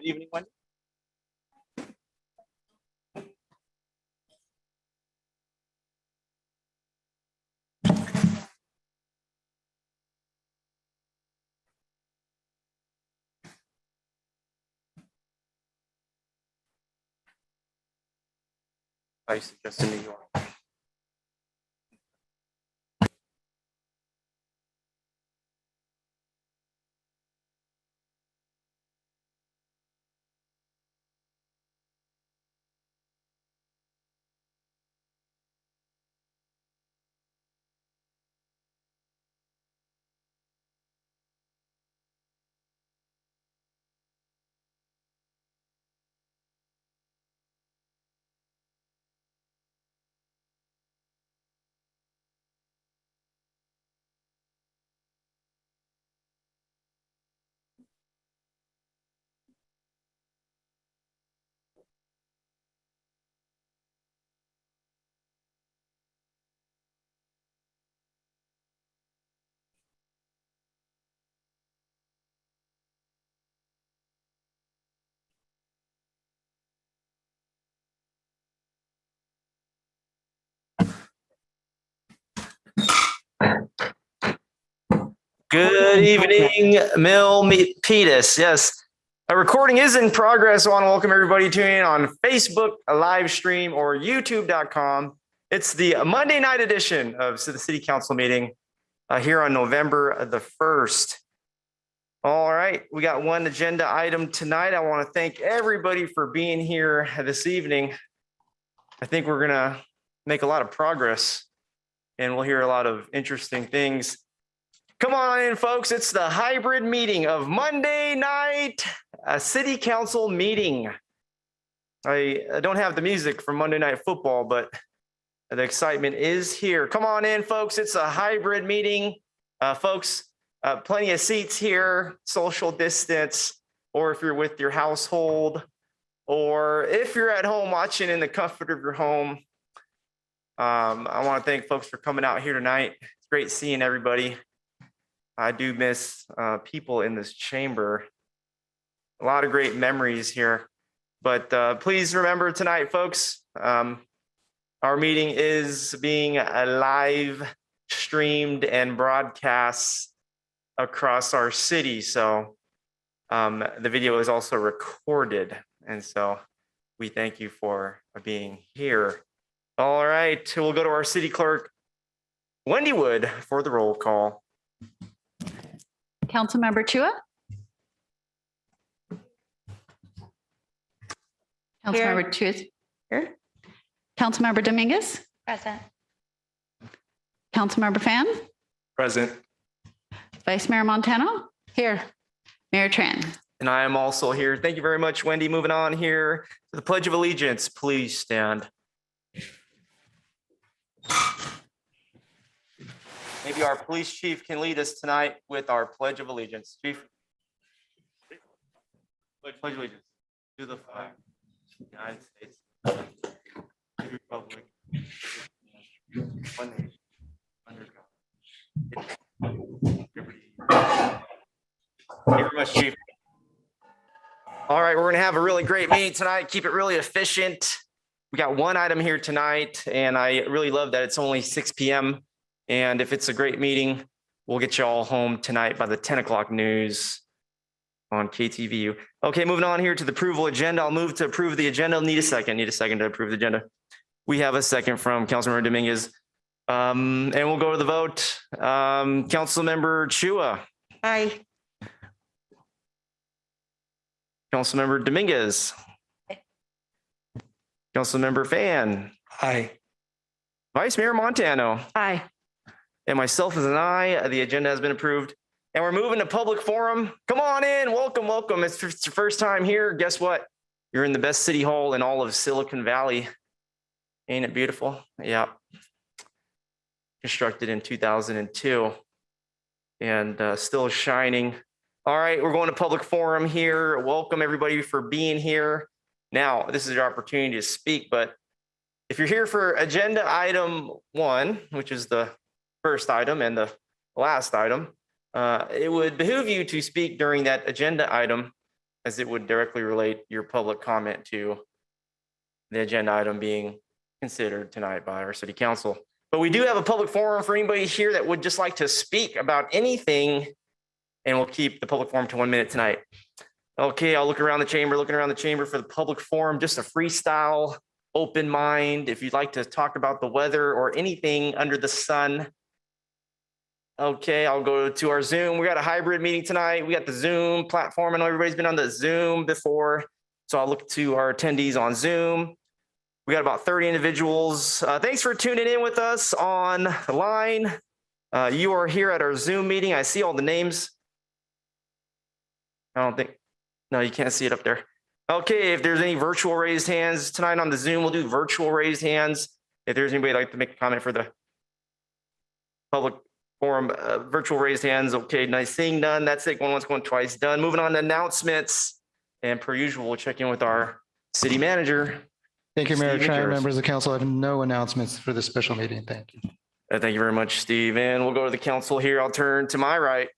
Good evening, Wendy. I suggested New York. Good evening, Milpitas. Yes, a recording is in progress. I want to welcome everybody tuning in on Facebook, a live stream, or YouTube.com. It's the Monday night edition of the City Council meeting here on November the 1st. All right, we got one agenda item tonight. I want to thank everybody for being here this evening. I think we're going to make a lot of progress and we'll hear a lot of interesting things. Come on in, folks. It's the hybrid meeting of Monday night, a city council meeting. I don't have the music from Monday Night Football, but the excitement is here. Come on in, folks. It's a hybrid meeting. Folks, plenty of seats here, social distance, or if you're with your household, or if you're at home watching in the comfort of your home. I want to thank folks for coming out here tonight. It's great seeing everybody. I do miss people in this chamber. A lot of great memories here. But please remember tonight, folks, our meeting is being live streamed and broadcast across our city. So the video is also recorded. And so we thank you for being here. All right, we'll go to our city clerk, Wendy Wood, for the roll call. Councilmember Chua? Councilmember Chua is here. Councilmember Dominguez? Present. Councilmember Fan? Present. Vice Mayor Montano? Here. Mayor Tran? And I am also here. Thank you very much, Wendy. Moving on here to the Pledge of Allegiance. Please stand. Maybe our police chief can lead us tonight with our Pledge of Allegiance. Chief. Pledge allegiance to the flag of the United States, to the republic, one nation, under God. Thank you very much, Chief. All right, we're going to have a really great meeting tonight. Keep it really efficient. We got one item here tonight, and I really love that it's only 6 p.m. And if it's a great meeting, we'll get you all home tonight by the 10 o'clock news on KTVU. Okay, moving on here to the approval agenda. I'll move to approve the agenda. Need a second to approve the agenda. We have a second from Councilmember Dominguez. And we'll go to the vote. Councilmember Chua. Aye. Councilmember Dominguez. Aye. Councilmember Fan. Aye. Vice Mayor Montano. Aye. And myself as an aye. The agenda has been approved. And we're moving to public forum. Come on in. Welcome, welcome. It's your first time here. Guess what? You're in the best city hall in all of Silicon Valley. Ain't it beautiful? Yeah. Constructed in 2002 and still shining. All right, we're going to public forum here. Welcome everybody for being here. Now, this is your opportunity to speak, but if you're here for agenda item 1, which is the first item and the last item, it would behoove you to speak during that agenda item. as it would directly relate your public comment to the agenda item being considered tonight by our city council. But we do have a public forum for anybody here that would just like to speak about anything, and we'll keep the public forum to 1 minute tonight. Okay, I'll looking around the chamber for the public forum, just a freestyle, open mind. If you'd like to talk about the weather or anything under the sun. Okay, I'll go to our Zoom. We got a hybrid meeting tonight. We got the Zoom platform. I know everybody's been on the Zoom before, so I'll look to our attendees on Zoom. We got about 30 individuals. Thanks for tuning in with us on the line. You are here at our Zoom meeting. I see all the names. I don't think, no, you can't see it up there. Okay, if there's any virtual raised hands tonight on the Zoom, we'll do virtual raised hands. If there's anybody like to make a comment for the public forum, virtual raised hands. Okay, nice, seeing none. That's it, going once, going twice, done. Moving on to announcements. And per usual, we'll check in with our city manager. Thank you, Mayor Steve, Tran. yours. Members of the council, I have no announcements for this special meeting. Thank you. Thank you very much, Steve. And we'll go to the council here. I'll turn to my right.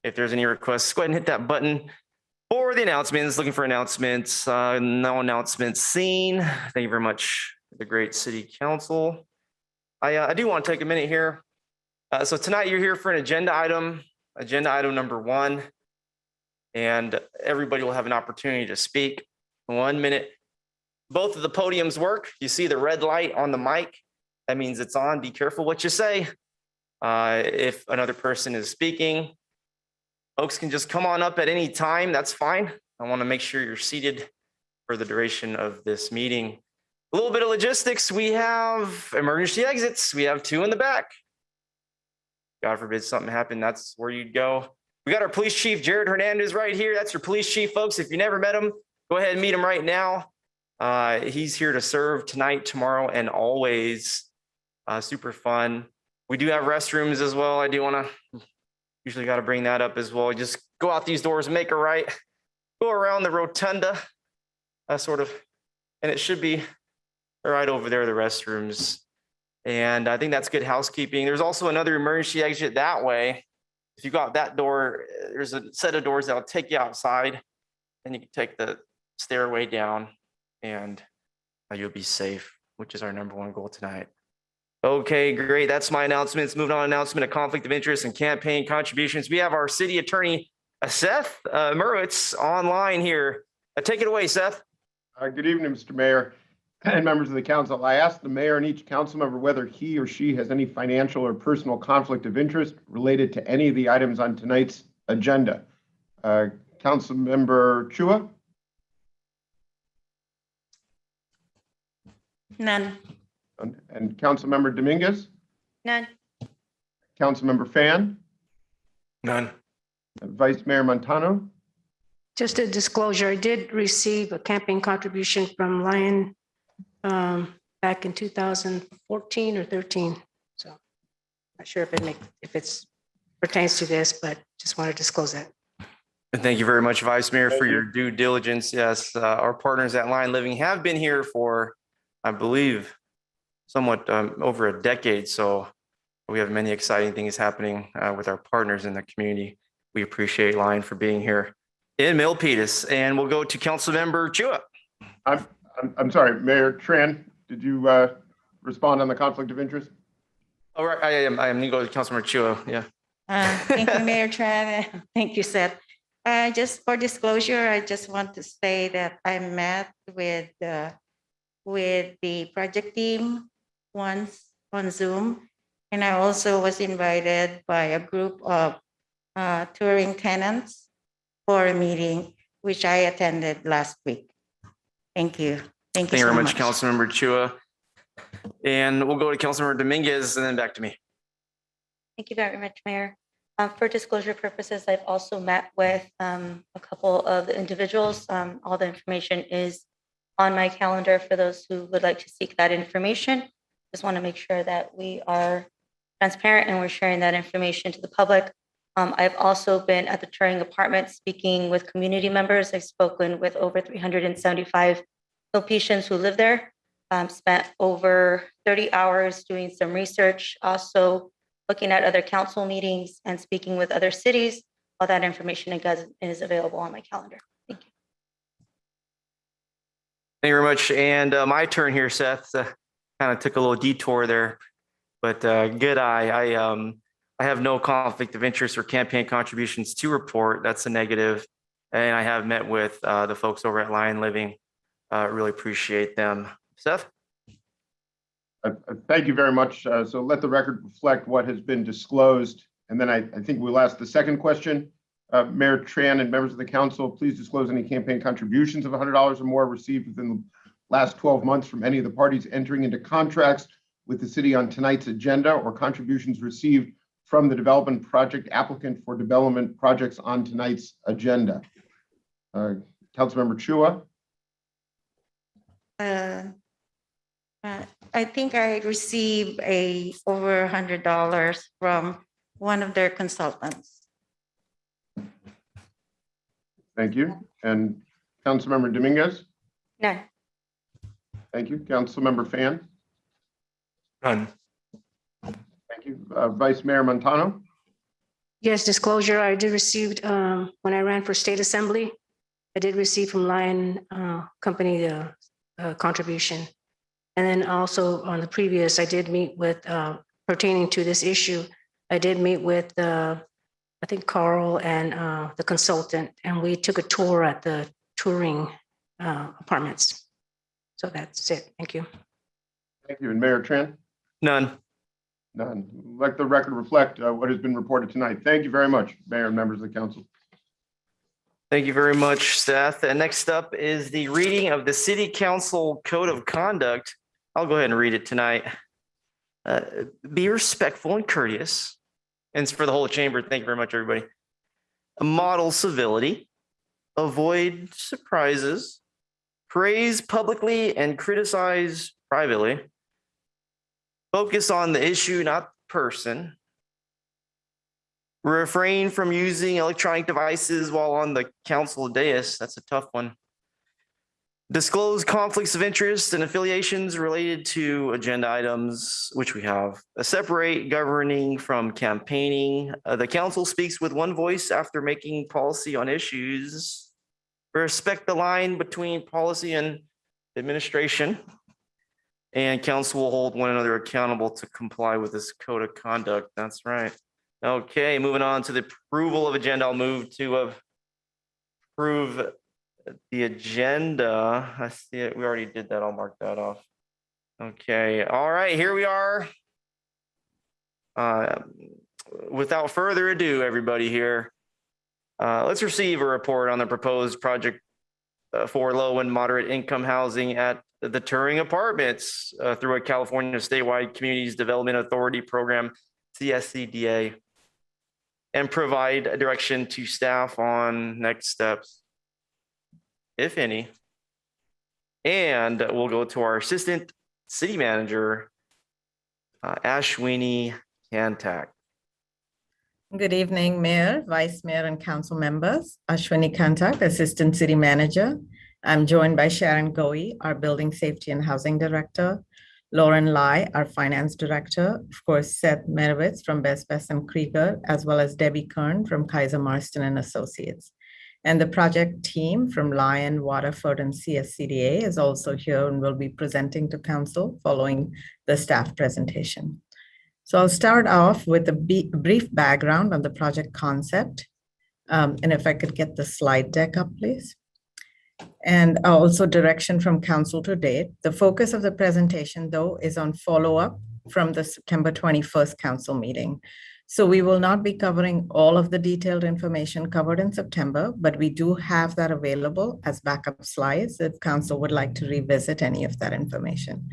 If there's any requests, go ahead and hit that button for the announcements. Looking for announcements. No announcements seen. Thank you very much, the great city council. I do want to take a minute here. So tonight you're here for an agenda item number 1. And everybody will have an opportunity to speak. 1 minute. Both of the podiums work. You see the red light on the mic. That means it's on. Be careful what you say. If another person is speaking, folks can just come on up at any time. That's fine. I want to make sure you're seated for the duration of this meeting. A little bit of logistics. We have emergency exits. We have 2 in the back. God forbid something happened. That's where you'd go. We got our police chief, Jared Hernandez, right here. That's your police chief, folks. If you never met him, go ahead and meet him right now. He's here to serve tonight, tomorrow, and always. Super fun. We do have restrooms as well. I do want to, usually got to bring that up as well. Just go out these doors, make a right, go around the rotunda, sort of, and it should be right over there, the restrooms. And I think that's good housekeeping. There's also another emergency exit that way. If you go out that door, there's a set of doors that'll take you outside, and you can take the stairway down, and you'll be safe, which is our number 1 goal tonight. Okay, great. That's my announcements. Moving on, announcement of conflict of interest and campaign contributions. We have our city attorney, Seth Merwitz, online here. Take it away, Seth. Good evening, Mr. Mayor and members of the council. I asked the mayor and each council member whether he or she has any financial or personal conflict of interest related to any of the items on tonight's agenda. Council member Chua? None. And council member Dominguez? None. Council member Fan? None. Vice Mayor Montano? Just a disclosure, I did receive a campaign contribution from Lion back in 2014 or 13. So not sure if it's pertains to this, but just want to disclose that. Thank you very much, Vice Mayor, for your due diligence. Yes, our partners at Lion Living have been here for, I believe, somewhat over a decade. So we have many exciting things happening with our partners in the community. We appreciate Lion for being here in Milpitas. And we'll go to Councilmember Chua. I'm sorry, Mayor Tran, did you respond on the conflict of interest? All right, I am going to go to Councilmember Chua. Yeah. Thank you, Mayor Tran. Thank you, Seth. Just for disclosure, I just want to say that I met with the project team once on Zoom, and I also was invited by a group of touring tenants for a meeting, which I attended last week. Thank you. Thank you very so much, Councilmember Chua. And we'll go to Councilmember Dominguez and then back to me. Thank you very much, Mayor. For disclosure purposes, I've also met with a couple of the individuals. All the information is on my calendar for those who would like to seek that information. Just want to make sure that we are transparent and we're sharing that information to the public. I've also been at the Turing apartment speaking with community members. I've spoken with over 375 Milpitians who live there. Spent over 30 hours doing some research, also looking at other council meetings and speaking with other cities. All that information is available on my calendar. Thank you. Thank you very much. And my turn here, Seth. Kind of took a little detour there, but good eye. I have no conflict of interest or campaign contributions to report. That's a negative. And I have met with the folks over at Lion Living. Really appreciate them. Seth? Thank you very much. So let the record reflect what has been disclosed. And then I think we'll ask the second question. Mayor Tran and members of the council, please disclose any campaign contributions of $100 or more received within the last 12 months from any of the parties entering into contracts with the city on tonight's agenda, or contributions received from the development project applicant for development projects on tonight's agenda. Councilmember Chua. I think I received over $100 from one of their consultants. Thank you. And Councilmember Dominguez. None. Thank you. Councilmember Fan. None. Thank you. Vice Mayor Montano. Yes, disclosure, I did receive, when I ran for state assembly, I did receive from Lion Company the contribution. And then also on the previous, I did meet with, pertaining to this issue, I did meet with, I think Carl and the consultant, and we took a tour at the touring apartments. So that's it. Thank you. Thank you. And Mayor Tran. None. None. Let the record reflect what has been reported tonight. Thank you very much, Mayor and members of the council. Thank you very much, Seth. And next up is the reading of the City Council Code of Conduct. I'll go ahead and read it tonight. Be respectful and courteous. And it's for the whole chamber. Thank you very much, everybody. Model civility. Avoid surprises. Praise publicly and criticize privately. Focus on the issue, not the person. Refrain from using electronic devices while on the council dais. That's a tough one. Disclose conflicts of interest and affiliations related to agenda items, which we have. Separate governing from campaigning. The council speaks with one voice after making policy on issues. Respect the line between policy and administration. And council will hold one another accountable to comply with this code of conduct. That's right. Okay, moving on to the approval of agenda. I'll move to approve the agenda. I see it. We already did that. I'll mark that off. Okay. All right, here we are. Without further ado, everybody here, let's receive a report on the proposed project for low and moderate income housing at the Turing Apartments through a California statewide Communities Development Authority program, CSCDA, and provide a direction to staff on next steps, if any. And we'll go to our Assistant City Manager, Ashwini Kantak. Good evening, Mayor, Vice Mayor, and Council members. Ashwini Kantak, Assistant City Manager. I'm joined by Sharon Goey, our Building Safety and Housing Director, Lauren Lai, our Finance Director, of course, Seth Merowitz from Best and Krieger, as well as Debbie Kern from Kaiser Marston and Associates. And the project team from Lion, Waterford, and CSCDA is also here and will be presenting to Council following the staff presentation. So I'll start off with a brief background on the project concept. And if I could get the slide deck up, please. And also direction from Council to date. The focus of the presentation, though, is on follow-up from the September 21st Council meeting. So we will not be covering all of the detailed information covered in September, but we do have that available as backup slides if Council would like to revisit any of that information.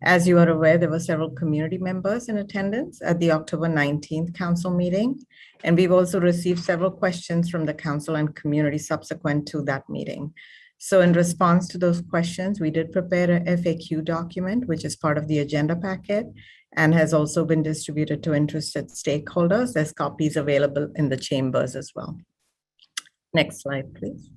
As you are aware, there were several community members in attendance at the October 19th Council meeting, and we've also received several questions from the Council and community subsequent to that meeting. So in response to those questions, we did prepare a FAQ document, which is part of the agenda packet and has also been distributed to interested stakeholders. There's copies available in the chambers as well. Next slide, please.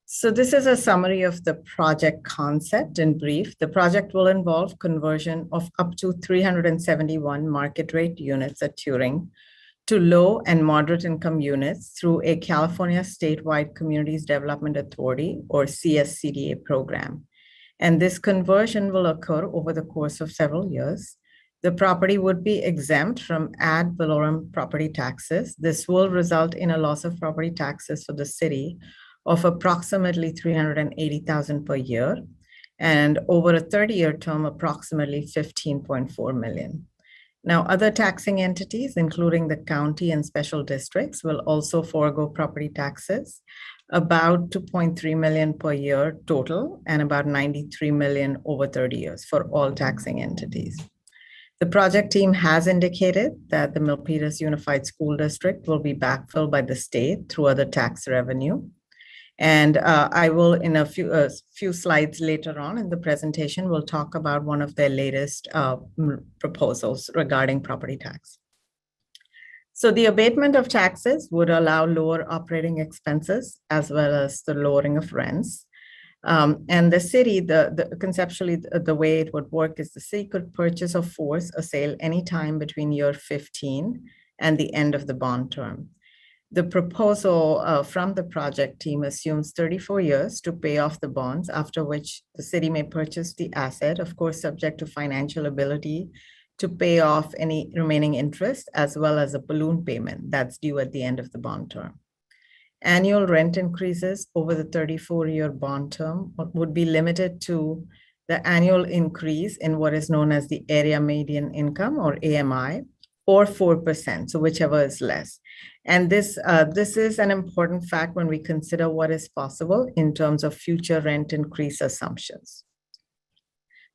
So this is a summary of the project concept in brief. The project will involve conversion of up to 371 market rate units at Turing to low and moderate income units through a California statewide Communities Development Authority or CSCDA program. And this conversion will occur over the course of several years. The property would be exempt from ad valorem property taxes. This will result in a loss of property taxes for the city of approximately $380,000 per year, and over a 30-year term, approximately $15.4 million. Now, other taxing entities, including the county and special districts, will also forego property taxes, about $2.3 million per year total, and about $93 million over 30 years for all taxing entities. The project team has indicated that the Milpitas Unified School District will be backfilled by the state through other tax revenue. And I will, in a few slides later on in the presentation, will talk about one of their latest proposals regarding property tax. So the abatement of taxes would allow lower operating expenses as well as the lowering of rents. And the city, conceptually, the way it would work is the city could purchase or force a sale anytime between year 15 and the end of the bond term. The proposal from the project team assumes 34 years to pay off the bonds, after which the city may purchase the asset, of course, subject to financial ability to pay off any remaining interest, as well as a balloon payment that's due at the end of the bond term. Annual rent increases over the 34-year bond term would be limited to the annual increase in what is known as the area median income, or AMI, or 4%, so whichever is less. And this is an important fact when we consider what is possible in terms of future rent increase assumptions.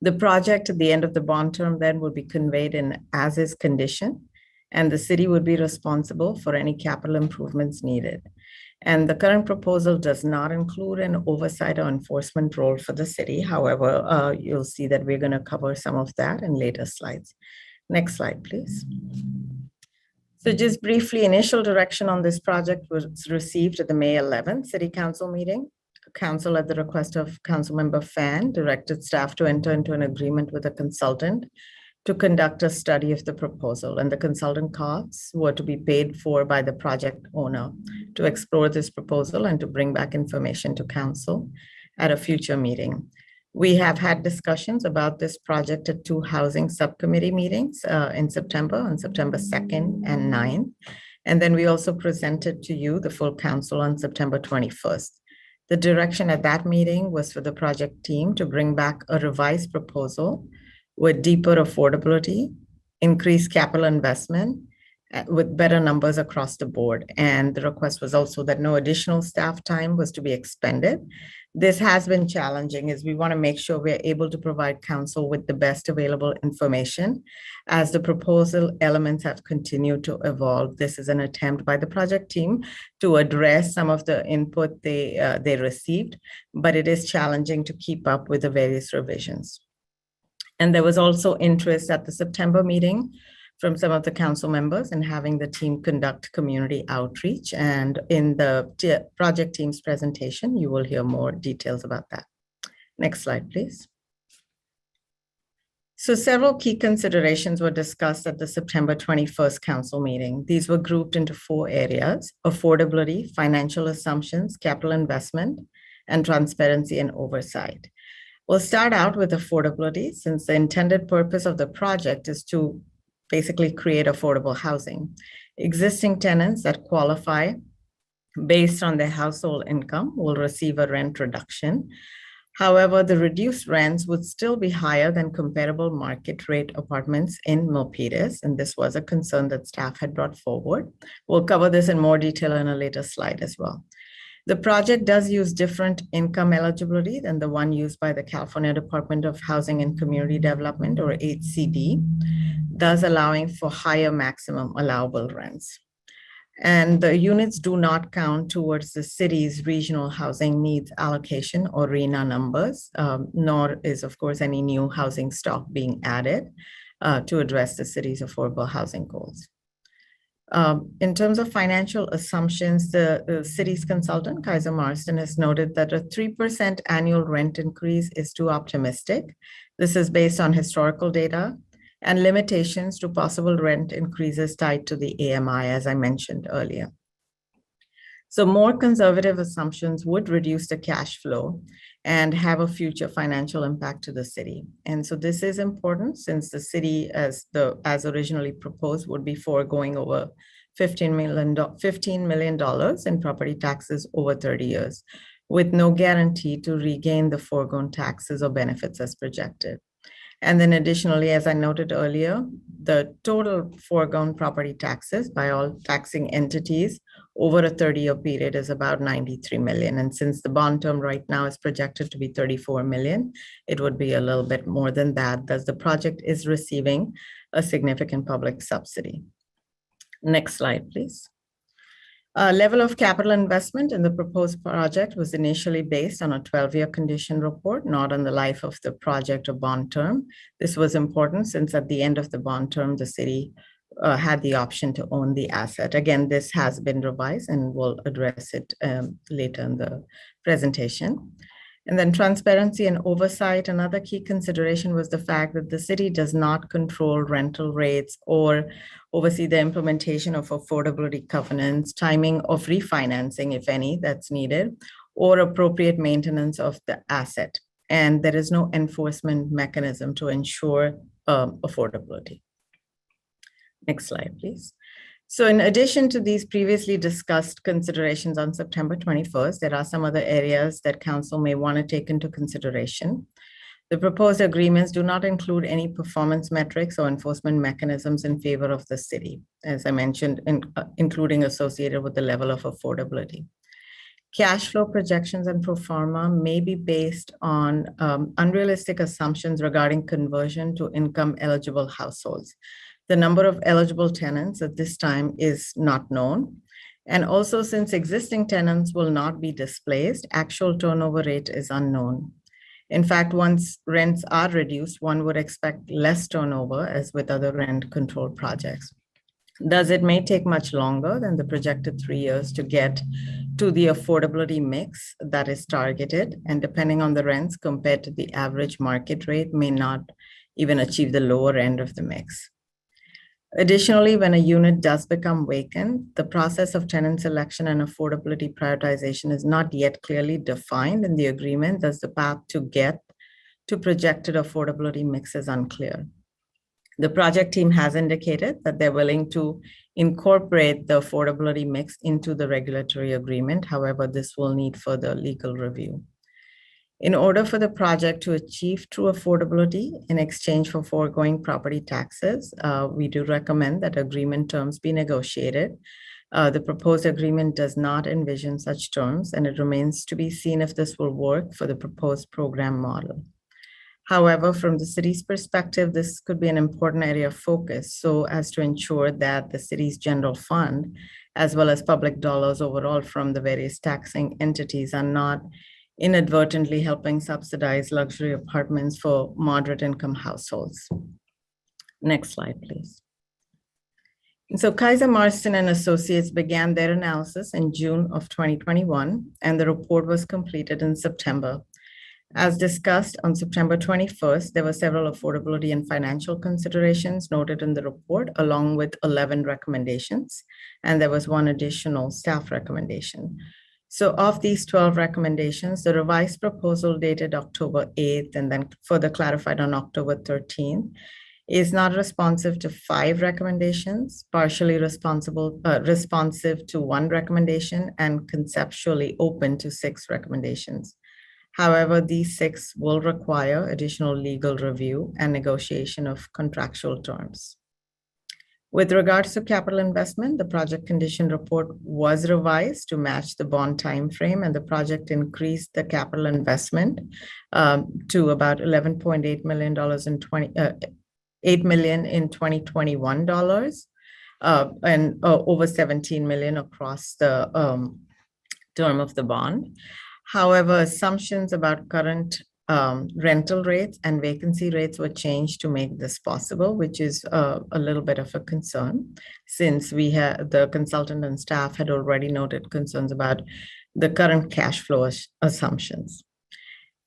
The project at the end of the bond term then would be conveyed in as-is condition, and the city would be responsible for any capital improvements needed. And the current proposal does not include an oversight or enforcement role for the city. However, you'll see that we're going to cover some of that in later slides. Next slide, please. So just briefly, initial direction on this project was received at the May 11th City Council meeting. Council, at the request of Councilmember Fan, directed staff to enter into an agreement with a consultant to conduct a study of the proposal, and the consultant costs were to be paid for by the project owner to explore this proposal and to bring back information to council at a future meeting. We have had discussions about this project at 2 housing subcommittee meetings in September, on September 2nd and 9th. And then we also presented to you, the full council, on September 21st. The direction at that meeting was for the project team to bring back a revised proposal with deeper affordability, increased capital investment, with better numbers across the board. And the request was also that no additional staff time was to be expended. This has been challenging, as we want to make sure we're able to provide council with the best available information as the proposal elements have continued to evolve. This is an attempt by the project team to address some of the input they received, but it is challenging to keep up with the various revisions. And there was also interest at the September meeting from some of the council members in having the team conduct community outreach. And in the project team's presentation, you will hear more details about that. Next slide, please. So several key considerations were discussed at the September 21st council meeting. These were grouped into 4 areas: affordability, financial assumptions, capital investment, and transparency and oversight. We'll start out with affordability, since the intended purpose of the project is to basically create affordable housing. Existing tenants that qualify based on their household income will receive a rent reduction. However, the reduced rents would still be higher than comparable market rate apartments in Milpitas, and this was a concern that staff had brought forward. We'll cover this in more detail in a later slide as well. The project does use different income eligibility than the one used by the California Department of Housing and Community Development, or HCD, thus allowing for higher maximum allowable rents. And the units do not count towards the city's regional housing needs allocation, or RHNA numbers, nor is, of course, any new housing stock being added to address the city's affordable housing goals. In terms of financial assumptions, the city's consultant, Kaiser Marston, has noted that a 3% annual rent increase is too optimistic. This is based on historical data and limitations to possible rent increases tied to the AMI, as I mentioned earlier. So more conservative assumptions would reduce the cash flow and have a future financial impact to the city. And so this is important since the city, as originally proposed, would be foregoing over $15 million in property taxes over 30 years, with no guarantee to regain the foregone taxes or benefits as projected. And then additionally, as I noted earlier, the total foregone property taxes by all taxing entities over a 30-year period is about $93 million. And since the bond term right now is projected to be $34 million, it would be a little bit more than that, thus the project is receiving a significant public subsidy. Next slide, please. Level of capital investment in the proposed project was initially based on a 12-year condition report, not on the life of the project or bond term. This was important since at the end of the bond term, the city had the option to own the asset. Again, this has been revised and we'll address it later in the presentation. And then transparency and oversight. Another key consideration was the fact that the city does not control rental rates or oversee the implementation of affordability covenants, timing of refinancing, if any, that's needed, or appropriate maintenance of the asset. And there is no enforcement mechanism to ensure affordability. Next slide, please. So in addition to these previously discussed considerations on September 21st, there are some other areas that council may want to take into consideration. The proposed agreements do not include any performance metrics or enforcement mechanisms in favor of the city, as I mentioned, including associated with the level of affordability. Cash flow projections and pro forma may be based on unrealistic assumptions regarding conversion to income eligible households. The number of eligible tenants at this time is not known. And also, since existing tenants will not be displaced, actual turnover rate is unknown. In fact, once rents are reduced, one would expect less turnover as with other rent control projects. Thus, it may take much longer than the projected 3 years to get to the affordability mix that is targeted, and depending on the rents compared to the average market rate may not even achieve the lower end of the mix. Additionally, when a unit does become vacant, the process of tenant selection and affordability prioritization is not yet clearly defined in the agreement, thus the path to get to projected affordability mix is unclear. The project team has indicated that they're willing to incorporate the affordability mix into the regulatory agreement. However, this will need further legal review. In order for the project to achieve true affordability in exchange for foregoing property taxes, we do recommend that agreement terms be negotiated. The proposed agreement does not envision such terms, and it remains to be seen if this will work for the proposed program model. However, from the city's perspective, this could be an important area of focus so as to ensure that the city's general fund, as well as public dollars overall from the various taxing entities, are not inadvertently helping subsidize luxury apartments for moderate income households. Next slide, please. And so Kaiser Marston and Associates began their analysis in June of 2021, and the report was completed in September. As discussed on September 21st, there were several affordability and financial considerations noted in the report, along with 11 recommendations, and there was one additional staff recommendation. So of these 12 recommendations, the revised proposal dated October 8th and then further clarified on October 13th is not responsive to 5 recommendations, partially responsive to 1 recommendation, and conceptually open to 6 recommendations. However, these 6 will require additional legal review and negotiation of contractual terms. With regards to capital investment, the project condition report was revised to match the bond timeframe, and the project increased the capital investment to about $11.8 million $8 million in 2021 and over $17 million across the term of the bond. However, assumptions about current rental rates and vacancy rates were changed to make this possible, which is a little bit of a concern since the consultant and staff had already noted concerns about the current cash flow assumptions.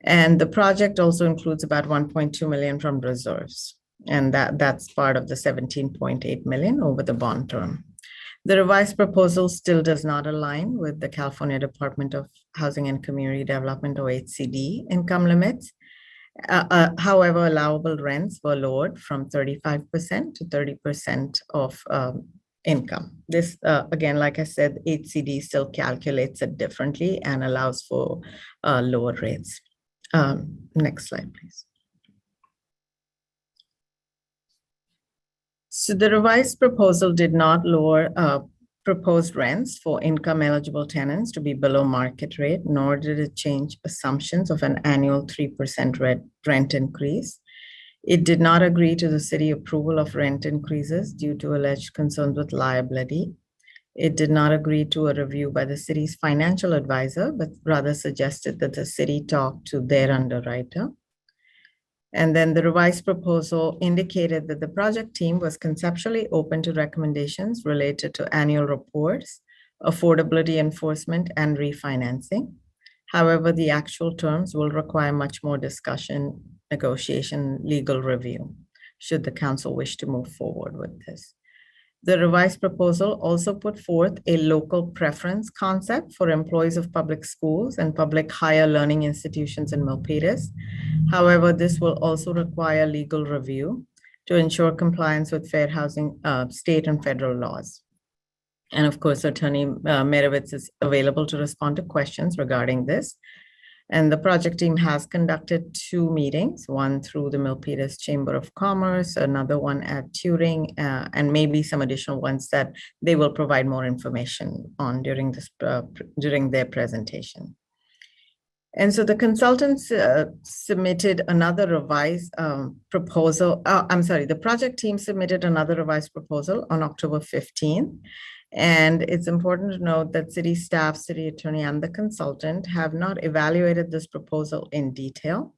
And the project also includes about $1.2 million from reserves. And that's part of the 17.8 million over the bond term. The revised proposal still does not align with the California Department of Housing and Community Development, or HCD, income limits. However, allowable rents were lowered from 35% to 30% of income. This, again, like I said, HCD still calculates it differently and allows for lower rates. Next slide, please. So the revised proposal did not lower proposed rents for income eligible tenants to be below market rate, nor did it change assumptions of an annual 3% rent increase. It did not agree to the city approval of rent increases due to alleged concerns with liability. It did not agree to a review by the city's financial advisor, but rather suggested that the city talk to their underwriter. And then the revised proposal indicated that the project team was conceptually open to recommendations related to annual reports, affordability enforcement, and refinancing. However, the actual terms will require much more discussion, negotiation, legal review, should the council wish to move forward with this. The revised proposal also put forth a local preference concept for employees of public schools and public higher learning institutions in Milpitas. However, this will also require legal review to ensure compliance with fair housing, state and federal laws. And of course, Attorney Merovitz is available to respond to questions regarding this. And the project team has conducted 2 meetings, one through the Milpitas Chamber of Commerce, another one at Turing, and maybe some additional ones that they will provide more information on during this during their presentation. And so the consultants submitted another revised proposal. The project team submitted another revised proposal on October 15th. And it's important to note that city staff, city attorney, and the consultant have not evaluated this proposal in detail.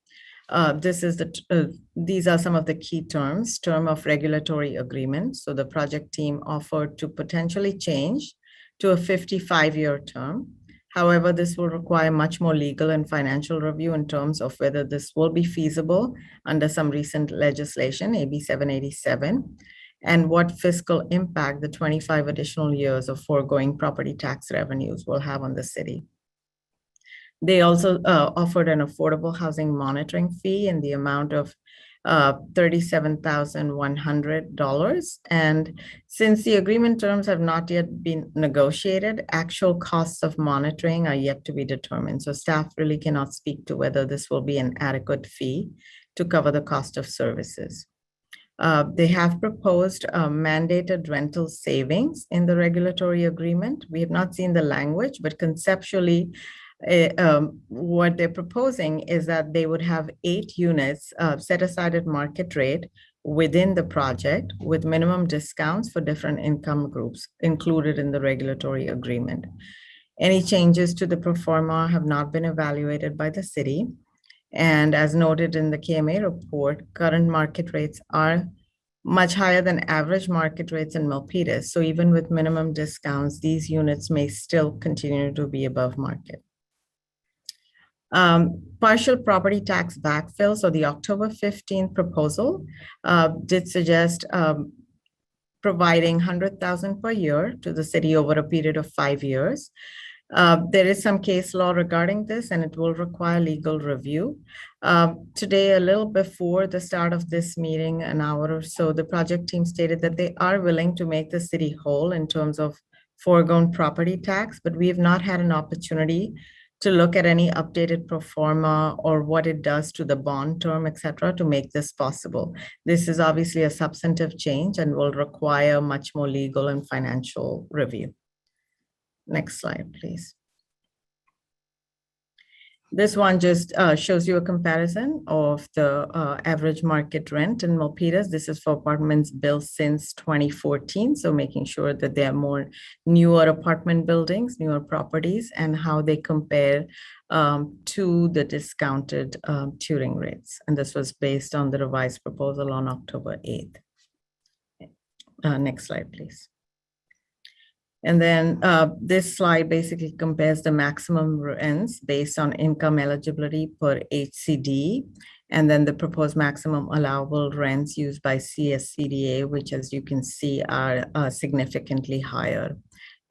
These are some of the key terms: term of regulatory agreement. So the project team offered to potentially change to a 55-year term. However, this will require much more legal and financial review in terms of whether this will be feasible under some recent legislation, AB 787. And what fiscal impact the 25 additional years of foregoing property tax revenues will have on the city. They also offered an affordable housing monitoring fee in the amount of $37,100. And since the agreement terms have not yet been negotiated, actual costs of monitoring are yet to be determined. So staff really cannot speak to whether this will be an adequate fee to cover the cost of services. They have proposed mandated rental savings in the regulatory agreement. We have not seen the language, but conceptually, what they're proposing is that they would have 8 units set aside at market rate within the project with minimum discounts for different income groups included in the regulatory agreement. Any changes to the pro forma have not been evaluated by the city. And as noted in the KMA report, current market rates are much higher than average market rates in Milpitas. So even with minimum discounts, these units may still continue to be above market. Partial property tax backfill. So the October 15th proposal did suggest providing $100,000 per year to the city over a period of 5 years. There is some case law regarding this, and it will require legal review. Today, a little before the start of this meeting, an hour or so, the project team stated that they are willing to make the city whole in terms of foregone property tax, but we have not had an opportunity to look at any updated pro forma or what it does to the bond term, et cetera, to make this possible. This is obviously a substantive change and will require much more legal and financial review. Next slide, please. This one just shows you a comparison of the average market rent in Milpitas. This is for apartments built since 2014. So making sure that there are more newer apartment buildings, newer properties, and how they compare to the discounted Turing rates. And this was based on the revised proposal on October 8th. Next slide, please. And then this slide basically compares the maximum rents based on income eligibility per HCD. And then the proposed maximum allowable rents used by CSCDA, which as you can see are significantly higher,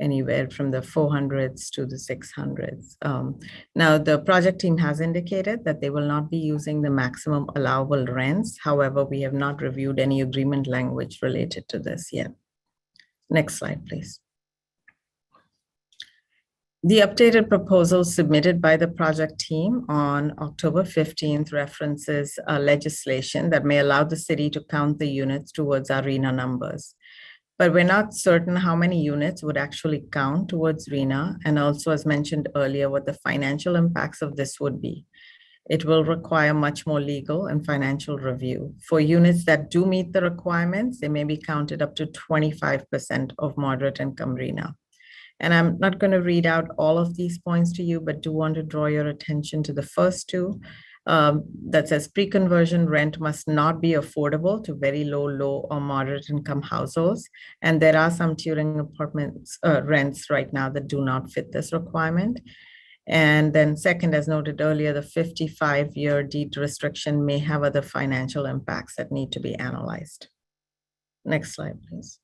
anywhere from the 400s to the 600s. Now, the project team has indicated that they will not be using the maximum allowable rents. However, we have not reviewed any agreement language related to this yet. Next slide, please. The updated proposal submitted by the project team on October 15th references legislation that may allow the city to count the units towards our RENA numbers. But we're not certain how many units would actually count towards RENA, and also, as mentioned earlier, what the financial impacts of this would be. It will require much more legal and financial review. For units that do meet the requirements, they may be counted up to 25% of moderate income RENA. And I'm not going to read out all of these points to you, but do want to draw your attention to the first two. That says pre-conversion rent must not be affordable to very low or moderate income households. And there are some Turing apartments rents right now that do not fit this requirement. And then second, as noted earlier, the 55-year deed restriction may have other financial impacts that need to be analyzed. Next slide, please.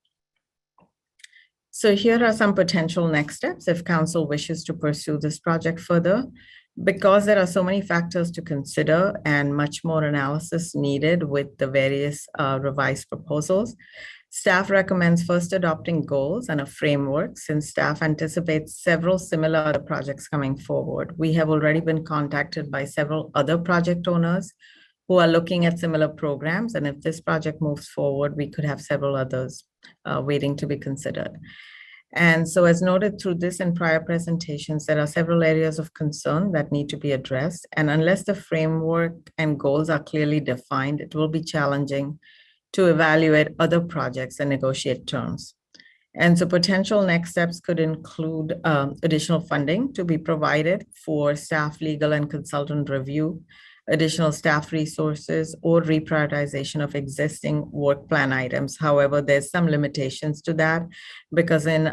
So here are some potential next steps if council wishes to pursue this project further. Because there are so many factors to consider and much more analysis needed with the various revised proposals, staff recommends first adopting goals and a framework since staff anticipates several similar other projects coming forward. We have already been contacted by several other project owners who are looking at similar programs. And if this project moves forward, we could have several others waiting to be considered. And so as noted through this and prior presentations, there are several areas of concern that need to be addressed. And unless the framework and goals are clearly defined, it will be challenging to evaluate other projects and negotiate terms. And so potential next steps could include additional funding to be provided for staff, legal, and consultant review, additional staff resources, or reprioritization of existing work plan items. However, there's some limitations to that because in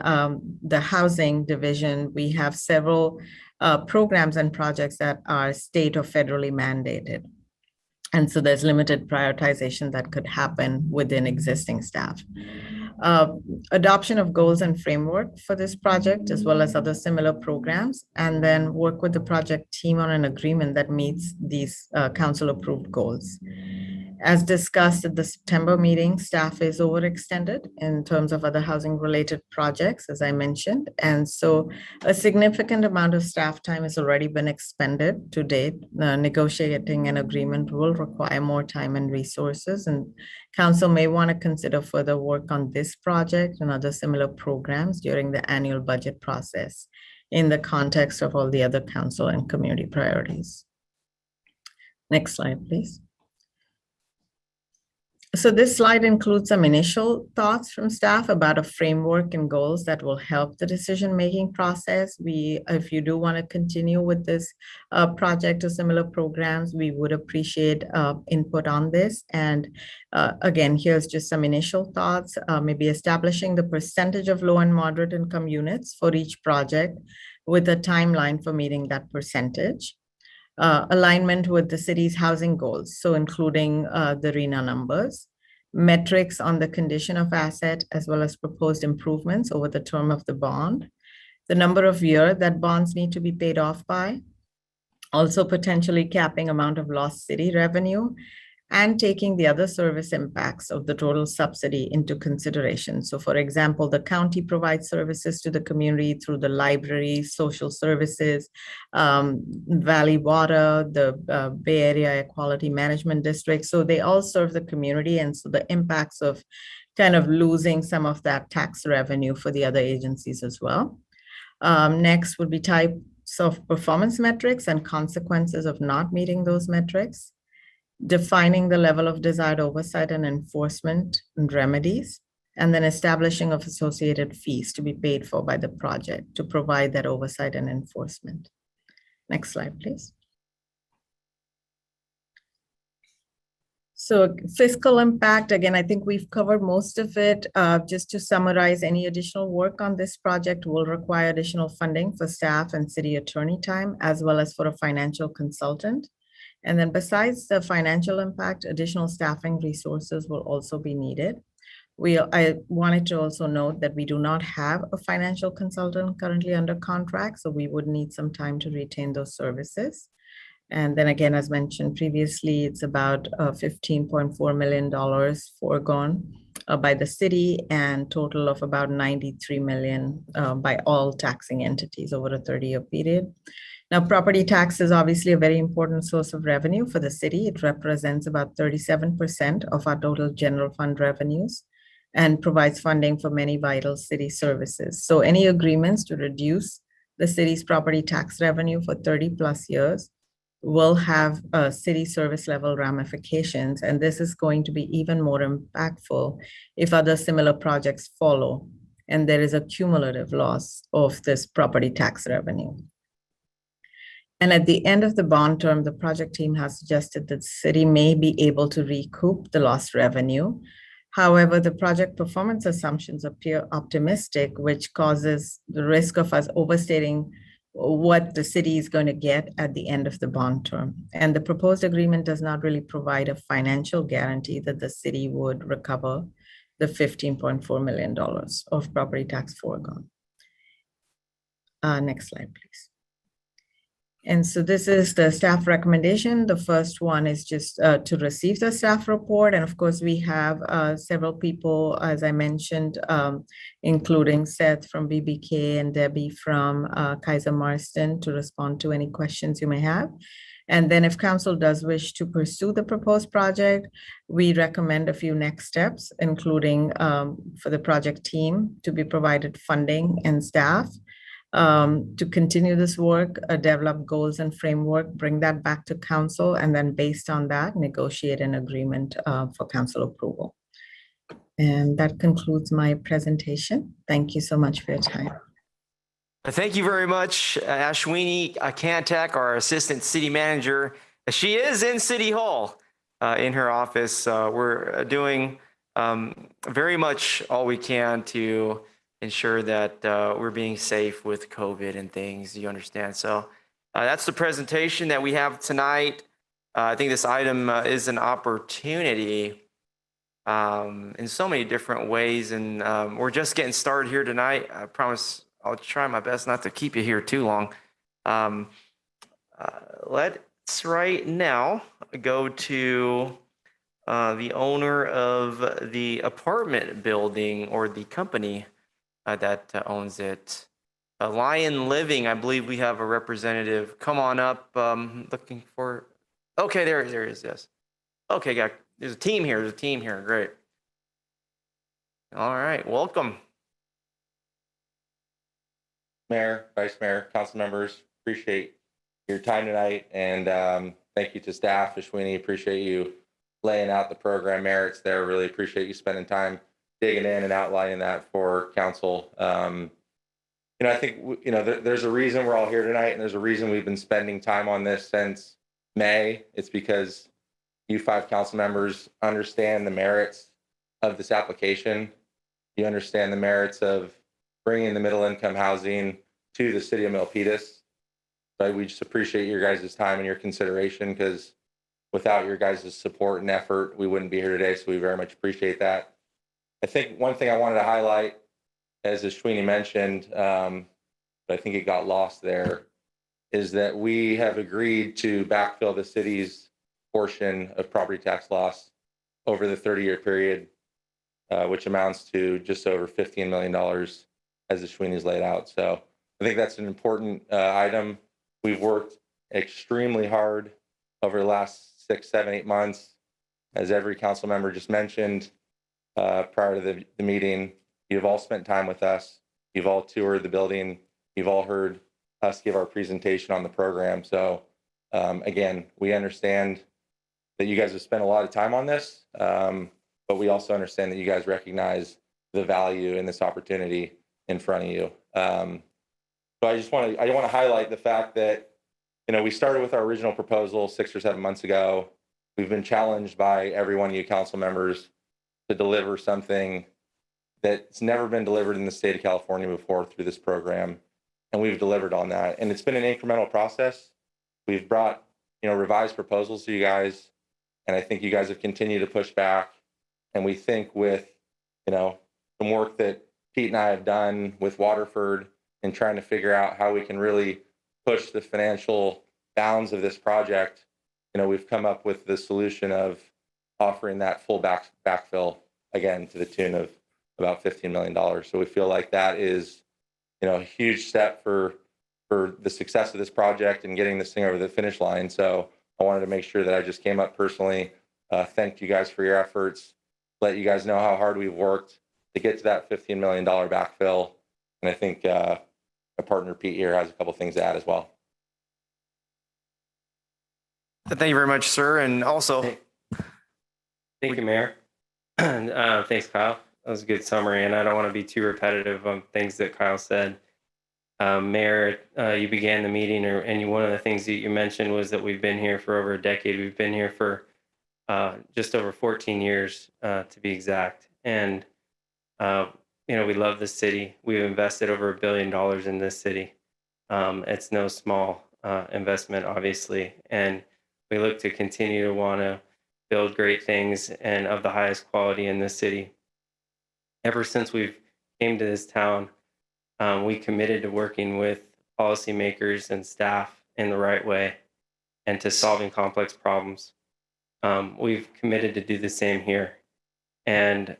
the housing division, we have several programs and projects that are state or federally mandated. And so there's limited prioritization that could happen within existing staff. Adoption of goals and framework for this project, as well as other similar programs, and then work with the project team on an agreement that meets these council-approved goals. As discussed at the September meeting, staff is overextended in terms of other housing-related projects, as I mentioned. And so a significant amount of staff time has already been expended to date. Negotiating an agreement will require more time and resources, and council may want to consider further work on this project and other similar programs during the annual budget process in the context of all the other council and community priorities. Next slide, please. So this slide includes some initial thoughts from staff about a framework and goals that will help the decision-making process. If you do want to continue with this project or similar programs, we would appreciate input on this. And again, here's just some initial thoughts, maybe establishing the percentage of low and moderate income units for each project with a timeline for meeting that percentage. Alignment with the city's housing goals, so including the RENA numbers, metrics on the condition of asset, as well as proposed improvements over the term of the bond, the number of years that bonds need to be paid off by, also potentially capping amount of lost city revenue, and taking the other service impacts of the total subsidy into consideration. So for example, the county provides services to the community through the library, social services, Valley Water, the Bay Area Equality Management District. So they all serve the community. And so the impacts of kind of losing some of that tax revenue for the other agencies as well. Next would be types of performance metrics and consequences of not meeting those metrics. Defining the level of desired oversight and enforcement and remedies, and then establishing of associated fees to be paid for by the project to provide that oversight and enforcement. Next slide, please. So fiscal impact, again, I think we've covered most of it. Just to summarize, any additional work on this project will require additional funding for staff and city attorney time, as well as for a financial consultant. And then besides the financial impact, additional staffing resources will also be needed. I wanted to also note that we do not have a financial consultant currently under contract, so we would need some time to retain those services. And then again, as mentioned previously, it's about $15.4 million foregone by the city and total of about $93 million by all taxing entities over a 30-year period. Now, property tax is obviously a very important source of revenue for the city. It represents about 37% of our total general fund revenues and provides funding for many vital city services. So any agreements to reduce the city's property tax revenue for 30 plus years will have city service level ramifications. And this is going to be even more impactful if other similar projects follow and there is a cumulative loss of this property tax revenue. And at the end of the bond term, the project team has suggested that the city may be able to recoup the lost revenue. However, the project performance assumptions appear optimistic, which causes the risk of us overstating what the city is going to get at the end of the bond term. And the proposed agreement does not really provide a financial guarantee that the city would recover the $15.4 million of property tax foregone. Next slide, please. And so this is the staff recommendation. The first one is just to receive the staff report. And of course, we have several people, as I mentioned, including Seth from BBK and Debbie from Kaiser Marston to respond to any questions you may have. And then if council does wish to pursue the proposed project, we recommend a few next steps, including for the project team to be provided funding and staff. To continue this work, develop goals and framework, bring that back to council, and then based on that, negotiate an agreement for council approval. And that concludes my presentation. Thank you so much for your time. Thank you very much, Ashwini Kantak, our Assistant City Manager. She is in City Hall in her office. We're doing very much all we can to ensure that we're being safe with COVID and things, you understand. So that's the presentation that we have tonight. I think this item is an opportunity in so many different ways. And we're just getting started here tonight. I promise I'll try my best not to keep you here too long. Let's right now go to the owner of the apartment building or the company that owns it. Lion Living, I believe we have a representative. Come on up, looking for, okay, there is, yes. Okay, there's a team here, great. All right, welcome. Mayor, Vice Mayor, council members, appreciate your time tonight. And thank you to staff, Ashwini, appreciate you laying out the program merits there. Really appreciate you spending time digging in and outlining that for council. I think, there's a reason we're all here tonight, and there's a reason we've been spending time on this since May. It's because you 5 council members understand the merits of this application. You understand the merits of bringing the middle income housing to the city of Milpitas. But we just appreciate your guys' time and your consideration, because without your guys' support and effort, we wouldn't be here today. So we very much appreciate that. I think one thing I wanted to highlight, as Ashwini mentioned, but I think it got lost there, is that we have agreed to backfill the city's portion of property tax loss over the 30-year period, which amounts to just over $15 million, as Ashwini's laid out. So I think that's an important item. We've worked extremely hard over the last 6, 7, 8 months, as every council member just mentioned. Prior to the meeting, you've all spent time with us. You've all toured the building. You've all heard us give our presentation on the program. So again, we understand that you guys have spent a lot of time on this, but we also understand that you guys recognize the value in this opportunity in front of you. So I want to highlight the fact that, we started with our original proposal 6 or 7 months ago. We've been challenged by every one of you council members to deliver something that's never been delivered in the state of California before through this program. And we've delivered on that. And it's been an incremental process. We've brought revised proposals to you guys. And I think you guys have continued to push back. And we think with, some work that Pete and I have done with Waterford and trying to figure out how we can really push the financial bounds of this project, we've come up with the solution of offering that full backfill again to the tune of about $15 million. So we feel like that is, a huge step for the success of this project and getting this thing over the finish line. So I wanted to make sure that I just came up personally, thanked you guys for your efforts, let you guys know how hard we've worked to get to that $15 million backfill. And I think my partner Pete here has a couple things to add as well. Thank you very much, sir. And also, Thank you, Mayor. Thanks, Kyle. That was a good summary, and I don't want to be too repetitive on things that Kyle said. Mayor, you began the meeting, and one of the things that you mentioned was that we've been here for over a decade. We've been here for just over 14 years, to be exact. And, we love this city. We've invested over $1 billion in this city. It's no small investment, obviously. And we look to continue to want to build great things and of the highest quality in this city. Ever since we've came to this town, we committed to working with policymakers and staff in the right way and to solving complex problems. We've committed to do the same here. And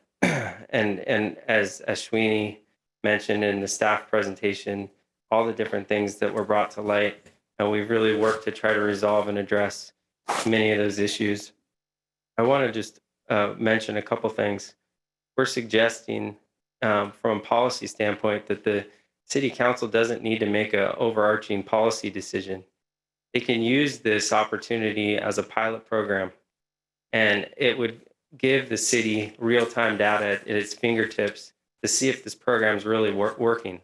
as Ashwini mentioned in the staff presentation, all the different things that were brought to light, and we've really worked to try to resolve and address many of those issues. I want to just mention a couple things. We're suggesting from a policy standpoint that the city council doesn't need to make an overarching policy decision. They can use this opportunity as a pilot program, and it would give the city real-time data at its fingertips to see if this program is really working.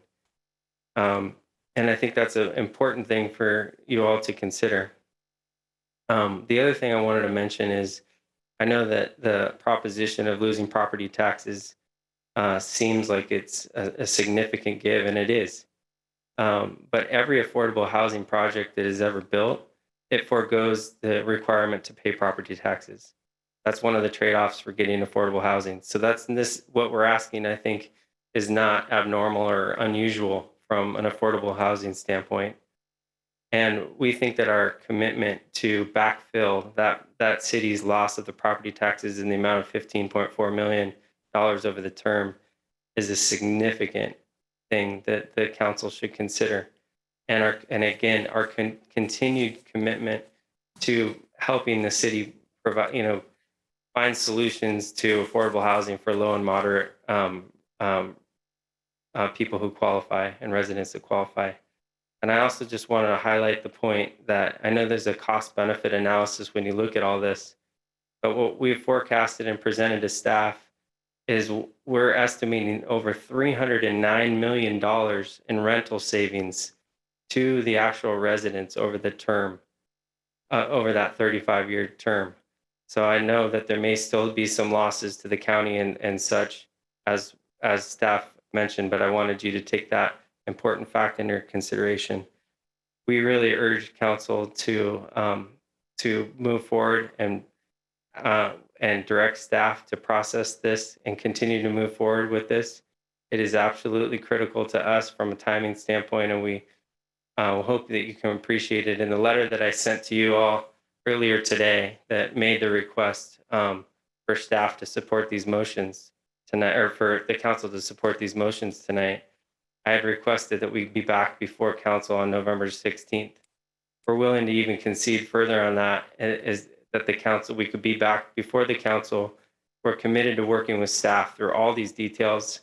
And I think that's an important thing for you all to consider. The other thing I wanted to mention is I know that the proposition of losing property taxes seems like it's a significant give, and it is. But every affordable housing project that is ever built, it forgoes the requirement to pay property taxes. That's one of the trade-offs for getting affordable housing. So what we're asking, I think, is not abnormal or unusual from an affordable housing standpoint. And we think that our commitment to backfill that city's loss of the property taxes in the amount of $15.4 million over the term is a significant thing that the council should consider. And again, our continued commitment to helping the city provide, find solutions to affordable housing for low and moderate people who qualify and residents that qualify. And I also just want to highlight the point that I know there's a cost benefit analysis when you look at all this, but what we've forecasted and presented to staff is we're estimating over $309 million in rental savings to the actual residents over the term, over that 35-year term. So I know that there may still be some losses to the county and such as staff mentioned, but I wanted you to take that important fact into consideration. We really urge council to move forward and direct staff to process this and continue to move forward with this. It is absolutely critical to us from a timing standpoint, and we hope that you can appreciate it. In the letter that I sent to you all earlier today that made the request for staff to support these motions tonight, or for the council to support these motions tonight, I had requested that we be back before council on November 16th. We're willing to even concede further on that, is that we could be back before the council. We're committed to working with staff through all these details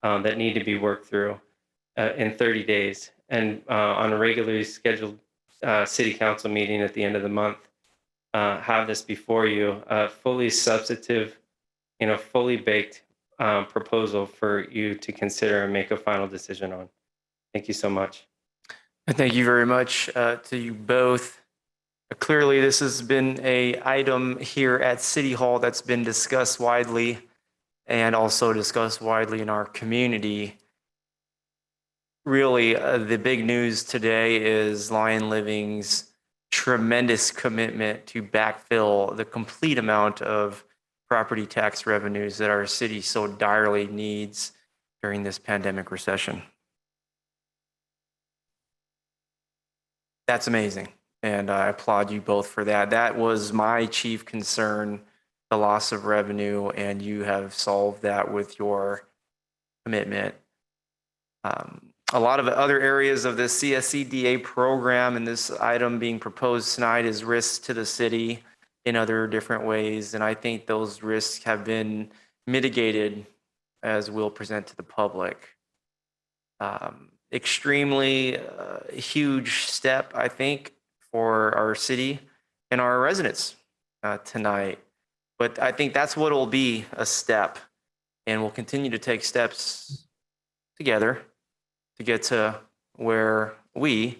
that need to be worked through in 30 days. And on a regularly scheduled city council meeting at the end of the month, have this before you, a fully substantive, fully baked proposal for you to consider and make a final decision on. Thank you so much. thank you very much to you both. Clearly, this has been an item here at City Hall that's been discussed widely and also discussed widely in our community. Really, the big news today is Lion Living's tremendous commitment to backfill the complete amount of property tax revenues that our city so direly needs during this pandemic recession. That's amazing. And I applaud you both for that. That was my chief concern, the loss of revenue, and you have solved that with your commitment. A lot of other areas of the CSCDA program and this item being proposed tonight is risks to the city in other different ways. And I think those risks have been mitigated as we'll present to the public. Extremely huge step, I think, for our city and our residents tonight. But I think that's what will be a step, and we'll continue to take steps together to get to where we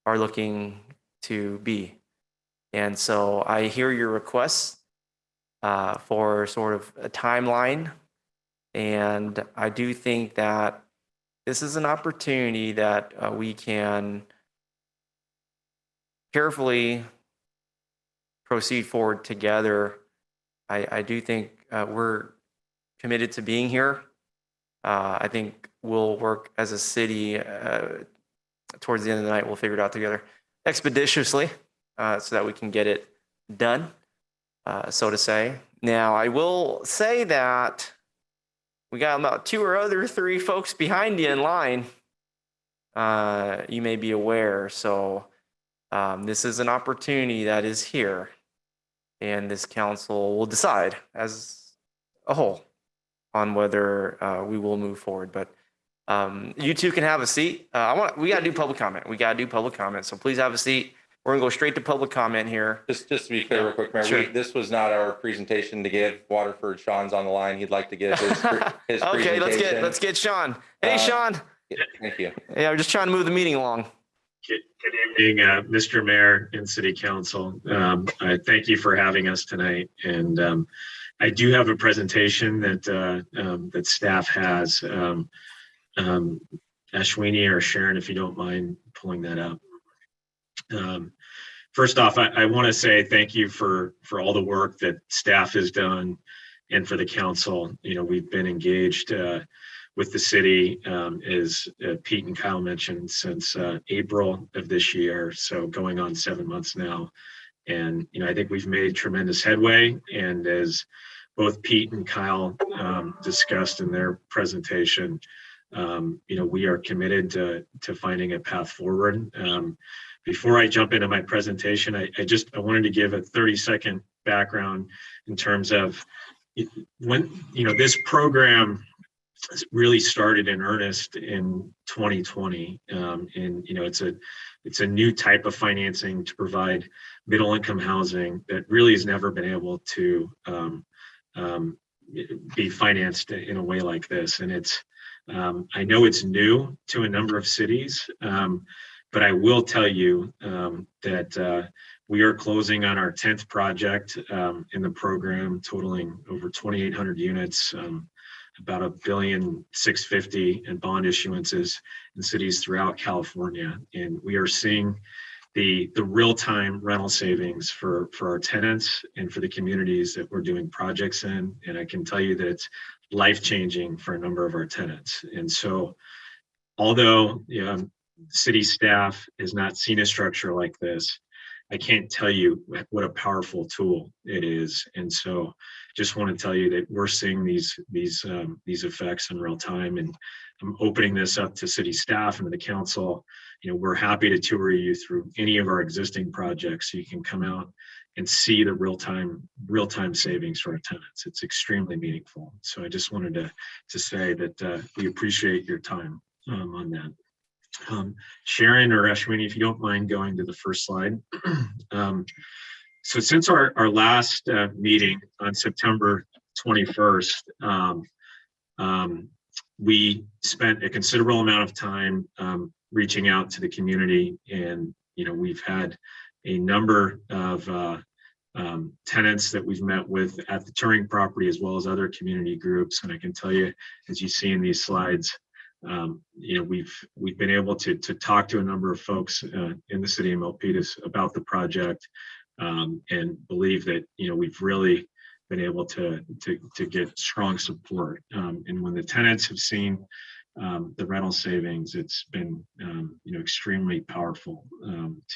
are looking to be. And so I hear your requests for sort of a timeline, and I do think that this is an opportunity that we can carefully proceed forward together. I do think we're committed to being here. I think we'll work as a city towards the end of the night. We'll figure it out together expeditiously so that we can get it done, so to say. Now, I will say that we got about 2 or 3 folks behind you in line. You may be aware. So this is an opportunity that is here, and this council will decide as a whole on whether we will move forward. But you two can have a seat. We got to do public comment. So please have a seat. We're gonna go straight to public comment here. Just to be clear real quick, Mayor, Sure. this was not our presentation to give. Waterford, Sean's on the line. He'd like to give his Okay, presentation. let's get Sean. Hey, Sean. Thank you. Yeah, we're just trying to move the meeting along. Good evening, Mr. Mayor and City Council. I thank you for having us tonight. And I do have a presentation that staff has. Ashwini or Sharon, if you don't mind pulling that up. First off, I want to say thank you for all the work that staff has done, and for the council. You know, we've been engaged with the city, as Pete and Kyle mentioned, since April of this year, so going on 7 months now. And you know, I think we've made tremendous headway. And as both Pete and Kyle discussed in their presentation, you know, we are committed to finding a path forward. Before I jump into my presentation, I wanted to give a 30-second background in terms of when, you know, this program really started in earnest in 2020. And, you know, it's a new type of financing to provide middle income housing that really has never been able to be financed in a way like this. And it's, I know it's new to a number of cities, but I will tell you that we are closing on our 10th project in the program, totaling over 2,800 units, about $1.65 billion in bond issuances in cities throughout California. And we are seeing the real-time rental savings for our tenants and for the communities that we're doing projects in. And I can tell you that it's life-changing for a number of our tenants. And so, although city staff has not seen a structure like this, I can't tell you what a powerful tool it is. And so just want to tell you that we're seeing these effects in real time, and I'm opening this up to city staff and to the council. You know, we're happy to tour you through any of our existing projects so you can come out and see the real-time savings for our tenants. It's extremely meaningful. So I just wanted to say that we appreciate your time on that. Sharon or Ashwini, if you don't mind going to the first slide. So since our last meeting on September 21st, we spent a considerable amount of time reaching out to the community, and you know, we've had a number of tenants that we've met with at the Turing property, as well as other community groups. And I can tell you, as you see in these slides, we've been able to talk to a number of folks in the city of Milpitas about the project, and believe that we've really been able to get strong support. And when the tenants have seen the rental savings, it's been extremely powerful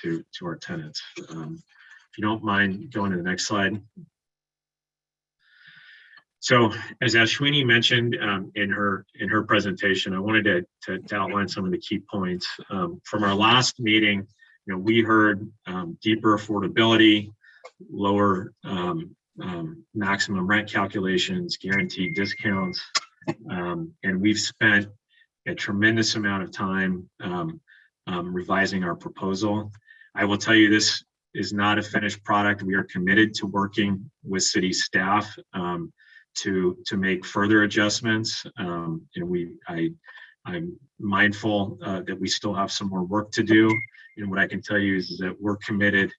to our tenants. If you don't mind going to the next slide. So as Ashwini mentioned in her presentation, I wanted to outline some of the key points. From our last meeting, we heard deeper affordability, lower maximum rent calculations, guaranteed discounts, and we've spent a tremendous amount of time revising our proposal. I will tell you, this is not a finished product. We are committed to working with city staff to make further adjustments. I'm mindful that we still have some more work to do. And what I can tell you is that we're committed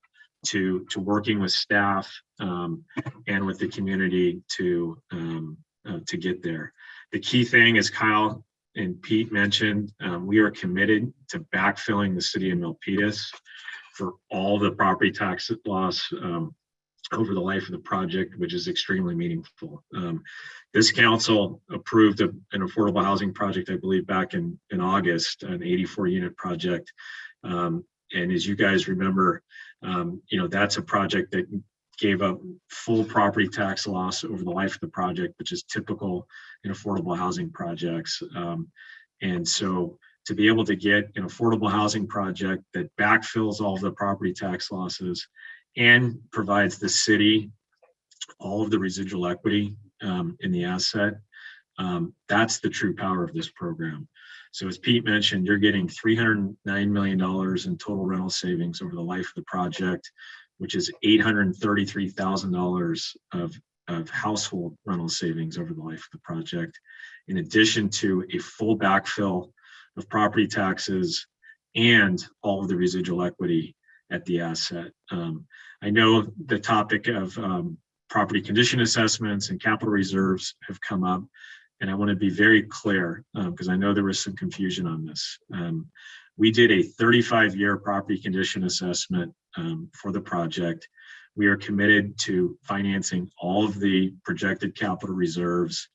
to working with staff and with the community to get there. The key thing, as Kyle and Pete mentioned, we are committed to backfilling the city of Milpitas for all the property tax loss over the life of the project, which is extremely meaningful. This council approved an affordable housing project, I believe, back in August, an 84-unit project. And as you guys remember, that's a project that gave up full property tax loss over the life of the project, which is typical in affordable housing projects. And so to be able to get an affordable housing project that backfills all of the property tax losses and provides the city all of the residual equity in the asset, that's the true power of this program. So as Pete mentioned, you're getting $309 million in total rental savings over the life of the project, which is $833,000 of household rental savings over the life of the project, in addition to a full backfill of property taxes and all of the residual equity at the asset. I know the topic of property condition assessments and capital reserves have come up, and I want to be very clear because I know there was some confusion on this. We did a 35-year property condition assessment for the project. We are committed to financing all of the projected capital reserves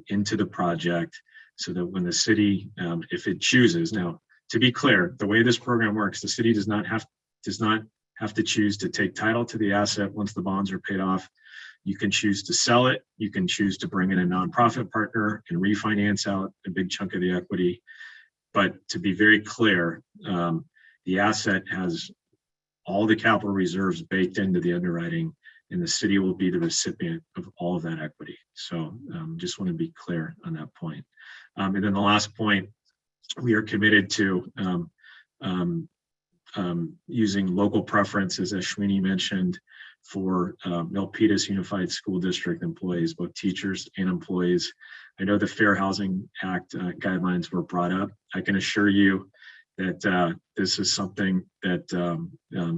into the project, so that when the city, if it chooses, now to be clear, the way this program works, the city does not have to choose to take title to the asset once the bonds are paid off. You can choose to sell it. You can choose to bring in a nonprofit partner and refinance out a big chunk of the equity. But to be very clear, the asset has all the capital reserves baked into the underwriting, and the city will be the recipient of all of that equity. So just want to be clear on that point. And then the last point, we are committed to using local preferences, as Ashwini mentioned, for Milpitas Unified School District employees, both teachers and employees. I know the Fair Housing Act guidelines were brought up. I can assure you that this is something that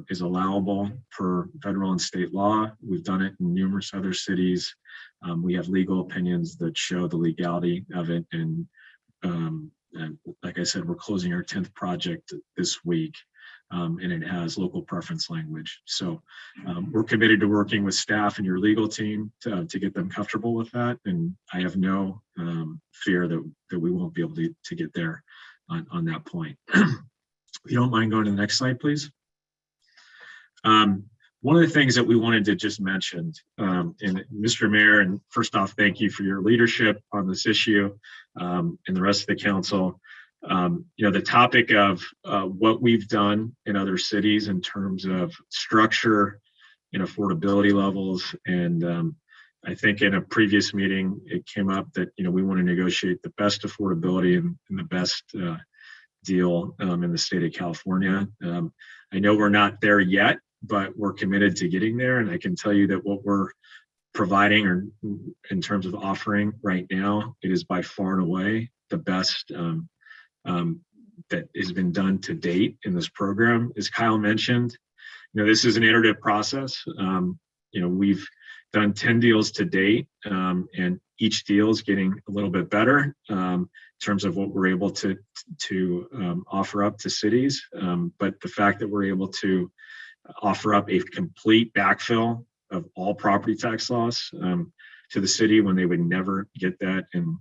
is allowable per federal and state law. We've done it in numerous other cities. We have legal opinions that show the legality of it. And like I said, we're closing our 10th project this week, and it has local preference language. So we're committed to working with staff and your legal team to get them comfortable with that. And I have no fear that we won't be able to get there on that point. If you don't mind going to the next slide, please. One of the things that we wanted to just mention, and Mr. Mayor, and first off, thank you for your leadership on this issue, and the rest of the council. The topic of what we've done in other cities in terms of structure and affordability levels. And I think in a previous meeting, it came up that, we want to negotiate the best affordability and the best deal in the state of California. I know we're not there yet, but we're committed to getting there. And I can tell you that what we're providing, or in terms of offering right now, it is by far and away the best that has been done to date in this program. As Kyle mentioned, this is an iterative process. We've done 10 deals to date, and each deal is getting a little bit better in terms of what we're able to offer up to cities. But the fact that we're able to offer up a complete backfill of all property tax loss to the city when they would never get that in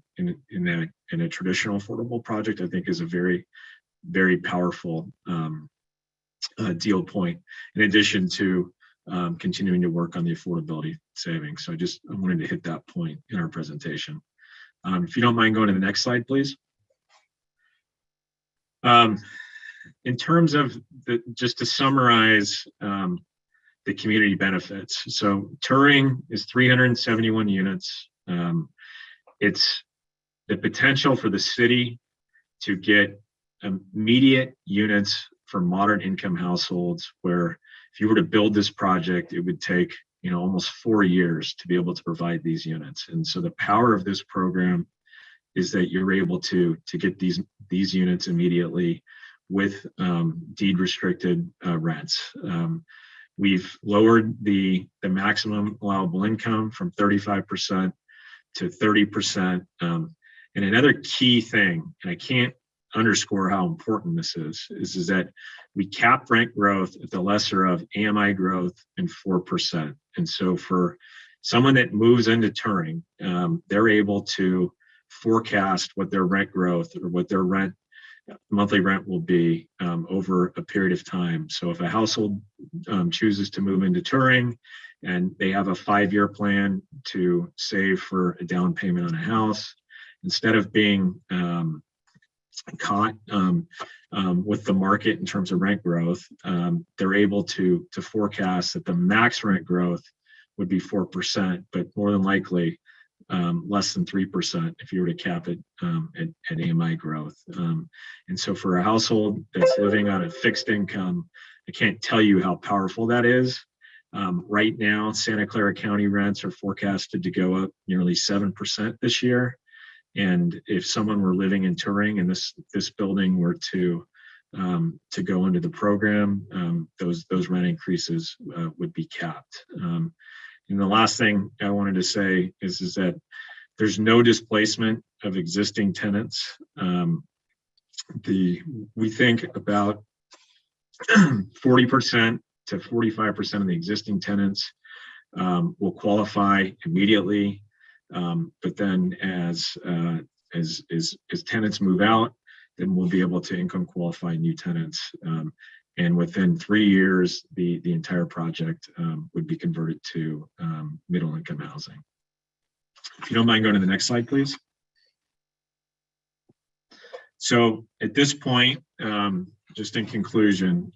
a traditional affordable project, I think is a very, very powerful deal point, in addition to continuing to work on the affordability savings. So I wanted to hit that point in our presentation. If you don't mind going to the next slide, please. In terms of just to summarize the community benefits. So Turing is 371 units. It's the potential for the city to get immediate units for moderate income households, where if you were to build this project, it would take almost 4 years to be able to provide these units. And so the power of this program is that you're able to get these units immediately with deed restricted rents. We've lowered the maximum allowable income from 35% to 30%. And another key thing, and I can't underscore how important this is that we cap rent growth at the lesser of AMI growth and 4%. And so for someone that moves into Turing, they're able to forecast what their rent growth or what their monthly rent will be over a period of time. So if a household chooses to move into Turing and they have a 5-year plan to save for a down payment on a house, instead of being caught with the market in terms of rent growth, they're able to forecast that the max rent growth would be 4%, but more than likely less than 3% if you were to cap it at AMI growth. And so for a household that's living on a fixed income, I can't tell you how powerful that is. Right now, Santa Clara County rents are forecasted to go up nearly 7% this year. And if someone were living in Turing and this building were to go into the program, those rent increases would be capped. And the last thing I wanted to say is that there's no displacement of existing tenants. We think about 40% to 45% of the existing tenants will qualify immediately. But then as tenants move out, then we'll be able to income qualify new tenants. And within 3 years, the entire project would be converted to middle income housing. If you don't mind going to the next slide, please. So at this point, just in conclusion,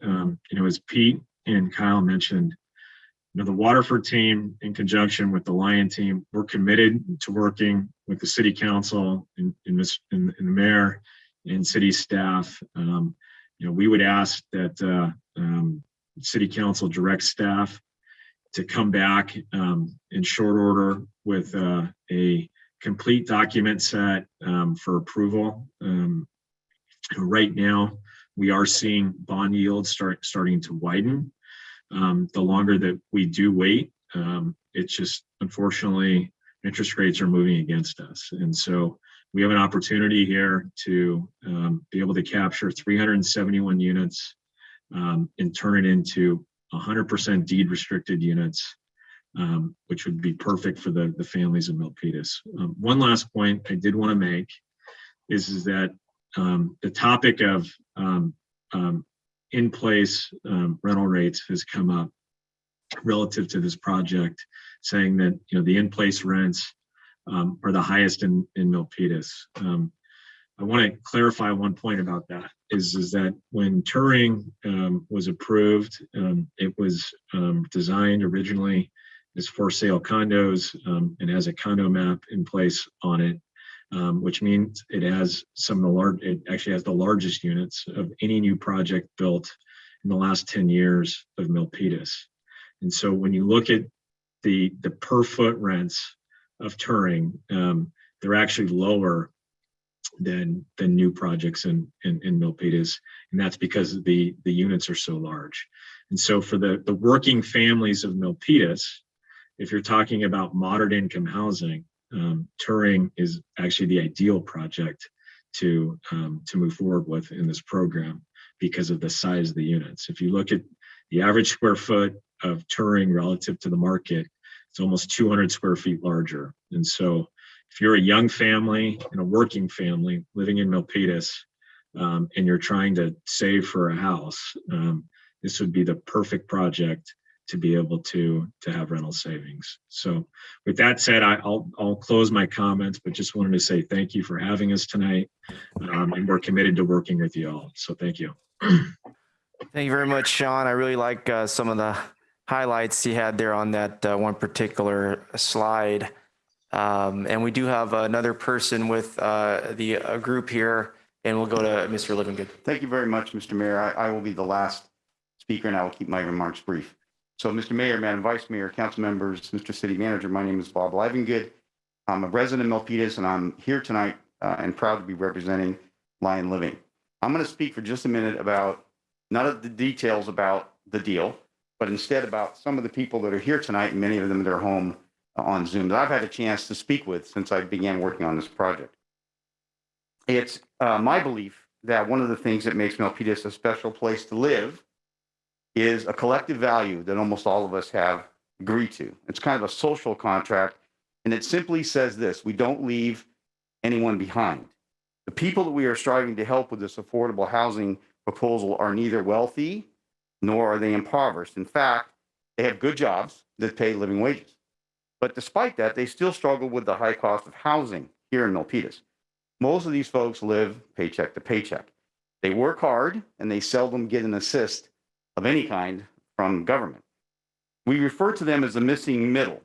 as Pete and Kyle mentioned, the Waterford team, in conjunction with the Lion team, we're committed to working with the city council and the mayor and city staff. We would ask that city council direct staff to come back in short order with a complete document set for approval. Right now, we are seeing bond yields starting to widen. The longer that we do wait, it's just, unfortunately, interest rates are moving against us. And so we have an opportunity here to be able to capture 371 units and turn it into 100% deed restricted units, which would be perfect for the families of Milpitas. One last point I did want to make is that the topic of in-place rental rates has come up relative to this project, saying that the in-place rents are the highest in Milpitas. I want to clarify one point about that is that when Turing was approved, it was designed originally as for sale condos and has a condo map in place on it, which means it has it actually has the largest units of any new project built in the last 10 years of Milpitas. And so when you look at the per foot rents of Turing, they're actually lower than new projects in Milpitas, and that's because the units are so large. And so for the working families of Milpitas, if you're talking about moderate income housing, Turing is actually the ideal project to move forward with in this program because of the size of the units. If you look at the average square foot of Turing relative to the market, it's almost 200 square feet larger. And so if you're a young family and a working family living in Milpitas, and you're trying to save for a house, this would be the perfect project to be able to have rental savings. So with that said, I'll close my comments, but just wanted to say thank you for having us tonight. And we're committed to working with you all. So thank you. Thank you very much, Sean. I really like some of the highlights you had there on that one particular slide. And we do have another person with the group here, and we'll go to Mr. Livingood. Thank you very much, Mr. Mayor. I will be the last speaker, and I will keep my remarks brief. So, Mr. Mayor, Madam Vice Mayor, council members, Mr. City Manager, my name is Bob Livingood. I'm a resident of Milpitas, and I'm here tonight and proud to be representing Lion Living. I'm going to speak for just a minute about none of the details about the deal, but instead about some of the people that are here tonight, and many of them that are home on Zoom, that I've had a chance to speak with since I began working on this project. It's my belief that one of the things that makes Milpitas a special place to live is a collective value that almost all of us have agreed to. It's kind of a social contract, and it simply says this: we don't leave anyone behind. The people that we are striving to help with this affordable housing proposal are neither wealthy nor are they impoverished. In fact, they have good jobs that pay living wages. But despite that, they still struggle with the high cost of housing here in Milpitas. Most of these folks live paycheck to paycheck. They work hard and they seldom get an assist of any kind from government. We refer to them as the missing middle.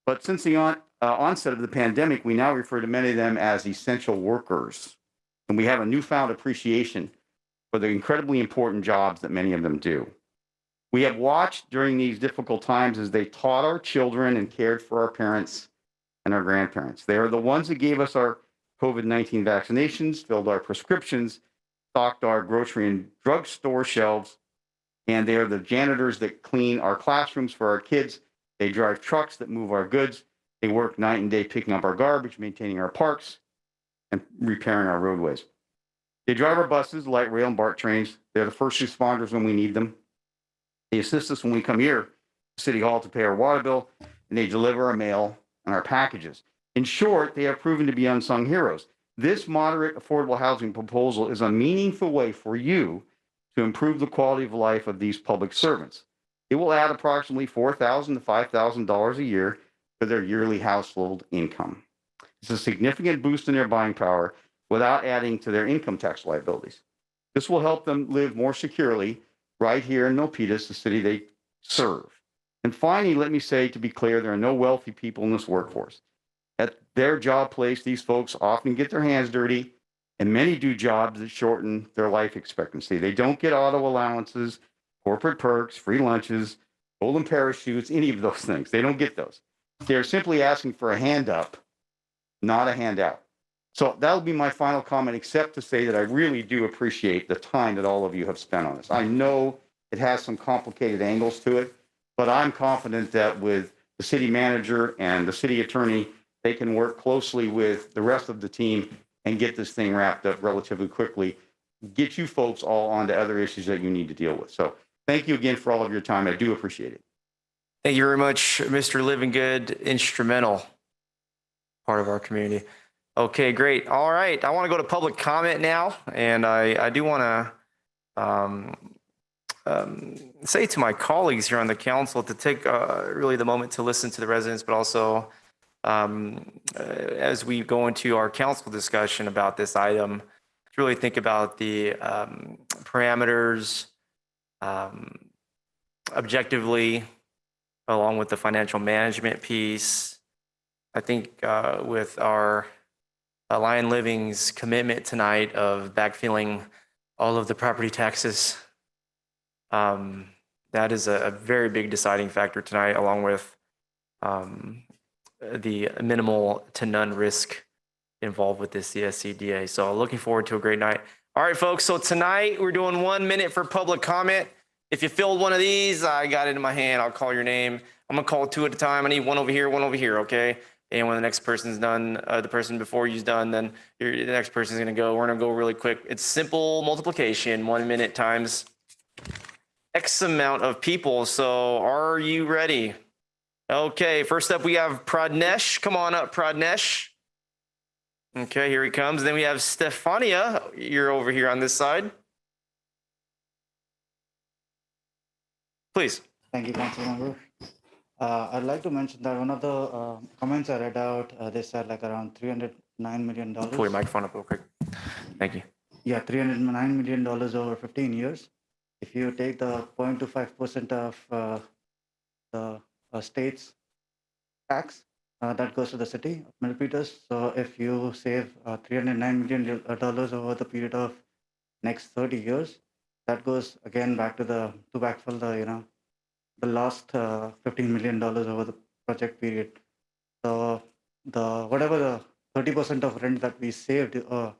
But since the onset of the pandemic, we now refer to many of them as essential workers. And we have a newfound appreciation for the incredibly important jobs that many of them do. We have watched during these difficult times as they taught our children and cared for our parents and our grandparents. They are the ones that gave us our COVID-19 vaccinations, filled our prescriptions, stocked our grocery and drugstore shelves, and they are the janitors that clean our classrooms for our kids. They drive trucks that move our goods. They work night and day picking up our garbage, maintaining our parks, and repairing our roadways. They drive our buses, light rail, and BART trains. They're the first responders when we need them. They assist us when we come here to City Hall to pay our water bill, and they deliver our mail and our packages. In short, they have proven to be unsung heroes. This moderate affordable housing proposal is a meaningful way for you to improve the quality of life of these public servants. It will add approximately $4,000 to $5,000 a year to their yearly household income. It's a significant boost in their buying power without adding to their income tax liabilities. This will help them live more securely right here in Milpitas, the city they serve. And finally, let me say, to be clear, there are no wealthy people in this workforce. At their job place, these folks often get their hands dirty, and many do jobs that shorten their life expectancy. They don't get auto allowances, corporate perks, free lunches, golden parachutes, any of those things. They don't get those. They're simply asking for a hand up, not a handout. So that'll be my final comment, except to say that I really do appreciate the time that all of you have spent on this. I know it has some complicated angles to it, but I'm confident that with the city manager and the city attorney, they can work closely with the rest of the team and get this thing wrapped up relatively quickly, get you folks all onto other issues that you need to deal with. So thank you again for all of your time. I do appreciate it. Thank you very much, Mr. Livingood, instrumental part of our community. Okay, great. All right. I want to go to public comment now. And I do want to say to my colleagues here on the council to take really the moment to listen to the residents, but also as we go into our council discussion about this item, to really think about the parameters objectively, along with the financial management piece. I think with our Lion Living's commitment tonight of backfilling all of the property taxes, that is a very big deciding factor tonight, along with the minimal to none risk involved with this CSCDA. So looking forward to a great night. All right, folks. So tonight we're doing 1 minute for public comment. If you filled one of these, I got it in my hand. I'll call your name. I'm I'm gonna call two at a time. I need one over here, okay? And when the next person's done, the person before you's done, then the next person's gonna go. We're gonna go really quick. It's simple multiplication, 1 minute times X amount of people. So are you ready? Okay, first up we have Pradnesh. Come on up, Pradnesh. Okay, here he comes. Then we have Stefania. You're over here on this side. Please. Thank you, Council Member. I'd like to mention that one of the comments I read out, they said like around $309 million. Pull your microphone up real quick. Thank you. Yeah, $309 million over 15 years. If you take the 0.25% of the state's tax, that goes to the city of Milpitas. So if you save $309 million over the period of next 30 years, that goes again back to backfill the last $15 million over the project period. So whatever the 30% of rent that we saved per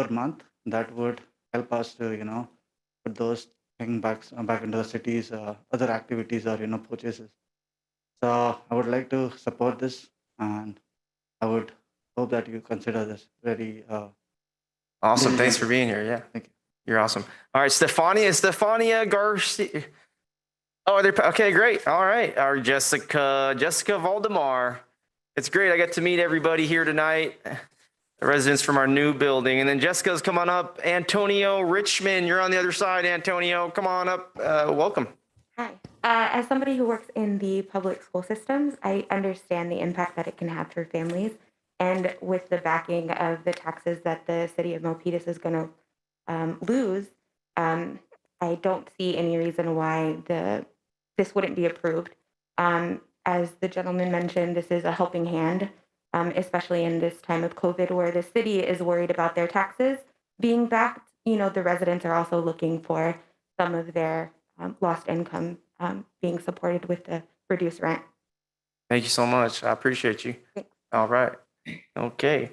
month, that would help us to put those things back into the city's other activities or purchases. So I would like to support this, and I would hope that you consider this very awesome. Thanks for being here. Yeah, thank you. You're awesome. All right, Stefania Garcia. Oh, okay, great. All right, our Jessica Valdemar. It's great. I get to meet everybody here tonight, the residents from our new building. And then Jessica's come on up. Antonio Richmond, you're on the other side. Antonio, come on up. Welcome. Hi. As somebody who works in the public school systems, I understand the impact that it can have for families. And with the backing of the taxes that the city of Milpitas is going to lose, I don't see any reason why this wouldn't be approved. As the gentleman mentioned, this is a helping hand, especially in this time of COVID where the city is worried about their taxes being backed. The residents are also looking for some of their lost income being supported with the reduced rent. Thank you so much. I appreciate you. All right. Okay.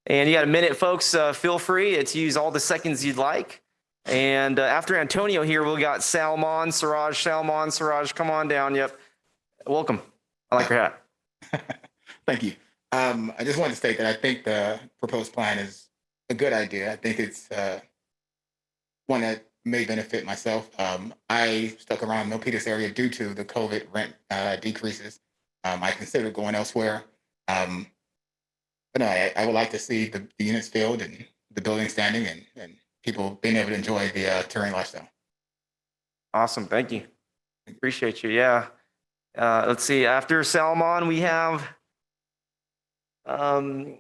And you got a minute, folks. Feel free to use all the seconds you'd like. And after Antonio here, we got Salman Siraj. Come on down. Yep. Welcome. I like your hat. Thank you. I just wanted to state that I think the proposed plan is a good idea. I think it's one that may benefit myself. I stuck around Milpitas area due to the COVID rent decreases. I considered going elsewhere. But no, I would like to see the units filled and the building standing and people being able to enjoy the touring lifestyle. Awesome. Thank you. Appreciate you. Yeah. Let's see. After Salman, we have, sometimes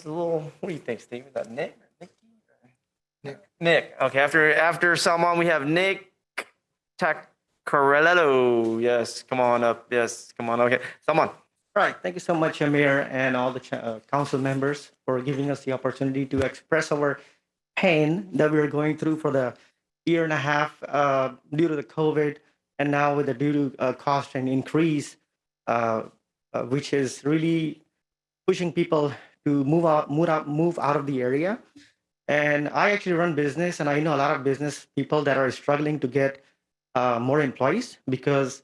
a little, what do you think, Steve? Is that Nick? Nick. Okay. After Salman, we have Nick Tacarello. Yes. Come on up. Yes. Come on. Okay. Salman. All right. Thank you so much, Mayor, and all the council members for giving us the opportunity to express our pain that we are going through for the year and a half due to the COVID, and now with the due to cost and increase, which is really pushing people to move out of the area. And I actually run business, and I know a lot of business people that are struggling to get more employees because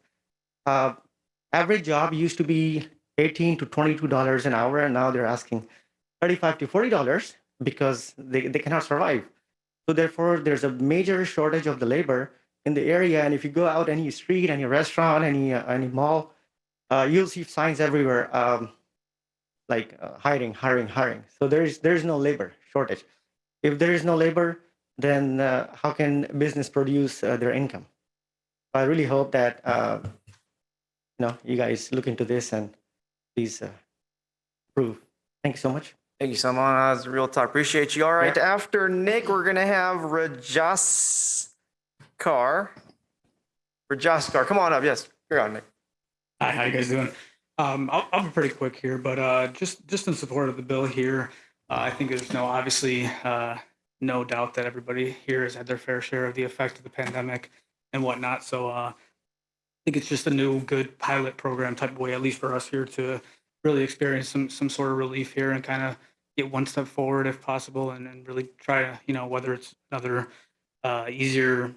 average job used to be $18 to $22 an hour, and now they're asking $35 to $40 because they cannot survive. So therefore, there's a major shortage of the labor in the area. And if you go out any street, any restaurant, any mall, you'll see signs everywhere like hiring. So there's no labor shortage. If there is no labor, then how can business produce their income? I really hope that you guys look into this and please approve. Thank you so much. Thank you so much. That was a real talk. Appreciate you. All right. Yeah. After Nick, we're going to have Rajaskar. Come on up. Yes. You're on, Nick. Hi, how you guys doing? I'll be pretty quick here, but just in support of the bill here, I think there's obviously no doubt that everybody here has had their fair share of the effect of the pandemic and whatnot. So I think it's just a new good pilot program type of way, at least for us here, to really experience some sort of relief here and kind of get one step forward if possible, and really try to, whether it's another easier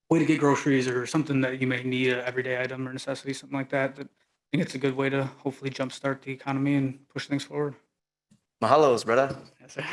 way to get groceries or something that you may need, an everyday item or necessity, something like that. I think it's a good way to hopefully jumpstart the economy and push things forward. Mahalos, brother. Yes, sir.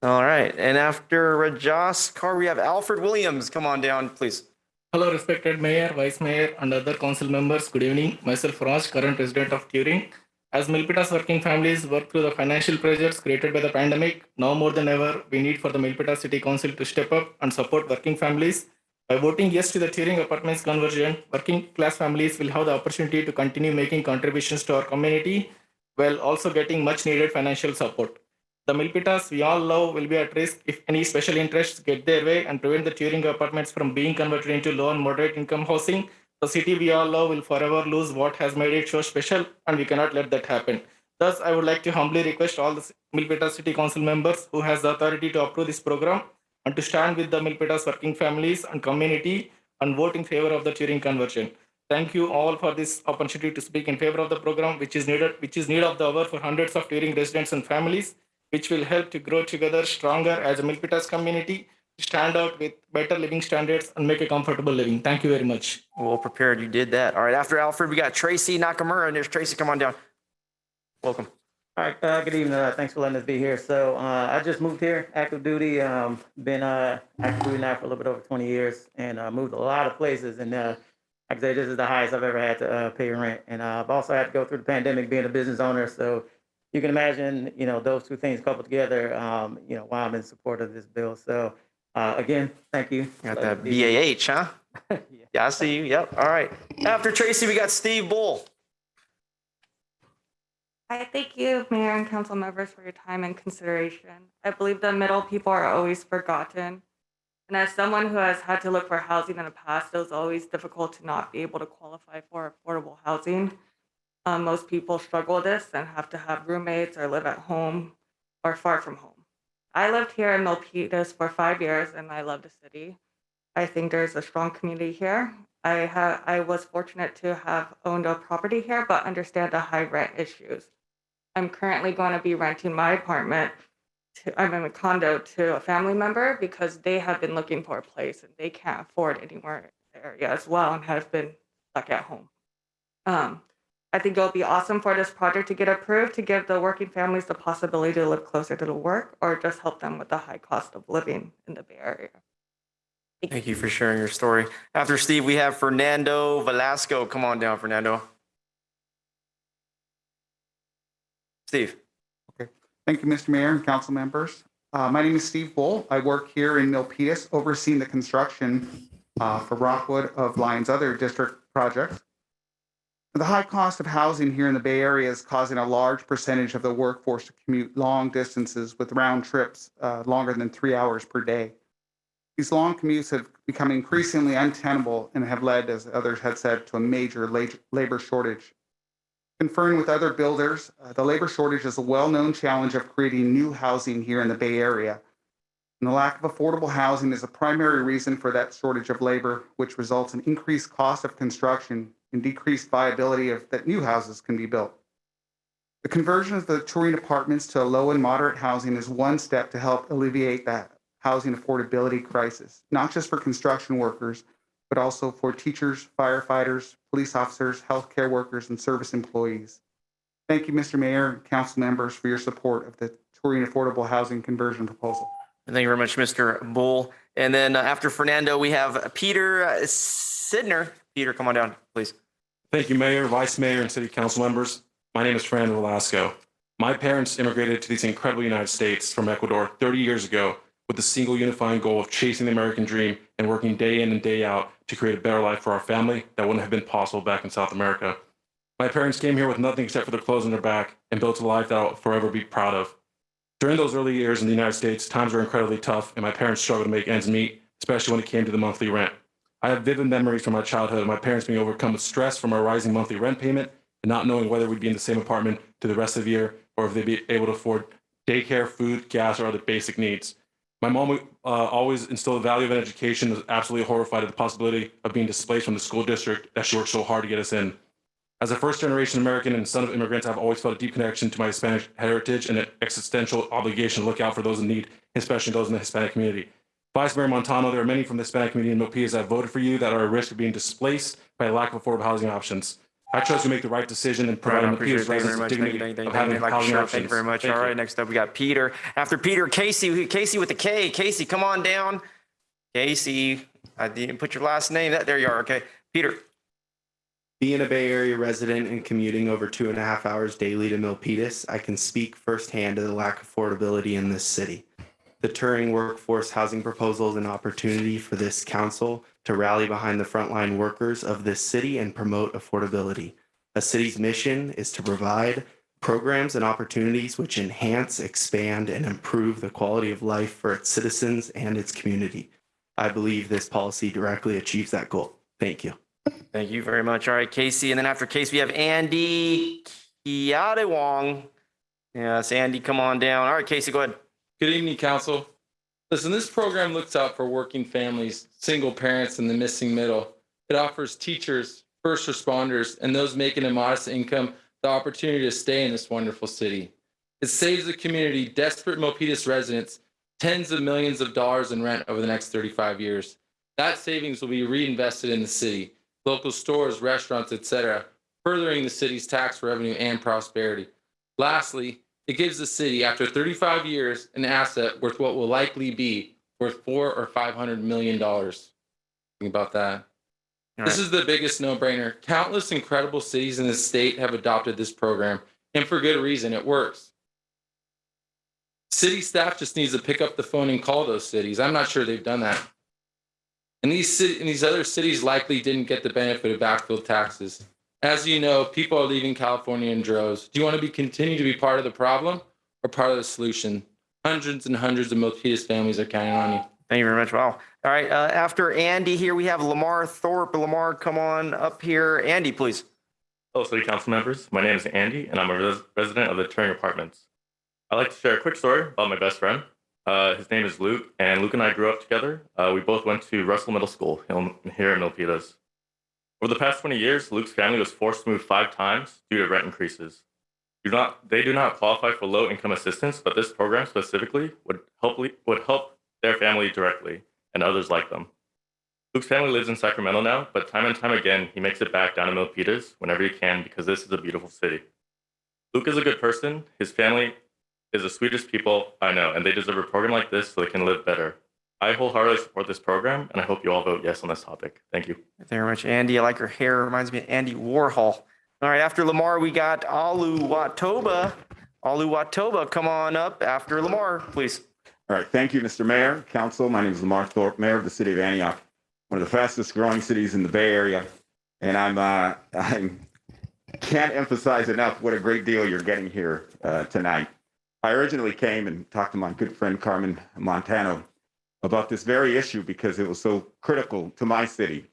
All right. And after Rajas Kar, we have Alfred Williams. Come on down, please. Hello, respected Mayor, Vice Mayor, and other council members. Good evening. Myself, Raj, current resident of Turing. As Milpitas working families work through the financial pressures created by the pandemic, now more than ever, we need for the Milpitas City Council to step up and support working families. By voting yes to the Turing Apartments conversion, working class families will have the opportunity to continue making contributions to our community while also getting much needed financial support. The Milpitas we all love will be at risk if any special interests get their way and prevent the Turing Apartments from being converted into low and moderate income housing. The city we all love will forever lose what has made it so special, and we cannot let that happen. Thus, I would like to humbly request all the Milpitas City Council members who has the authority to approve this program and to stand with the Milpitas working families and community and vote in favor of the Turing conversion. Thank you all for this opportunity to speak in favor of the program, which is need of the hour for hundreds of Turing residents and families, which will help to grow together stronger as a Milpitas community, stand out with better living standards and make a comfortable living. Thank you very much. Well prepared. You did that. All right. After Alfred, we got Tracy Nakamura. And there's Tracy. Come on down. Welcome. All right. Good evening. Thanks for letting us be here. So I just moved here, active duty. Been active duty now for a little bit over 20 years, and moved a lot of places. And like I say, this is the highest I've ever had to pay rent. And I've also had to go through the pandemic being a business owner. So you can imagine, those two things coupled together, why I'm in support of this bill. So again, thank you. Got that BAH, huh? Yeah, I see you. Yep. All right. After Tracy, we got Steve Bull. I thank you, Mayor and council members, for your time and consideration. I believe the middle people are always forgotten. And as someone who has had to look for housing in the past, it was always difficult to not be able to qualify for affordable housing. Most people struggle with this and have to have roommates or live at home or far from home. I lived here in Milpitas for 5 years and I love the city. I think there's a strong community here. I was fortunate to have owned a property here, but understand the high rent issues. I'm currently going to be renting my apartment. I'm in a condo to a family member because they have been looking for a place and they can't afford anywhere in the area as well and have been stuck at home. I think it'll be awesome for this project to get approved to give the working families the possibility to live closer to the work or just help them with the high cost of living in the Bay Area. Thank you for sharing your story. After Steve, we have Fernando Velasco. Come on down, Fernando. Steve. Okay. Thank you, Mr. Mayor and council members. My name is Steve Bull. I work here in Milpitas, overseeing the construction for Rockwood of Lyon's other district projects. The high cost of housing here in the Bay Area is causing a large percentage of the workforce to commute long distances with round trips longer than 3 hours per day. These long commutes have become increasingly untenable and have led, as others had said, to a major labor shortage. Conferring with other builders, the labor shortage is a well-known challenge of creating new housing here in the Bay Area. And the lack of affordable housing is a primary reason for that shortage of labor, which results in increased cost of construction and decreased viability of that new houses can be built. The conversion of the Turing apartments to low and moderate housing is one step to help alleviate that housing affordability crisis, not just for construction workers, but also for teachers, firefighters, police officers, healthcare workers, and service employees. Thank you, Mr. Mayor and council members, for your support of the Turing affordable housing conversion proposal. Thank you very much, Mr. Bull. And then after Fernando, we have Peter Sidner. Peter, come on down, please. Thank you, Mayor, Vice Mayor, and City Council members. My name is Fernando Velasco. My parents immigrated to these incredible United States from Ecuador 30 years ago with the single unifying goal of chasing the American dream and working day in and day out to create a better life for our family that wouldn't have been possible back in South America. My parents came here with nothing except for their clothes on their back and built a life that I'll forever be proud of. During those early years in the United States, times were incredibly tough and my parents struggled to make ends meet, especially when it came to the monthly rent. I have vivid memories from my childhood of my parents being overcome with stress from our rising monthly rent payment and not knowing whether we'd be in the same apartment to the rest of the year or if they'd be able to afford daycare, food, gas, or other basic needs. My mom always instilled the value of an education and was absolutely horrified at the possibility of being displaced from the school district that she worked so hard to get us in. As a first-generation American and son of immigrants, I've always felt a deep connection to my Hispanic heritage and an existential obligation to look out for those in need, especially those in the Hispanic community. Vice Mayor Montano, there are many from the Hispanic community in Milpitas that voted for you that are at risk of being displaced by a lack of affordable housing options. I trust you make the right decision and provide Milpitas residents the dignity of having housing options. Thank you very much. All right, next up we got Peter. After Peter, Casey. Casey with the K. Casey, come on down. Casey, I didn't put your last name. There you are. Okay, Peter. Being a Bay Area resident and commuting over 2.5 hours daily to Milpitas, I can speak firsthand to the lack of affordability in this city. The touring workforce housing proposal is an opportunity for this council to rally behind the frontline workers of this city and promote affordability. A city's mission is to provide programs and opportunities which enhance, expand, and improve the quality of life for its citizens and its community. I believe this policy directly achieves that goal. Thank you. Thank you very much. All right, Casey. And then after Casey, we have Andy Kiadewong. Yes, Andy, come on down. All right, Casey, go ahead. Good evening, Council. Listen, this program looks out for working families, single parents, and the missing middle. It offers teachers, first responders, and those making a modest income the opportunity to stay in this wonderful city. It saves the community, desperate Milpitas residents, tens of millions of dollars in rent over the next 35 years. That savings will be reinvested in the city, local stores, restaurants, etc., furthering the city's tax revenue and prosperity. Lastly, it gives the city, after 35 years, an asset worth what will likely be worth $400 or $500 million. Think about that. This is the biggest no-brainer. Countless incredible cities in the state have adopted this program, and for good reason. It works. City staff just needs to pick up the phone and call those cities. I'm not sure they've done that. And these other cities likely didn't get the benefit of backfill taxes. As you know, people are leaving California in droves. Do you want to continue to be part of the problem or part of the solution? Hundreds and hundreds of Milpitas families are counting on you. Thank you very much. Wow. All right. After Andy here, we have Lamar Thorpe. Lamar, come on up here. Andy, please. Hello, City Council members. My name is Andy, and I'm a resident of the Turing Apartments. I'd like to share a quick story about my best friend. His name is Luke, and Luke and I grew up together. We both went to Russell Middle School here in Milpitas. Over the past 20 years, Luke's family was forced to move 5 times due to rent increases. They do not qualify for low-income assistance, but this program specifically would help their family directly and others like them. Luke's family lives in Sacramento now, but time and time again, he makes it back down to Milpitas whenever he can because this is a beautiful city. Luke is a good person. His family is the sweetest people I know, and they deserve a program like this so they can live better. I wholeheartedly support this program, and I hope you all vote yes on this topic. Thank you. Thank you very much, Andy. I like your hair. Reminds me of Andy Warhol. All right, after Lamar, we got Alu Watoba. Alu Watoba, come on up after Lamar, please. All right, thank you, Mr. Mayor, Council. My name is Lamar Thorpe, Mayor of the City of Antioch, one of the fastest growing cities in the Bay Area. And I can't emphasize enough what a great deal you're getting here tonight. I originally came and talked to my good friend Carmen Montano about this very issue because it was so critical to my city.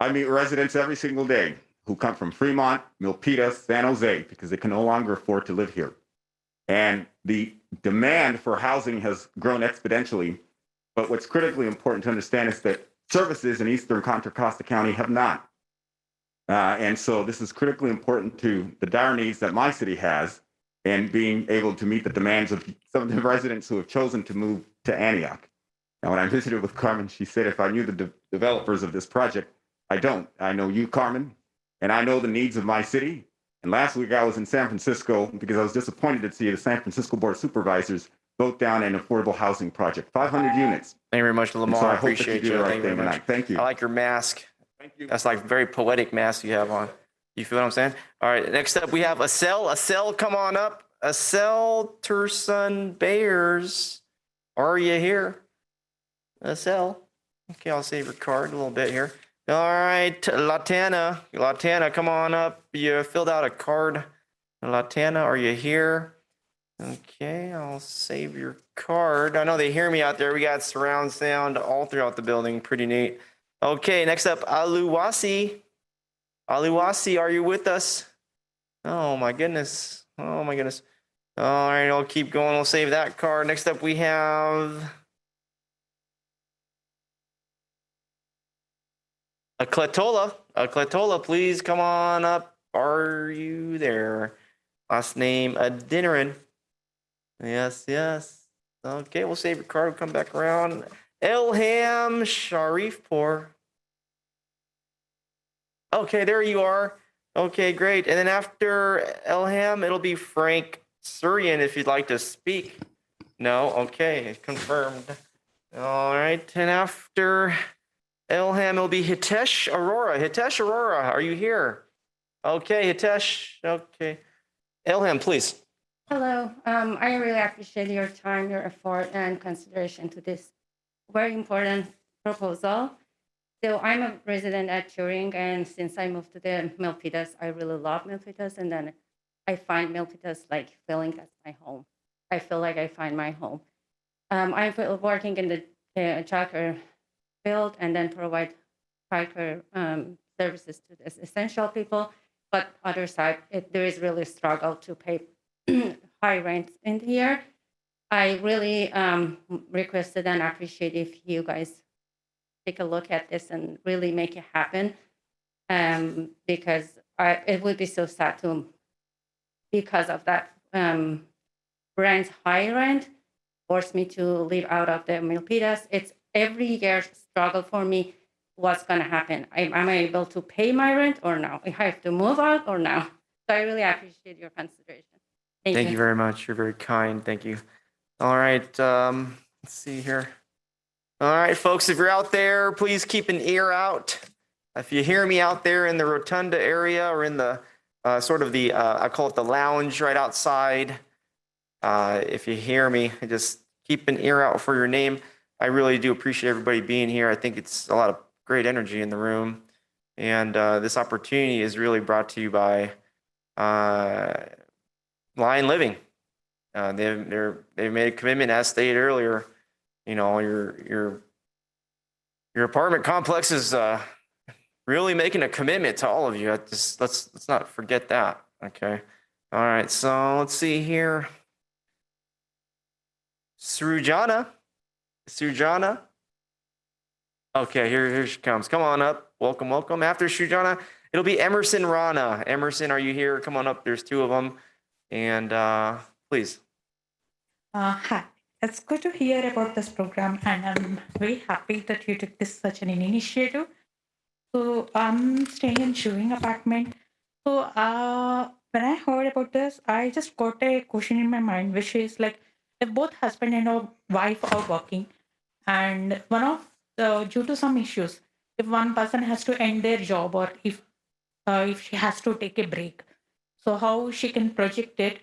I meet residents every single day who come from Fremont, Milpitas, San Jose, because they can no longer afford to live here. And the demand for housing has grown exponentially. But what's critically important to understand is that services in Eastern Contra Costa County have not. And so this is critically important to the dire needs that my city has and being able to meet the demands of some of the residents who have chosen to move to Antioch. Now, when I visited with Carmen, she said, if I knew the developers of this project, I don't. I know you, Carmen, and I know the needs of my city. And last week I was in San Francisco because I was disappointed to see the San Francisco Board of Supervisors vote down an affordable housing project, 500 units. Thank you very much, Lamar. So I appreciate you. Thank you. Thank you. I like your mask. Thank you. That's like very poetic mask you have on. You feel what I'm saying? All right, next up we have Acel. Acel, come on up. Acel Tursun Bears. Are you here? Acel. Okay, I'll save your card a little bit here. All right, Latana. Latana, come on up. You filled out a card. Latana, are you here? Okay, I'll save your card. I know they hear me out there. We got surround sound all throughout the building. Pretty neat. Okay, next up, Aluwasi. Aluwasi, are you with us? Oh my goodness. Oh my goodness. All right, I'll keep going. We'll save that card. Next up, we have Akletola. Akletola, please come on up. Are you there? Last name, Adinarin. Yes, yes. Okay, we'll save your card. We'll come back around. Elham Sharifpour. Okay, there you are. Okay, great. And then after Elham, it'll be Frank Surian if you'd like to speak. No, okay, confirmed. All right, and after Elham, it'll be Hitesh Aurora. Hitesh Aurora, are you here? Okay, Hitesh. Okay. Elham, please. Hello. I really appreciate your time, your effort, and consideration to this very important proposal. So I'm a resident at Turing, and since I moved to the Milpitas, I really love Milpitas, and then I find Milpitas like feeling that's my home. I feel like I find my home. I'm working in the childcare field and then provide childcare services to the essential people. But other side, there is really a struggle to pay high rent in here. I really requested and appreciate if you guys take a look at this and really make it happen, because it would be so sad to, because of that high rent, force me to live out of the Milpitas. It's every year struggle for me. What's going to happen? Am I able to pay my rent or no? I have to move out or no? So I really appreciate your consideration. Thank you very much. You're very kind. Thank you. All right. Let's see here. All right, folks, if you're out there, please keep an ear out. If you hear me out there in the rotunda area or in the sort of the, I call it the lounge right outside, if you hear me, just keep an ear out for your name. I really do appreciate everybody being here. I think it's a lot of great energy in the room. And this opportunity is really brought to you by Lion Living. They've made a commitment, as stated earlier. You know, your apartment complex is really making a commitment to all of you. Let's not forget that. Okay. All right. So let's see here. Srujana. Okay, here she comes. Come on up. Welcome. After Srujana, it'll be Emerson Rana. Emerson, are you here? Come on up. There's two of them. And please. Hi. It's good to hear about this program, and I'm very happy that you took this such an initiative. So I'm staying in Chewing apartment. So when I heard about this, I just got a question in my mind, which is like, if both husband and wife are working, and due to some issues, if one person has to end their job, or if she has to take a break, so how she can project it,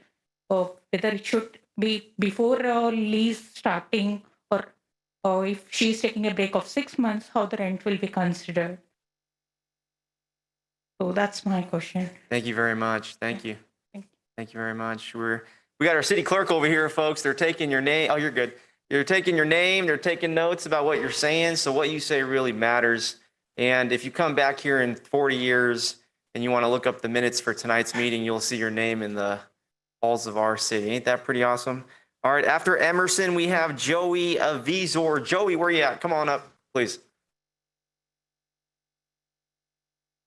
or whether it should be before lease starting, or if she's taking a break of 6 months, how the rent will be considered. So that's my question. Thank you very much. Thank you. Thank you very much. We got our city clerk over here, folks. They're taking your name. Oh, you're good. You're taking your name. They're taking notes about what you're saying. So what you say really matters. And if you come back here in 40 years and you want to look up the minutes for tonight's meeting, you'll see your name in the halls of our city. Ain't that pretty awesome? All right. After Emerson, we have Joey Avizor. Joey, where you at? Come on up, please.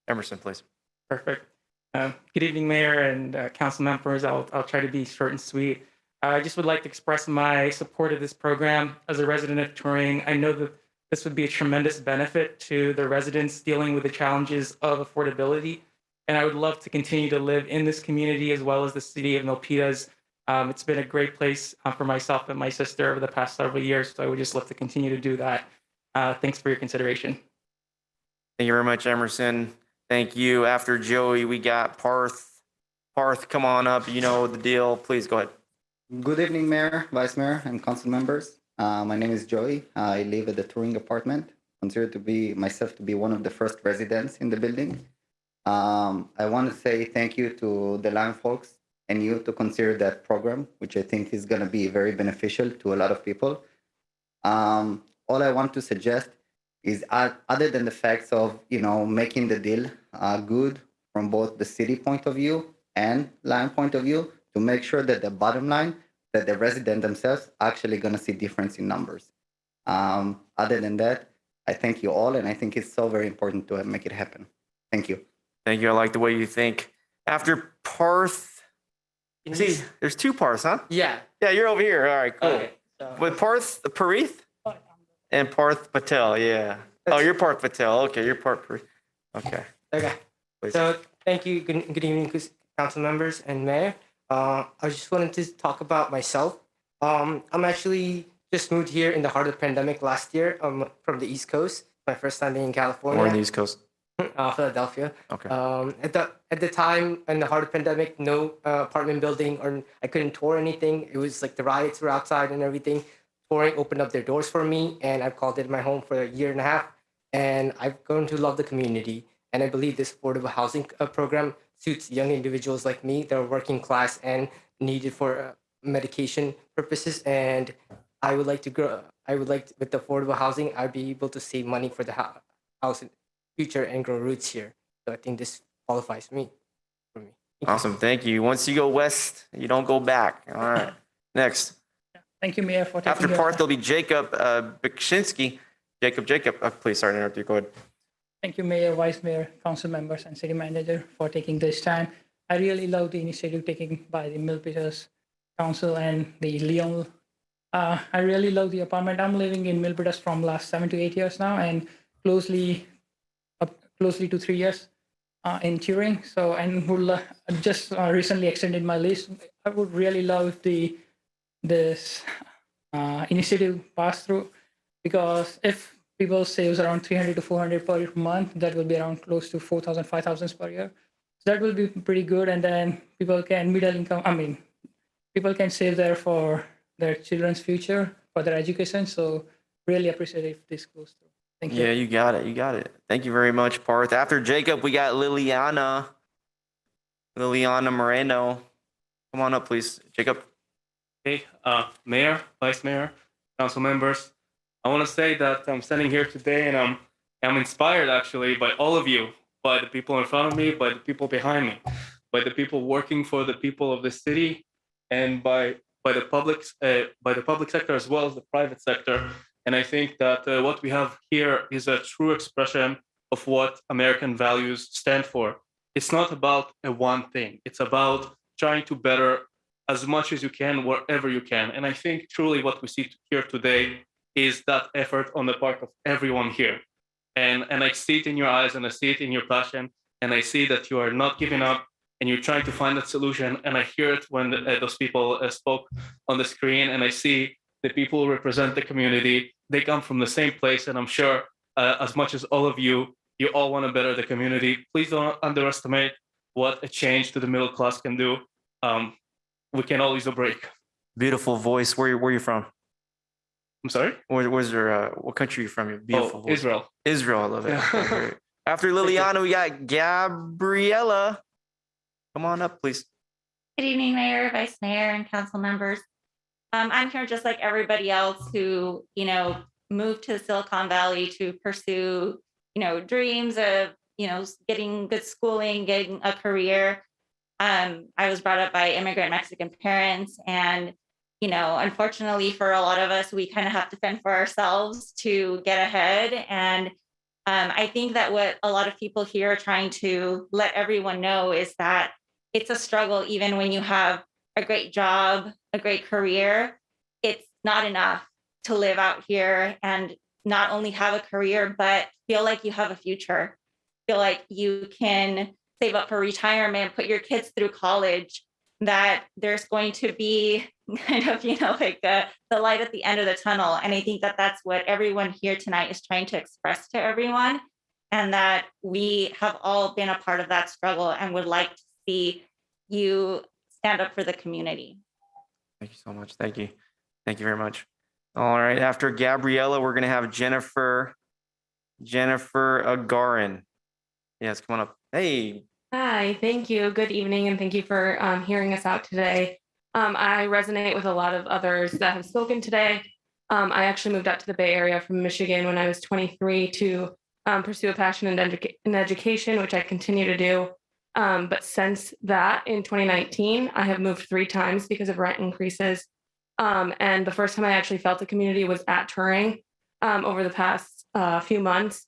Emerson, please. Perfect. Good evening, Mayor and council members. I'll try to be short and sweet. I just would like to express my support of this program. As a resident of Turing, I know that this would be a tremendous benefit to the residents dealing with the challenges of affordability. And I would love to continue to live in this community as well as the city of Milpitas. It's been a great place for myself and my sister over the past several years. So I would just love to continue to do that. Thanks for your consideration. Thank you very much, Emerson. Thank you. After Joey, we got Parth. Parth, come on up. You know the deal. Please go ahead. Good evening, Mayor, Vice Mayor, and council members. My name is Joey. I live at the Turing apartment. Consider myself to be one of the first residents in the building. I want to say thank you to the Lion folks and you to consider that program, which I think is going to be very beneficial to a lot of people. All I want to suggest is other than the facts of, making the deal good from both the city point of view and Lion point of view, to make sure that the bottom line, that the resident themselves actually going to see difference in numbers. Other than that, I thank you all, and I think it's so very important to make it happen. Thank you. Thank you. I like the way you think. After Parth, see, there's two Parths, huh? Yeah. Yeah, you're over here. All right, cool. Okay, With Parth, Parith? and Parth Patel. Yeah. Oh, you're Parth Patel. Okay, you're Okay. Okay. Please. So thank you. Good evening, council members and mayor. I just wanted to talk about myself. I'm actually just moved here in the heart of the pandemic last year. From the East Coast. My first time being in California. Or in the East Coast. Philadelphia. Okay. At the time in the heart of the pandemic, no apartment building, or I couldn't tour anything. It was like the riots were outside and everything. Touring opened up their doors for me, and I've called it my home for a year and a half. And I've grown to love the community. And I believe this affordable housing program suits young individuals like me that are working class and needed for medication purposes. And I would like to grow. I would like with the affordable housing, I'd be able to save money for the house in future and grow roots here. So I think this qualifies me for me. Awesome. Thank you. Once you go west, you don't go back. All right. Next. Thank you, Mayor, for taking After your Parth, time. there'll be Jacob Bikshinsky. Jacob. Please, sorry to interrupt you. Go ahead. Thank you, Mayor, Vice Mayor, council members, and City Manager for taking this time. I really love the initiative taken by the Milpitas Council and the Leon. I really love the apartment. I'm living in Milpitas from last 7 to 8 years now, and closely to 3 years in Turing. So, and would just recently extended my lease. I would really love this initiative pass through, because if people saves around 300 to 400 per month, that will be around close to 4,000, 5,000 per year. So that will be pretty good. And then people can people can save there for their children's future, for their education. So really appreciate if this goes through. Thank you. Yeah, you got it. Thank you very much, Parth. After Jacob, we got Liliana Moreno. Come on up, please. Jacob. Hey, Mayor, Vice Mayor, council members. I want to say that I'm standing here today and I'm inspired actually by all of you, by the people in front of me, by the people behind me, by the people working for the people of the city, and by the public sector as well as the private sector. And I think that what we have here is a true expression of what American values stand for. It's not about a one thing. It's about trying to better as much as you can, wherever you can. And I think truly what we see here today is that effort on the part of everyone here. And I see it in your eyes, and I see it in your passion, and I see that you are not giving up, and you're trying to find that solution. And I hear it when those people spoke on the screen, and I see the people who represent the community. They come from the same place, and I'm sure as much as all of you all want to better the community. Please don't underestimate what a change to the middle class can do. We can always break. Beautiful voice. Where you from? I'm sorry? Where's your, what country are you from? Your beautiful voice. Israel. Israel, I love it. Yeah. Okay, great. After Liliana, we got Gabriella. Come on up, please. Good evening, Mayor, Vice Mayor, and council members. I'm here just like everybody else who, moved to Silicon Valley to pursue, dreams of, getting good schooling, getting a career. I was brought up by immigrant Mexican parents, and unfortunately for a lot of us, we kind of have to fend for ourselves to get ahead. And I think that what a lot of people here are trying to let everyone know is that it's a struggle. Even when you have a great job, a great career, it's not enough to live out here and not only have a career, but feel like you have a future, feel like you can save up for retirement, put your kids through college, that there's going to be kind of, like the light at the end of the tunnel. And I think that that's what everyone here tonight is trying to express to everyone, and that we have all been a part of that struggle and would like to see you stand up for the community. Thank you so much. Thank you. Thank you very much. All right. After Gabriella, we're going to have Jennifer Agarin. Yes, come on up. Hey. Hi, thank you. Good evening, and thank you for hearing us out today. I resonate with a lot of others that have spoken today. I actually moved out to the Bay Area from Michigan when I was 23 to pursue a passion in education, which I continue to do. But since that, in 2019, I have moved 3 times because of rent increases. And the first time I actually felt the community was at Turing over the past few months.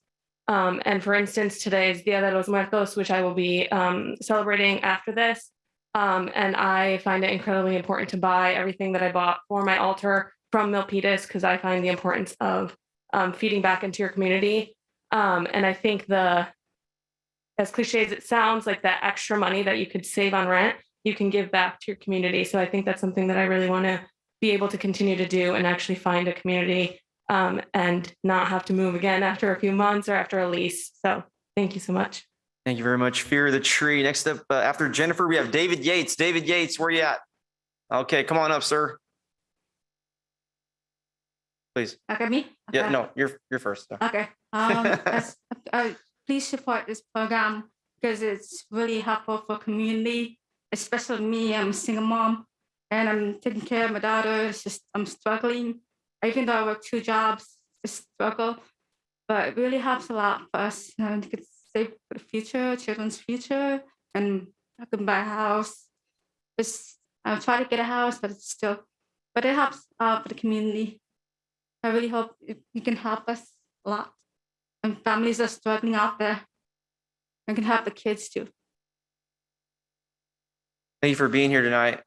And for instance, today is Dia de los Muertos, which I will be celebrating after this. And I find it incredibly important to buy everything that I bought for my altar from Milpitas, because I find the importance of feeding back into your community. And I think as cliche as it sounds, like that extra money that you could save on rent, you can give back to your community. So I think that's something that I really want to be able to continue to do and actually find a community and not have to move again after a few months or after a lease. So thank you so much. Thank you very much. Fear the tree. Next up, after Jennifer, we have David Yates. David Yates, where you at? Okay, come on up, sir. Please. Okay, me? Yeah, Okay. no, you're first. So. Okay. Please support this program because it's really helpful for community, especially me. I'm a single mom and I'm taking care of my daughter. It's just I'm struggling. Even though I work 2 jobs, it's a struggle, but it really helps a lot for us. You could save for the future, children's future, and I can buy a house. I'm trying to get a house, but it helps for the community. I really hope you can help us a lot. And families are struggling out there. I can help the kids too. Thank you for being here tonight.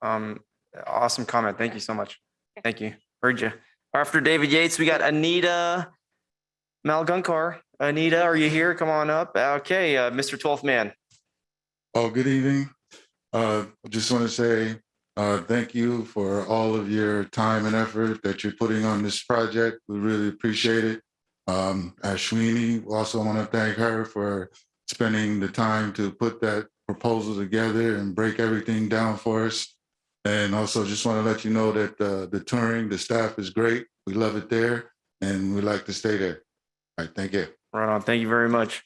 Awesome comment. Thank you so much. Thank you. Heard you. After David Yates, we got Anita Malgunkar. Anita, are you here? Come on up. Okay, Mr. 12th man. Oh, good evening. I just want to say thank you for all of your time and effort that you're putting on this project. We really appreciate it. Ashwini, also want to thank her for spending the time to put that proposal together and break everything down for us. And also just want to let you know that the touring, the staff is great. We love it there and we like to stay there. All right, thank you. Right on. Thank you very much.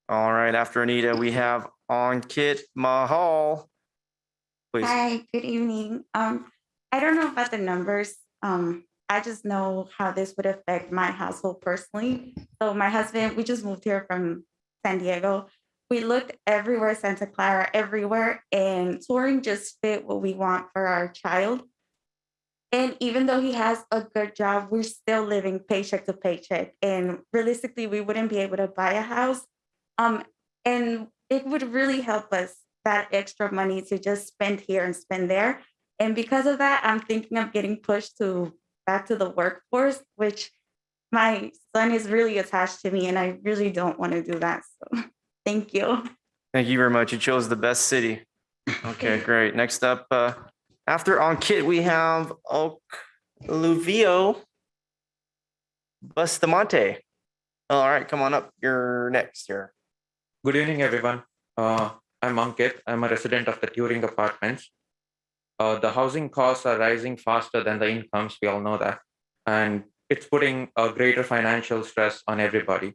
All right. After Anita, we have Ankit Mahal. Please. Hi, good evening. I don't know about the numbers. I just know how this would affect my household personally. So my husband, we just moved here from San Diego. We looked everywhere, Santa Clara, everywhere, and touring just fit what we want for our child. And even though he has a good job, we're still living paycheck to paycheck. And realistically, we wouldn't be able to buy a house. And it would really help us, that extra money to just spend here and spend there. And because of that, I'm thinking of getting pushed back to the workforce, which my son is really attached to me and I really don't want to do that. So thank you. Thank you very much. You chose the best city. Okay, great. Next up, after Ankit, we have Luvio Bustamante. All right, come on up. You're next here. Good evening, everyone. I'm Ankit. I'm a resident of the Turing Apartments. The housing costs are rising faster than the incomes. We all know that. And it's putting a greater financial stress on everybody.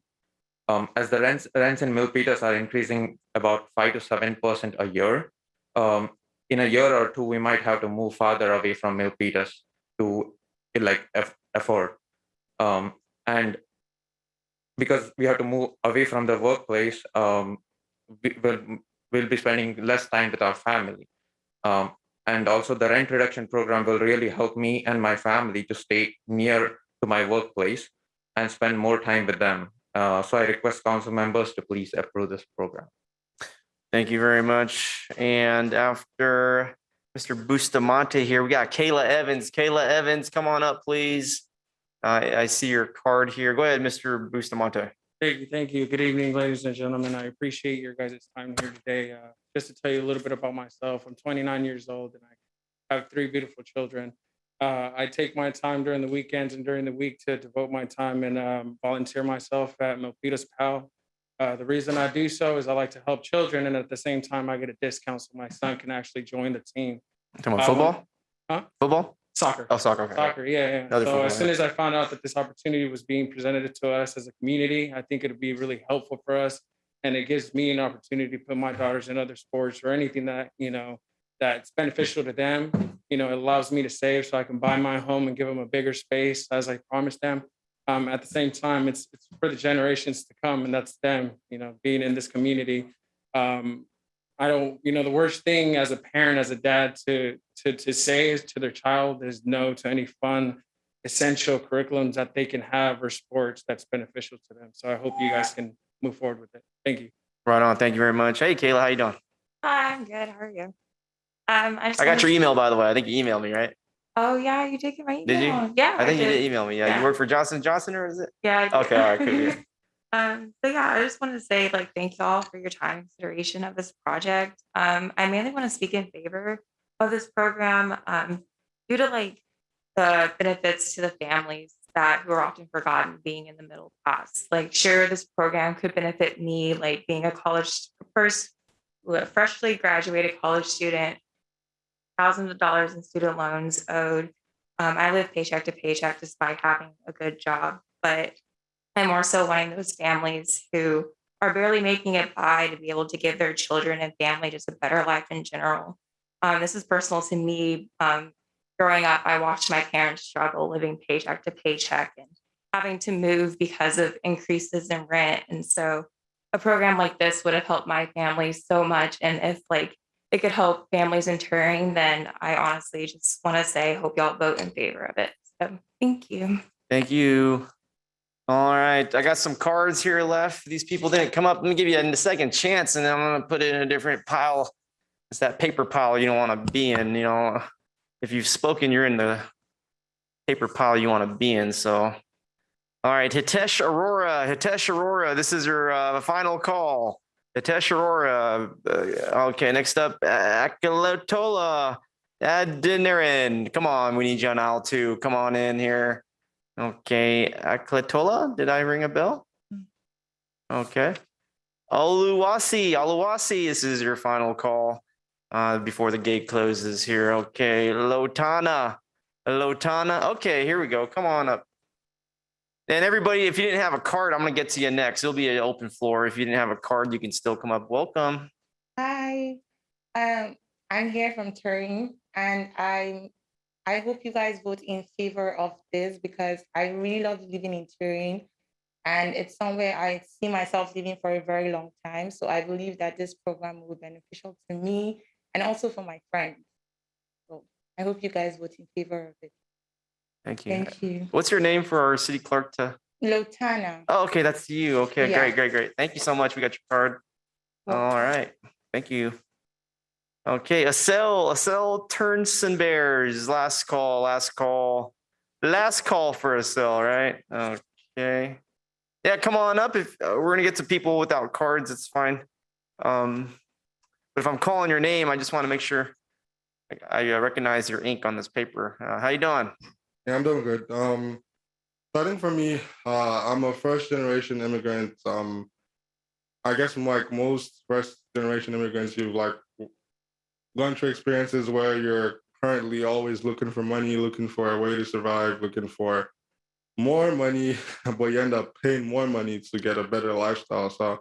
As the rents in Milpitas are increasing about 5 to 7% a year, in a year or two, we might have to move farther away from Milpitas to afford. And because we have to move away from the workplace, we'll be spending less time with our family. And also the rent reduction program will really help me and my family to stay near to my workplace and spend more time with them. So I request council members to please approve this program. Thank you very much. And after Mr. Bustamante here, we got Kayla Evans. Kayla Evans, come on up, please. I see your card here. Go ahead, Mr. Bustamante. Thank you. Thank you. Good evening, ladies and gentlemen. I appreciate your guys' time here today. Just to tell you a little bit about myself, I'm 29 years old and I have 3 beautiful children. I take my time during the weekends and during the week to devote my time and volunteer myself at Milpitas PAL. The reason I do so is I like to help children, and at the same time, I get a discount so my son can actually join the team. Talking about football? Huh? Football? Soccer. Oh, soccer. Okay. Soccer, yeah. Another So football, as soon yeah. as I found out that this opportunity was being presented to us as a community, I think it'd be really helpful for us. And it gives me an opportunity to put my daughters in other sports or anything that, that's beneficial to them. It allows me to save so I can buy my home and give them a bigger space as I promised them. At the same time, it's for the generations to come, and that's them, being in this community. I don't, the worst thing as a parent, as a dad to say to their child is no to any fun, essential curriculums that they can have or sports that's beneficial to them. So I hope you guys can move forward with it. Thank you. Right on. Thank you very much. Hey, Kayla, how you doing? Hi, I'm good. How are you? I got your email, by the way. I think you emailed me, right? Oh yeah, you did get my email. Did you? Yeah, I think you did did. email me. Yeah. You work for Johnson Johnson, or is it? Yeah, I did. Okay. All right. Cool. Yeah. So yeah, I just wanted to say like thank y'all for your time and consideration of this project. I mainly want to speak in favor of this program due to like the benefits to the families that who are often forgotten being in the middle class. Like sure, this program could benefit me, like being a freshly graduated college student, thousands of dollars in student loans owed. I live paycheck to paycheck despite having a good job, but I'm more so wanting those families who are barely making it by to be able to give their children and family just a better life in general. This is personal to me. Growing up, I watched my parents struggle living paycheck to paycheck and having to move because of increases in rent. And so a program like this would have helped my family so much. And if like it could help families in touring, then I honestly just want to say, hope y'all vote in favor of it. So thank you. Thank you. All right. I got some cards here left. These people didn't come up. Let me give you a second chance, and then I'm going to put it in a different pile. It's that paper pile you don't want to be in. You know, if you've spoken, you're in the paper pile you want to be in. So, all right. Hitesh Aurora. This is your final call. Hitesh Aurora. Okay. Next up, Akalatola Adinarin. Come on. We need you on aisle 2. Come on in here. Okay, Aklatola, did I ring a bell? Okay. Oluwasi, this is your final call before the gate closes here. Okay, Lotana. Okay, here we go. Come on up. And everybody, if you didn't have a card, I'm gonna get to you next. It'll be an open floor. If you didn't have a card, you can still come up. Welcome. Hi, I'm here from Turing, and I hope you guys vote in favor of this because I really love living in Turing, and it's somewhere I see myself living for a very long time. So I believe that this program will be beneficial to me and also for my friends. So I hope you guys vote in favor of it. Thank you. Thank you. What's your name for our city clerk to? Lotana. Oh, okay, that's you. Okay, Yeah. great. Thank you so much. We got your card. All right. Thank you. Okay, Acel Turnson Bears. Last call for Acel, right? Okay. Yeah, come on up. If we're gonna get to people without cards, it's fine. But if I'm calling your name, I just want to make sure I recognize your ink on this paper. How you doing? Yeah, I'm doing good. Starting for me, I'm a first generation immigrant. I guess like most first generation immigrants, you've like gone through experiences where you're currently always looking for money, looking for a way to survive, looking for more money, but you end up paying more money to get a better lifestyle. So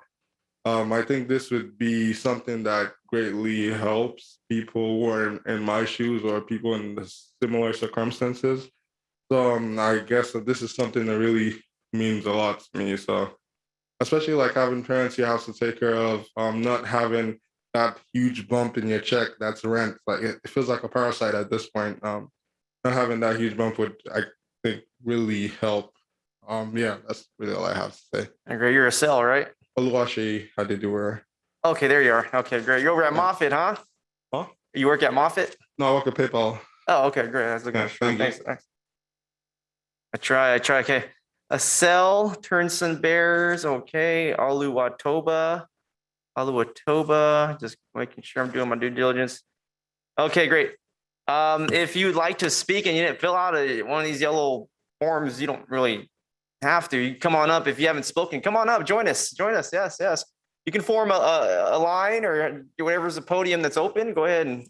I think this would be something that greatly helps people who are in my shoes or people in the similar circumstances. So I guess that this is something that really means a lot to me. So especially like having parents you have to take care of, not having that huge bump in your check, that's rent. Like it feels like a parasite at this point. Not having that huge bump would, I think, really help. Yeah, that's really all I have to say. Okay, you're Acel, right? Oluwaseyi Adediwere. Okay, there you are. Okay, great. You're over at Moffitt, huh? Huh? You work at Moffitt? No, I work at PayPal. Oh, okay, great. That's looking Yeah, thanks. I try. Okay. Acel Turnson Bears. Okay. Oluwatoba. Just making sure I'm doing my due diligence. Okay, great. If you'd like to speak and you didn't fill out one of these yellow forms, you don't really have to. You come on up if you haven't spoken. Come on up. Join us. Yes. You can form a line or whatever's the podium that's open. Go ahead and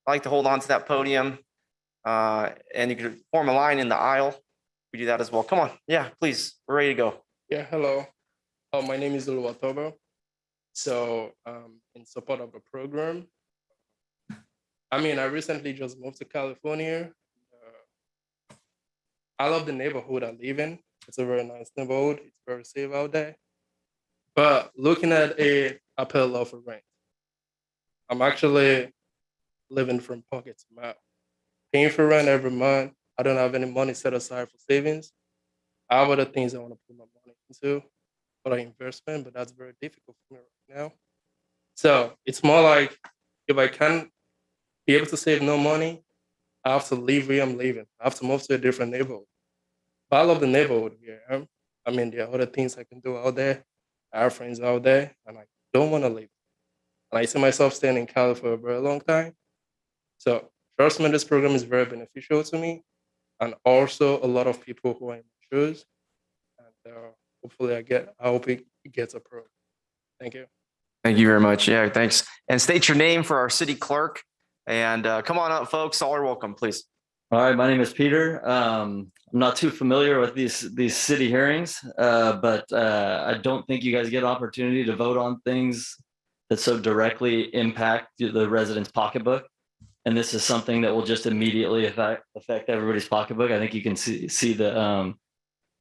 I like to hold on to that podium. And you can form a line in the aisle. We do that as well. Come on. Yeah, please. We're ready to go. Yeah, hello. My name is Oluwatoba. So in support of the program, I recently just moved to California. I love the neighborhood I live in. It's a very nice neighborhood. It's very safe out there. But looking at it, I pay a lot for rent. I'm actually living from pocket to mouth. Paying for rent every month. I don't have any money set aside for savings. I have other things I want to put my money into, for investment, but that's very difficult for me right now. So it's more like if I can be able to save no money, I have to leave where I'm living. I have to move to a different neighborhood. But I love the neighborhood here. I mean, there are other things I can do out there. I have friends out there, and I don't want to leave. And I see myself staying in Cali for a very long time. So trust me, this program is very beneficial to me, and also a lot of people who are in my shoes. And hopefully, I hope it gets approved. Thank you. Thank you very much. Yeah, thanks. And state your name for our city clerk. And come on up, folks. All are welcome, please. All right, my name is Peter. I'm not too familiar with these city hearings, but I don't think you guys get an opportunity to vote on things that so directly impact the resident's pocketbook. And this is something that will just immediately affect everybody's pocketbook. I think you can see the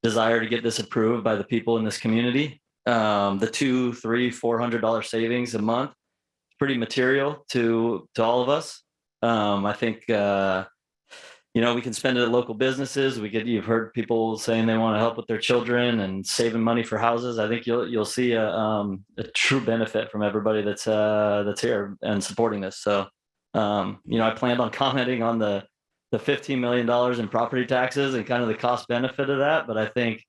desire to get this approved by the people in this community. The $200, $300, $400 savings a month is pretty material to all of us. I think we can spend it at local businesses. You've heard people saying they want to help with their children and saving money for houses. I think you'll see a true benefit from everybody that's here and supporting this. So, I planned on commenting on the $15 million in property taxes and kind of the cost benefit of that. But I think,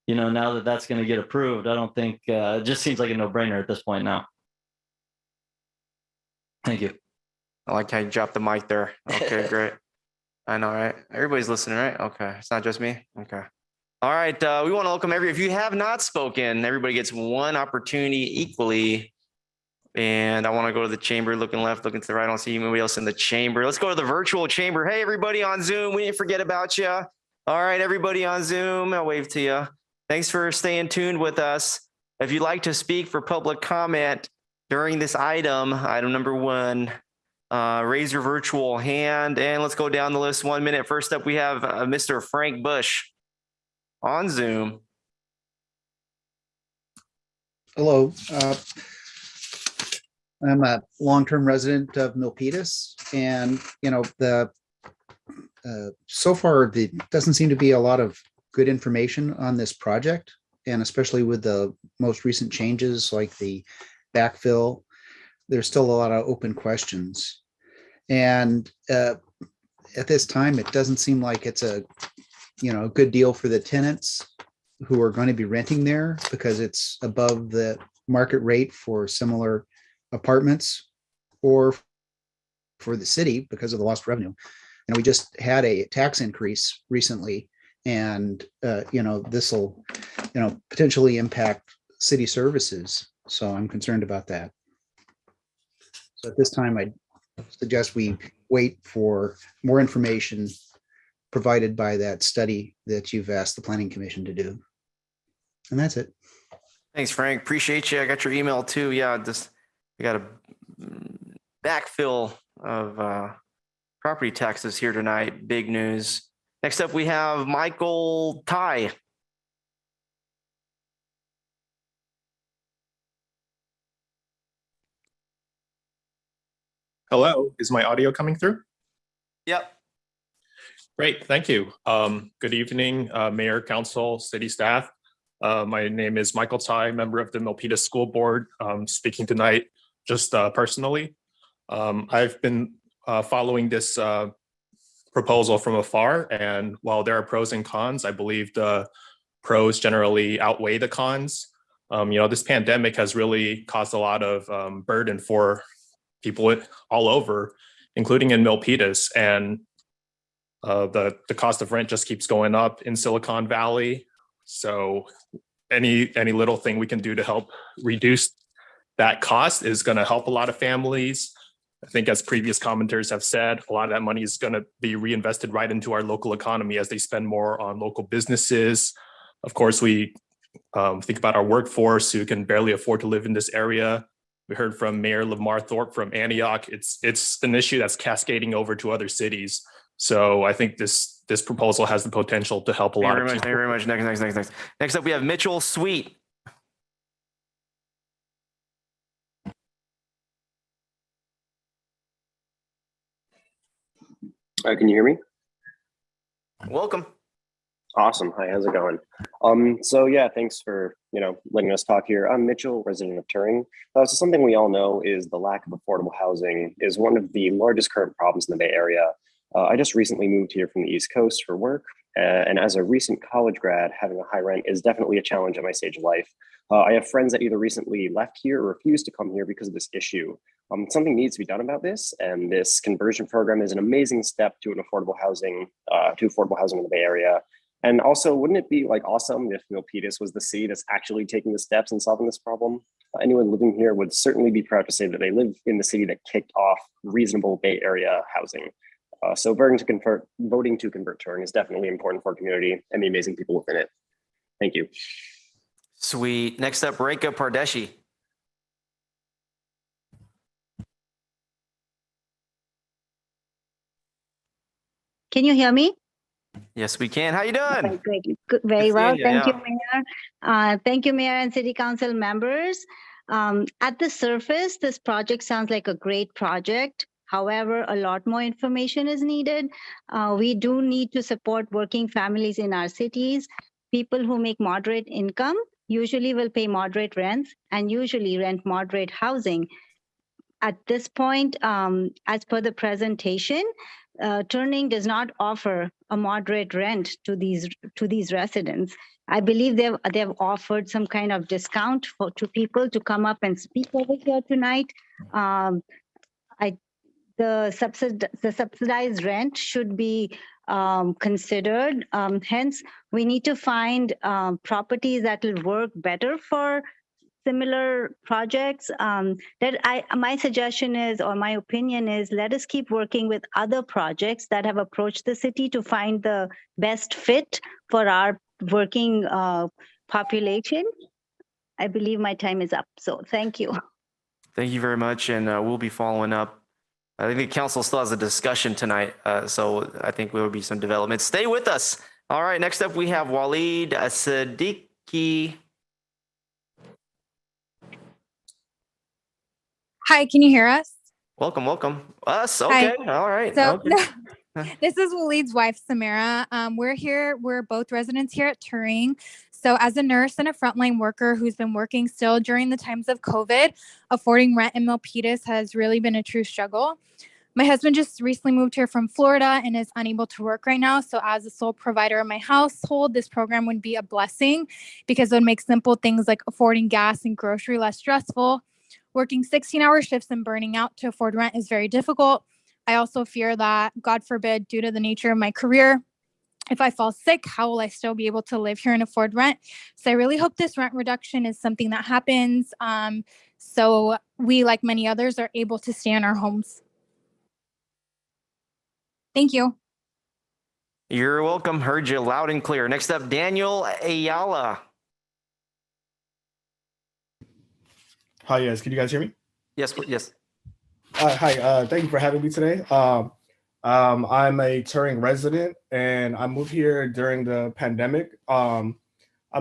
now that that's going to get approved, I don't think it just seems like a no-brainer at this point now. Thank you. I like how you dropped the mic there. Okay, great. I know, right? Everybody's listening, right? Okay. It's not just me. Okay. All right. We want to welcome if you have not spoken, everybody gets one opportunity equally. And I want to go to the chamber, looking left, looking to the right. I don't see anybody else in the chamber. Let's go to the virtual chamber. Hey, everybody on Zoom. We didn't forget about you. All right, everybody on Zoom. I'll wave to you. Thanks for staying tuned with us. If you'd like to speak for public comment during this item number 1, raise your virtual hand and let's go down the list 1 minute. First up, we have Mr. Frank Bush on Zoom. Hello. I'm a long-term resident of Milpitas, and so far there doesn't seem to be a lot of good information on this project, and especially with the most recent changes like the backfill, there's still a lot of open questions. And at this time, it doesn't seem like it's a good deal for the tenants who are going to be renting there, because it's above the market rate for similar apartments, or for the city because of the lost revenue. And we just had a tax increase recently, and this will potentially impact city services. So I'm concerned about that. So at this time, I suggest we wait for more information provided by that study that you've asked the Planning Commission to do. And that's it. Thanks, Frank. Appreciate you. I got your email too. Yeah, we got a backfill of property taxes here tonight. Big news. Next up, we have Michael Ty. Hello, is my audio coming through? Yep. Great, thank you. Good evening, Mayor, Council, City staff. My name is Michael Ty, member of the Milpitas School Board, speaking tonight just personally. I've been following this proposal from afar, and while there are pros and cons, I believe the pros generally outweigh the cons. This pandemic has really caused a lot of burden for people all over, including in Milpitas, and the cost of rent just keeps going up in Silicon Valley. So any little thing we can do to help reduce that cost is going to help a lot of families. I think, as previous commenters have said, a lot of that money is going to be reinvested right into our local economy as they spend more on local businesses. Of course, we think about our workforce who can barely afford to live in this area. We heard from Mayor Lamar from Antioch. It's an issue that's cascading over to other cities. So I think this proposal has the potential to help a lot of people. Thank you very much. Next. Next up, we have Mitchell Sweet. Can you hear me? Welcome. Awesome. Hi, how's it going? So yeah, thanks for letting us talk here. I'm Mitchell, resident of Turing. So something we all know is the lack of affordable housing is one of the largest current problems in the Bay Area. I just recently moved here from the East Coast for work, and as a recent college grad, having a high rent is definitely a challenge at my stage of life. I have friends that either recently left here or refused to come here because of this issue. Something needs to be done about this, and this conversion program is an amazing step to affordable housing in the Bay Area. And also, wouldn't it be like awesome if Milpitas was the city that's actually taking the steps and solving this problem? Anyone living here would certainly be proud to say that they live in the city that kicked off reasonable Bay Area housing. So voting to convert Turing is definitely important for our community and the amazing people within it. Thank you. Sweet. Next up, Rekha Pardeshi. Can you hear me? Yes, we can. How you doing? Okay, great. Good, very well. you, Thank you, yeah. Mayor. Thank you, Mayor and City Council members. At the surface, this project sounds like a great project. However, a lot more information is needed. We do need to support working families in our cities. People who make moderate income usually will pay moderate rents and usually rent moderate housing. At this point, as per the presentation, Turning does not offer a moderate rent to these residents. I believe they've offered some kind of discount to people to come up and speak over here tonight. The subsidized rent should be considered. Hence, we need to find properties that will work better for similar projects. My suggestion is, or my opinion is, let us keep working with other projects that have approached the city to find the best fit for our working population. I believe my time is up, so thank you. Thank you very much, and we'll be following up. I think the council still has a discussion tonight, so I think there will be some developments. Stay with us. All right, next up we have Waleed Siddiqui. Hi, can you hear us? Welcome. Us, okay, Hi. all right. So Okay. this is Waleed's wife, Samara. We're both residents here at Turing. So as a nurse and a frontline worker who's been working still during the times of COVID, affording rent in Milpitas has really been a true struggle. My husband just recently moved here from Florida and is unable to work right now. So as the sole provider of my household, this program would be a blessing because it would make simple things like affording gas and grocery less stressful. Working 16-hour shifts and burning out to afford rent is very difficult. I also fear that, God forbid, due to the nature of my career, if I fall sick, how will I still be able to live here and afford rent? So I really hope this rent reduction is something that happens. So we, like many others, are able to stay in our homes. Thank you. You're welcome. Heard you loud and clear. Next up, Daniel Ayala. Hi, yes. Can you guys hear me? Yes. Hi. Thank you for having me today. I'm a Turing resident, and I moved here during the pandemic. I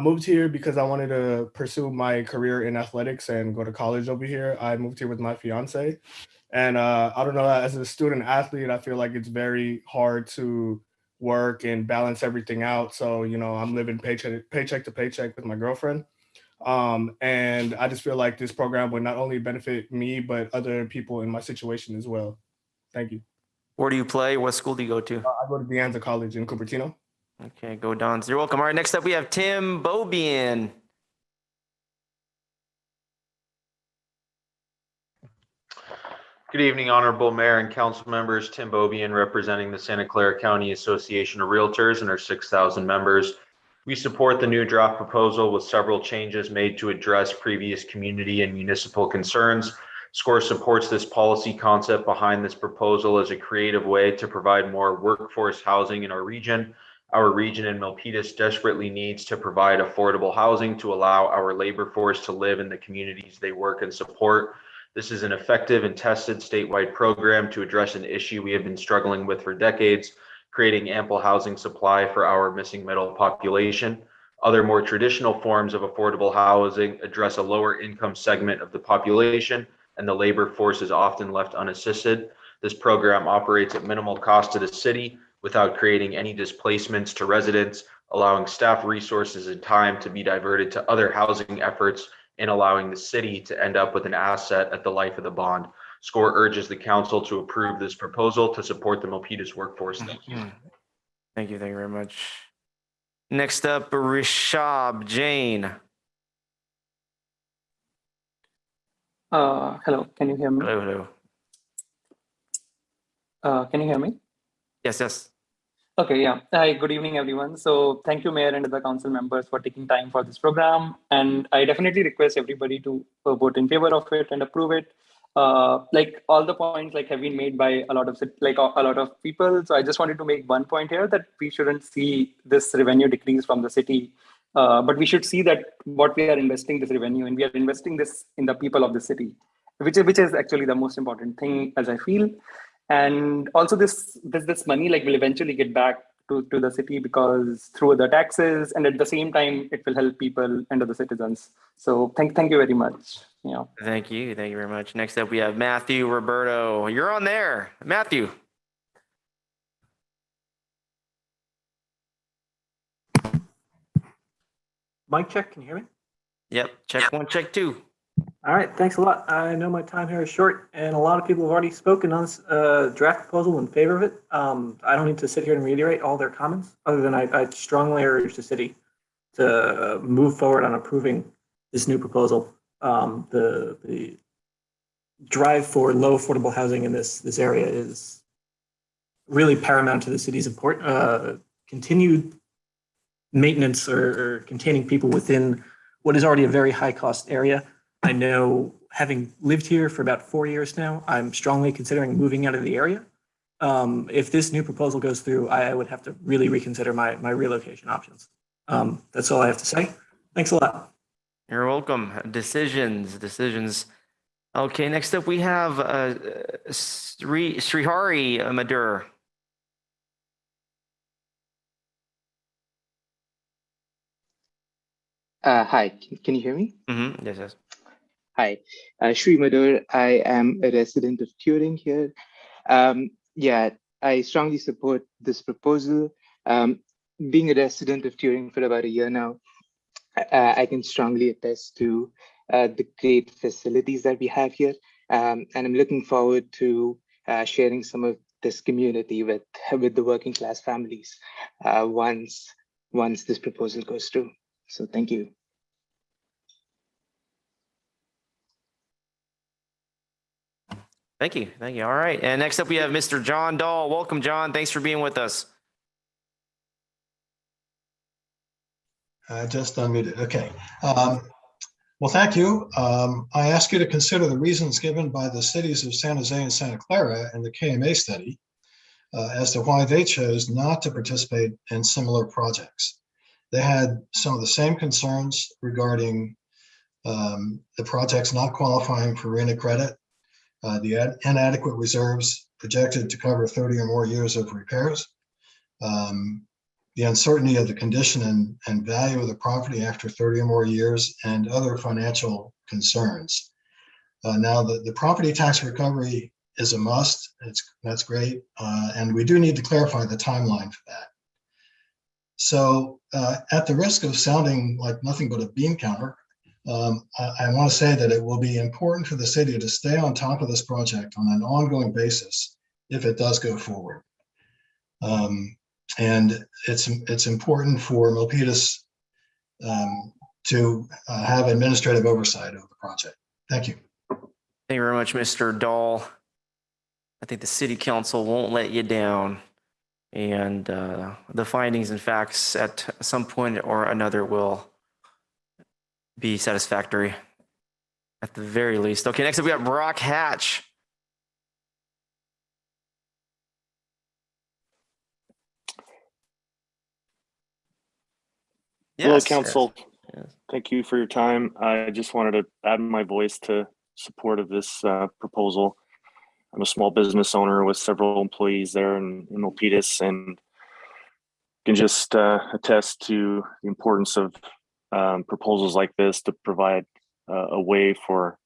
moved here because I wanted to pursue my career in athletics and go to college over here. I moved here with my fiance, and I don't know. As a student athlete, I feel like it's very hard to work and balance everything out. So I'm living paycheck to paycheck with my girlfriend. And I just feel like this program would not only benefit me, but other people in my situation as well. Thank you. Where do you play? What school do you go to? I go to De Anza College in Cupertino. Okay, go Dons. You're welcome. All right, next up we have Tim Bobian. Good evening, Honorable Mayor and Council members. Tim Bobian, representing the Santa Clara County Association of Realtors and our 6,000 members. We support the new draft proposal with several changes made to address previous community and municipal concerns. SCORE supports this policy concept behind this proposal as a creative way to provide more workforce housing in our region. Our region in Milpitas desperately needs to provide affordable housing to allow our labor force to live in the communities they work and support. This is an effective and tested statewide program to address an issue we have been struggling with for decades, creating ample housing supply for our missing middle population. Other more traditional forms of affordable housing address a lower income segment of the population, and the labor force is often left unassisted. This program operates at minimal cost to the city without creating any displacements to residents, allowing staff resources and time to be diverted to other housing efforts and allowing the city to end up with an asset at the life of the bond. SCORE urges the council to approve this proposal to support the Milpitas workforce. Thank you. Thank you. Thank you very much. Next up, Rishab Jain. Hello, can you hear me? Hello, hello. Can you hear me? Yes, yes. Okay, yeah. Hi, good evening, everyone. So thank you, Mayor and other council members for taking time for this program. And I definitely request everybody to vote in favor of it and approve it. Like all the points like have been made by a lot of people. So I just wanted to make one point here that we shouldn't see this revenue decrease from the city, but we should see that what we are investing this revenue in, we are investing this in the people of the city, which is actually the most important thing, as I feel. And also this money like will eventually get back to the city because through the taxes, and at the same time it will help people and other citizens. So thank you very much. Yeah. Thank you very much. Next up we have Matthew Roberto. You're on there, Matthew. Mic check, can you hear me? Yep, check one, check two. All right, thanks a lot. I know my time here is short, and a lot of people have already spoken on this draft proposal in favor of it. I don't need to sit here and reiterate all their comments, other than I strongly urge the city to move forward on approving this new proposal. The drive for low affordable housing in this area is really paramount to the city's continued maintenance or containing people within what is already a very high cost area. I know, having lived here for about 4 years now, I'm strongly considering moving out of the area. If this new proposal goes through, I would have to really reconsider my relocation options. That's all I have to say. Thanks a lot. You're welcome. Decisions. Okay, next up we have Srihari Madur. Hi, can you hear me? Mm-hmm. Yes. Hi, Sri Madhur. I am a resident of Turing here. Yeah, I strongly support this proposal. Being a resident of Turing for about a year now, I can strongly attest to the great facilities that we have here. And I'm looking forward to sharing some of this community with the working class families once this proposal goes through. So thank you. Thank you. All right. And next up we have Mr. John Dahl. Welcome, John. Thanks for being with us. I just unmuted. Okay. Well, thank you. I ask you to consider the reasons given by the cities of San Jose and Santa Clara in the KMA study as to why they chose not to participate in similar projects. They had some of the same concerns regarding the projects not qualifying for RENA credit, the inadequate reserves projected to cover 30 or more years of repairs, the uncertainty of the condition and value of the property after 30 or more years, and other financial concerns. Now, the property tax recovery is a must. That's great. And we do need to clarify the timeline for that. So at the risk of sounding like nothing but a bean counter, I want to say that it will be important for the city to stay on top of this project on an ongoing basis if it does go forward. And it's important for Milpitas to have administrative oversight of the project. Thank you. Thank you very much, Mr. Dahl. I think the city council won't let you down. And the findings and facts at some point or another will be satisfactory at the very least. Okay, next up we got Brock Hatch. Hello, Council. Yes. Thank you for your time. I just wanted to add my voice to support of this proposal. I'm a small business owner with several employees there in Milpitas, and can just attest to the importance of proposals like this to provide a way for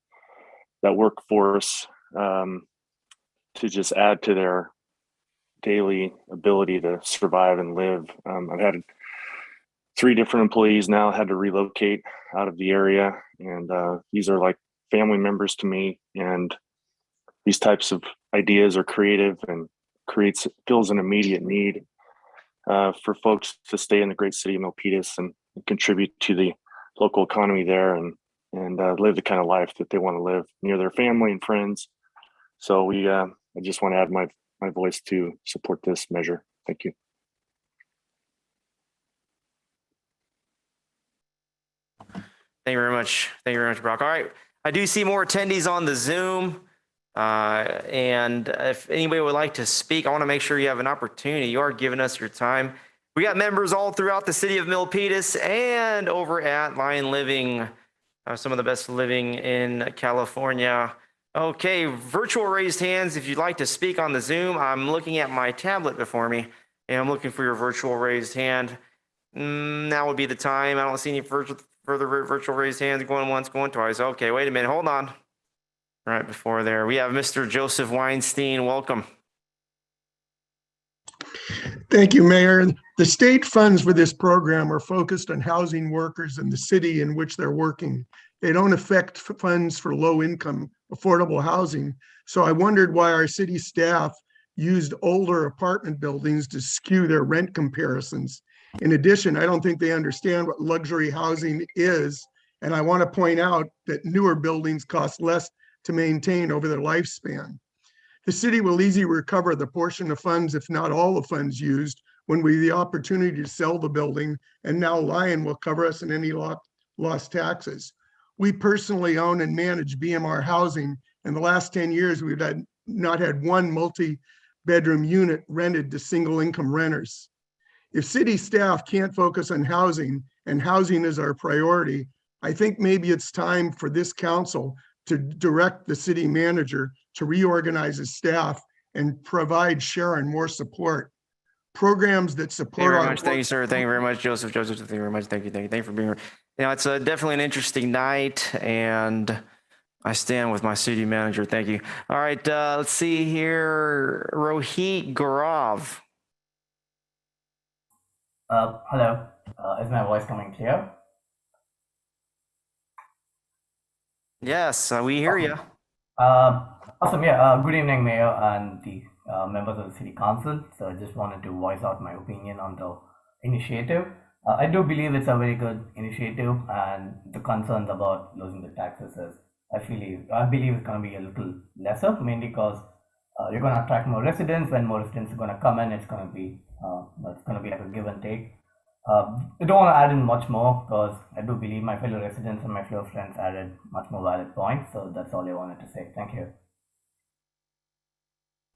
that workforce to just add to their daily ability to survive and live. I've had 3 different employees now had to relocate out of the area, and these are like family members to me. And these types of ideas are creative and fills an immediate need for folks to stay in the great city of Milpitas and contribute to the local economy there and live the kind of life that they want to live near their family and friends. So I just want to add my voice to support this measure. Thank you. Thank you very much. Thank you very much, Brock. All right. I do see more attendees on the Zoom. And if anybody would like to speak, I want to make sure you have an opportunity. You are giving us your time. We got members all throughout the city of Milpitas and over at Lion Living, some of the best living in California. Okay, virtual raised hands. If you'd like to speak on the Zoom, I'm looking at my tablet before me and I'm looking for your virtual raised hand. Now would be the time. I don't see any further virtual raised hands going once, going twice. Okay, wait a minute. Hold on. Right before there, we have Mr. Joseph Weinstein. Welcome. Thank you, Mayor. The state funds for this program are focused on housing workers in the city in which they're working. They don't affect funds for low-income, affordable housing. So I wondered why our city staff used older apartment buildings to skew their rent comparisons. In addition, I don't think they understand what luxury housing is. And I want to point out that newer buildings cost less to maintain over their lifespan. The city will easily recover the portion of funds, if not all the funds used, when we have the opportunity to sell the building, and now Lion will cover us in any lost taxes. We personally own and manage BMR housing. In the last 10 years, we've not had one multi-bedroom unit rented to single income renters. If city staff can't focus on housing, and housing is our priority, I think maybe it's time for this council to direct the city manager to reorganize his staff and provide Sharon more support. Programs that support. Thank you very much. Thank you, sir. Thank you very much, Joseph. Thank you very much. Thank you. Thank you for being here. You know, it's definitely an interesting night, and I stand with my city manager. Thank you. All right, let's see here. Rohit Gaurav. Hello. Is my voice coming clear? Yes, we hear you. Awesome. Yeah. Good evening, Mayor and the members of the City Council. So I just wanted to voice out my opinion on the initiative. I do believe it's a very good initiative, and the concerns about losing the taxes is, I believe it's going to be a little lesser, mainly because you're going to attract more residents. When more residents are going to come in, it's going to be like a give and take. I don't want to add in much more because I do believe my fellow residents and my fellow friends added much more valid points. So that's all I wanted to say. Thank you.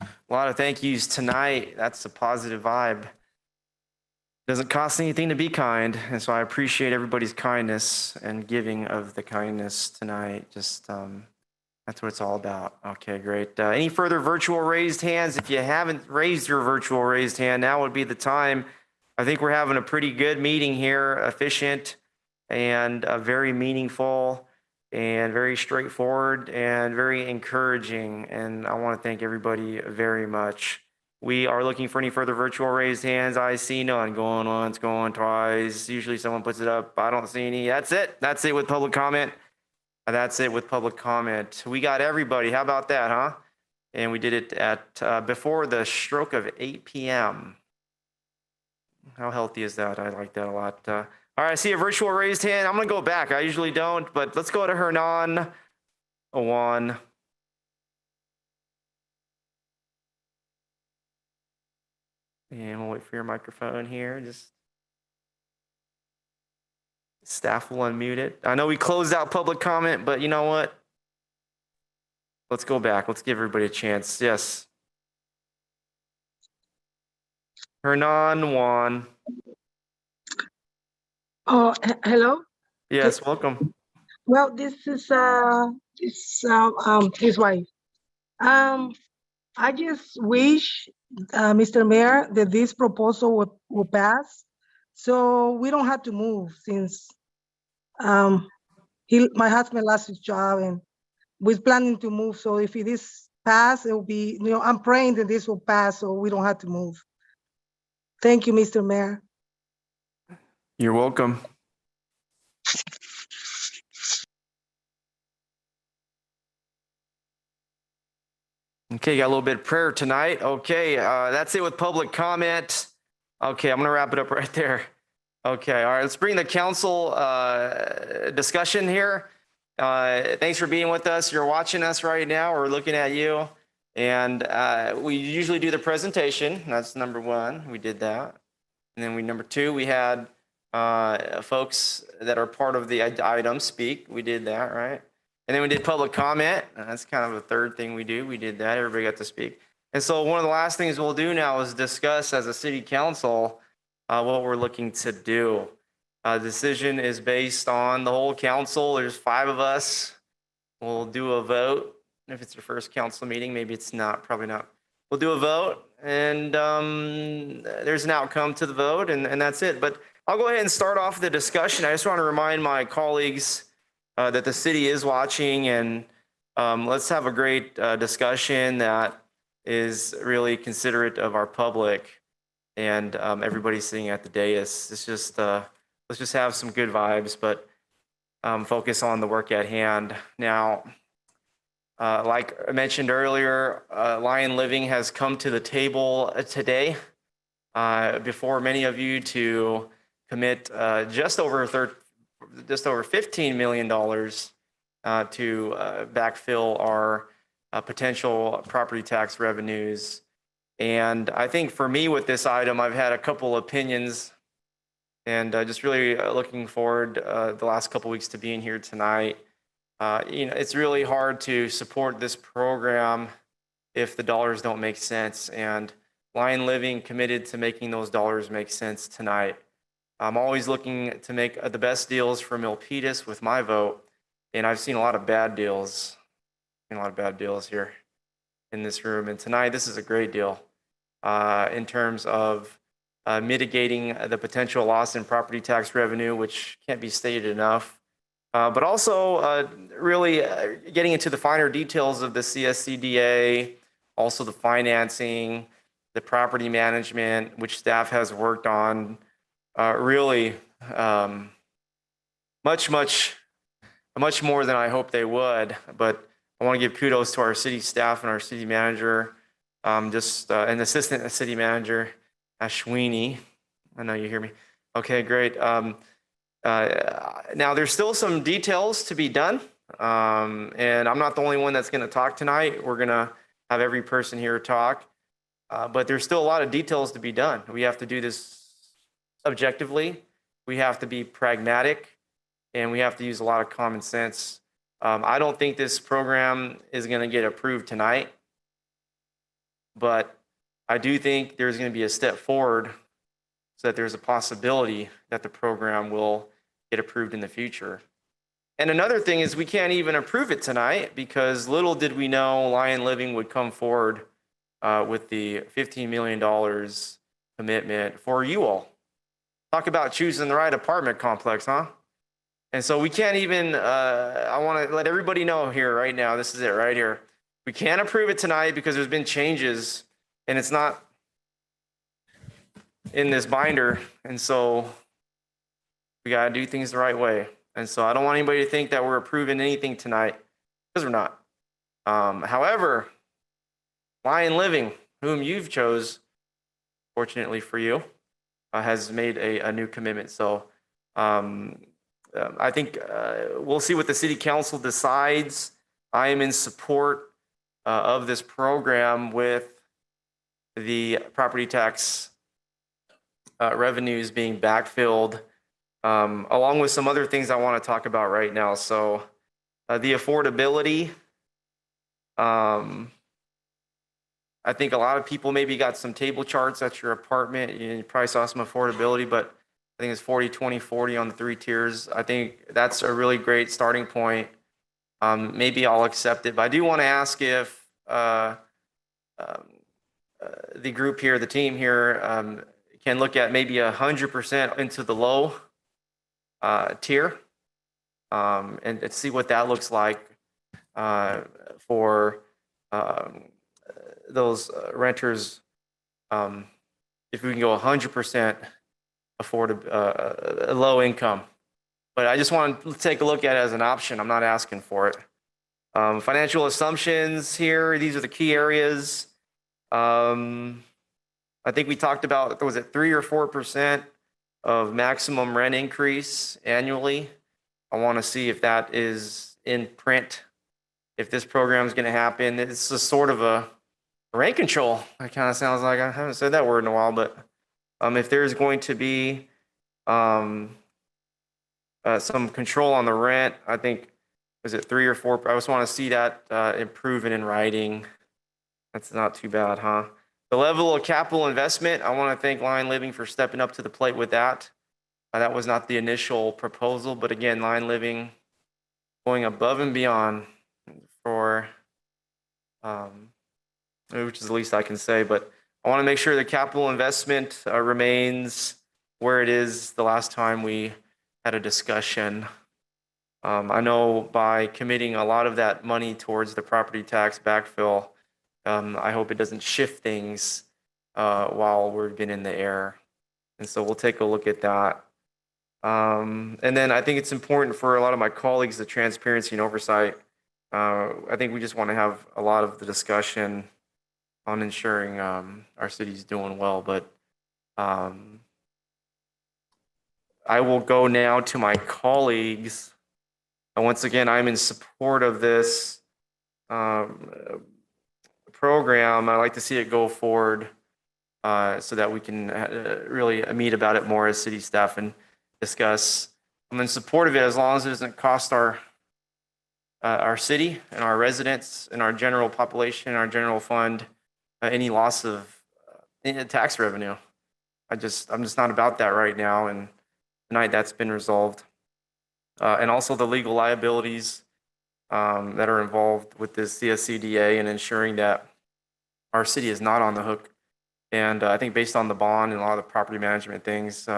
A lot of thank yous tonight. That's a positive vibe. Doesn't cost anything to be kind. And so I appreciate everybody's kindness and giving of the kindness tonight. Just that's what it's all about. Okay, great. Any further virtual raised hands? If you haven't raised your virtual raised hand, now would be the time. I think we're having a pretty good meeting here, efficient and very meaningful and very straightforward and very encouraging. And I want to thank everybody very much. We are looking for any further virtual raised hands. I see none. Going once, going twice. Usually someone puts it up. I don't see any. That's it. That's it with public comment. That's it with public comment. We got everybody. How about that, huh? And we did it at before the stroke of 8 p.m. How healthy is that? I like that a lot. All right, I see a virtual raised hand. I'm going to go back. I usually don't, but let's go to Hernan. One. And we'll wait for your microphone here. Just staff will unmute it. I know we closed out public comment, but you know what? Let's go back. Let's give everybody a chance. Yes. Hernan Juan. Oh, hello. Yes, welcome. Well, this is his wife. I just wish, Mr. Mayor, that this proposal will pass, so we don't have to move since my husband lost his job and we're planning to move. So if it is passed, it will be, I'm praying that this will pass so we don't have to move. Thank you, Mr. Mayor. You're welcome. Okay, got a little bit of prayer tonight. Okay, that's it with public comment. Okay, I'm gonna wrap it up right there. Okay, all right, let's bring the council discussion here. Thanks for being with us. You're watching us right now. We're looking at you. And we usually do the presentation. That's number one. We did that. And then number two, we had folks that are part of the item speak. We did that, right? And then we did public comment. That's kind of a third thing we do. We did that. Everybody got to speak. And so one of the last things we'll do now is discuss as a city council what we're looking to do. The decision is based on the whole council. There's 5 of us. We'll do a vote. If it's your first council meeting, maybe it's not, probably not. We'll do a vote, and there's an outcome to the vote, and that's it. But I'll go ahead and start off the discussion. I just want to remind my colleagues that the city is watching, and let's have a great discussion that is really considerate of our public and everybody sitting at the dais. It's just let's just have some good vibes, but focus on the work at hand. Now, like I mentioned earlier, Lion Living has come to the table today before many of you to commit just over $15 million to backfill our potential property tax revenues. And I think for me with this item, I've had a couple opinions, and just really looking forward the last couple weeks to being here tonight. It's really hard to support this program if the dollars don't make sense, and Lion Living committed to making those dollars make sense tonight. I'm always looking to make the best deals for Milpitas with my vote, and I've seen a lot of bad deals, here in this room. And tonight, this is a great deal in terms of mitigating the potential loss in property tax revenue, which can't be stated enough. But also really getting into the finer details of the CSCDA, also the financing, the property management, which staff has worked on really much more than I hoped they would. But I want to give kudos to our city staff and our city manager, an assistant city manager, Ashwini. I know you hear me. Okay, great. Now, there's still some details to be done, and I'm not the only one that's going to talk tonight. We're going to have every person here talk, but there's still a lot of details to be done. We have to do this objectively. We have to be pragmatic, and we have to use a lot of common sense. I don't think this program is going to get approved tonight, but I do think there's going to be a step forward so that there's a possibility that the program will get approved in the future. And another thing is we can't even approve it tonight because little did we know Lion Living would come forward with the $15 million commitment for you all. Talk about choosing the right apartment complex, huh? And so we can't even, I want to let everybody know here right now, this is it right here. We can't approve it tonight because there's been changes and it's not in this binder. And so we got to do things the right way. And so I don't want anybody to think that we're approving anything tonight because we're not. However, Lion Living, whom you've chose, fortunately for you, has made a new commitment. So I think we'll see what the city council decides. I am in support of this program with the property tax revenues being backfilled, along with some other things I want to talk about right now. So the affordability, I think a lot of people maybe got some table charts at your apartment. You probably saw some affordability, but I think it's 40, 20, 40 on the 3 tiers. I think that's a really great starting point. Maybe I'll accept it, but I do want to ask if the group here, the team here, can look at maybe 100% into the low tier and see what that looks like for those renters. If we can go 100% low income, but I just want to take a look at it as an option. I'm not asking for it. Financial assumptions here, these are the key areas. I think we talked about, was it 3 or 4% of maximum rent increase annually? I want to see if that is in print, if this program is going to happen. It's a sort of a rent control. It kind of sounds like, I haven't said that word in a while, but if there's going to be some control on the rent, I think, was it 3 or 4? I just want to see that improvement in writing. That's not too bad, huh? The level of capital investment, I want to thank Line Living for stepping up to the plate with that. That was not the initial proposal, but again, Line Living going above and beyond for, which is the least I can say, but I want to make sure the capital investment remains where it is the last time we had a discussion. I know by committing a lot of that money towards the property tax backfill, I hope it doesn't shift things while we've been in the air. And so we'll take a look at that. And then I think it's important for a lot of my colleagues, the transparency and oversight. I think we just want to have a lot of the discussion on ensuring our city's doing well. But I will go now to my colleagues. Once again, I'm in support of this program. I like to see it go forward so that we can really meet about it more as city staff and discuss. I'm in support of it as long as it doesn't cost our city and our residents and our general population, our general fund, any loss of tax revenue. I'm just not about that right now, and tonight that's been resolved. And also the legal liabilities that are involved with this CSCDA and ensuring that our city is not on the hook. And I think based on the bond and a lot of the property management things,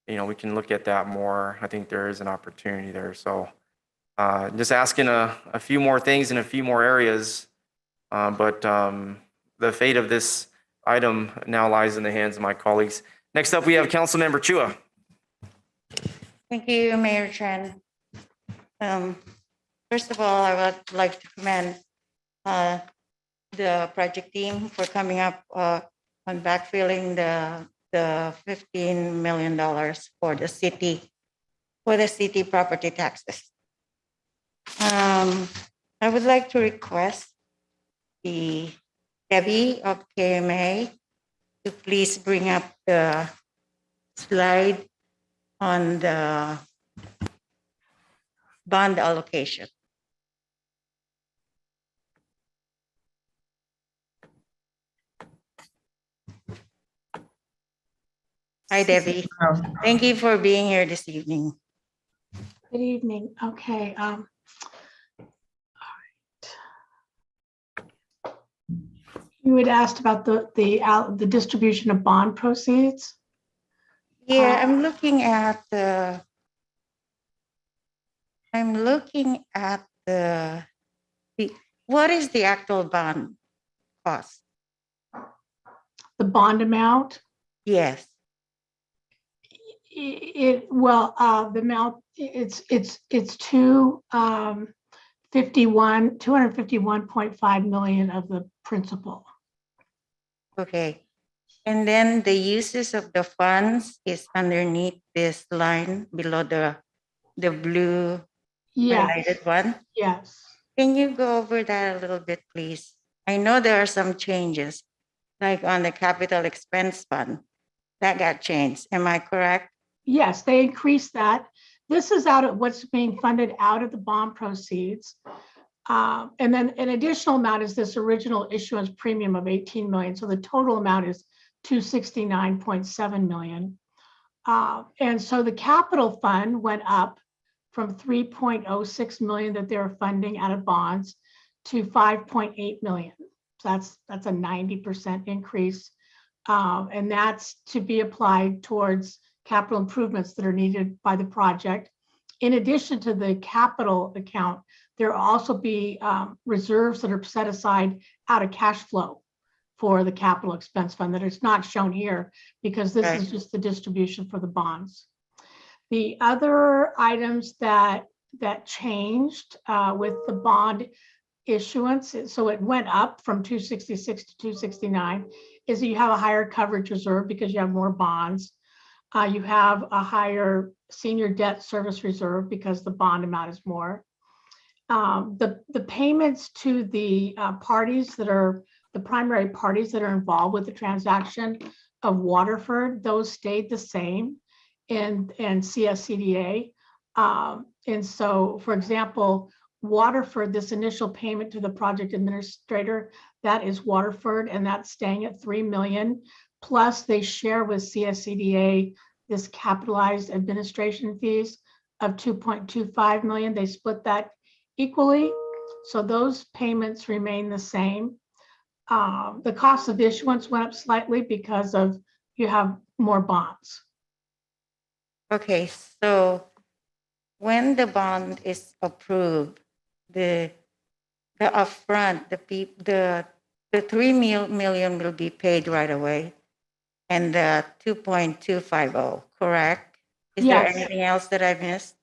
we can look at that more. I think there is an opportunity there. So just asking a few more things in a few more areas. But the fate of this item now lies in the hands of my colleagues. Next up, we have Councilmember Chua. Thank you, Mayor Chen. First of all, I would like to commend the project team for coming up on backfilling the $15 million for the city property taxes. I would like to request the Debbie of KMA to please bring up the slide on the bond allocation. Hi, Debbie. Thank you for being here this evening. Good evening. Okay. All right. You had asked about the distribution of bond proceeds. Yeah, I'm looking at the what is the actual bond cost? The bond amount? Yes. The amount it's 251.5 million of the principal. Okay. And then the uses of the funds is underneath this line below the blue highlighted one. Yes. Can you go over that a little bit, please? I know there are some changes, like on the capital expense fund, that got changed. Am I correct? Yes, they increased that. This is out of what's being funded out of the bond proceeds. And then an additional amount is this original issuance premium of 18 million. So the total amount is 269.7 million. And so the capital fund went up from 3.06 million that they were funding out of bonds to 5.8 million. So that's a 90% increase. And that's to be applied towards capital improvements that are needed by the project. In addition to the capital account, there will also be reserves that are set aside out of cash flow for the capital expense fund that is not shown here because this is just the distribution for the bonds. The other items that that changed with the bond issuance. So it went up from 266 to 269 is that you have a higher coverage reserve because you have more bonds. You have a higher senior debt service reserve because the bond amount is more. The payments to the parties that are the primary parties that are involved with the transaction of Waterford, those stayed the same in CSCDA. And so, for example, Waterford, this initial payment to the project administrator, that is Waterford, and that's staying at 3 million. Plus, they share with CSCDA this capitalized administration fees of 2.25 million. They split that equally. So those payments remain the same. The cost of issuance went up slightly because of you have more bonds. Okay, so when the bond is approved, the upfront, the 3 million will be paid right away, and the 2.250, correct? Is there Yes. anything else that I missed?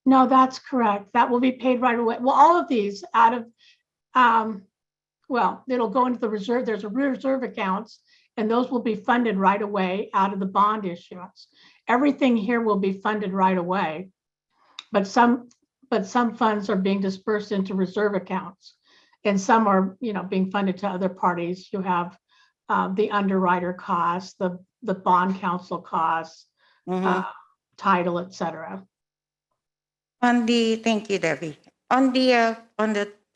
No, that's correct. That will be paid right away. Well, all of these out of, well, it'll go into the reserve. There's a reserve accounts, and those will be funded right away out of the bond issuance. Everything here will be funded right away, but some funds are being dispersed into reserve accounts, and some are, being funded to other parties. You have the underwriter costs, the bond counsel costs, title, etc. Thank you, Debbie. On the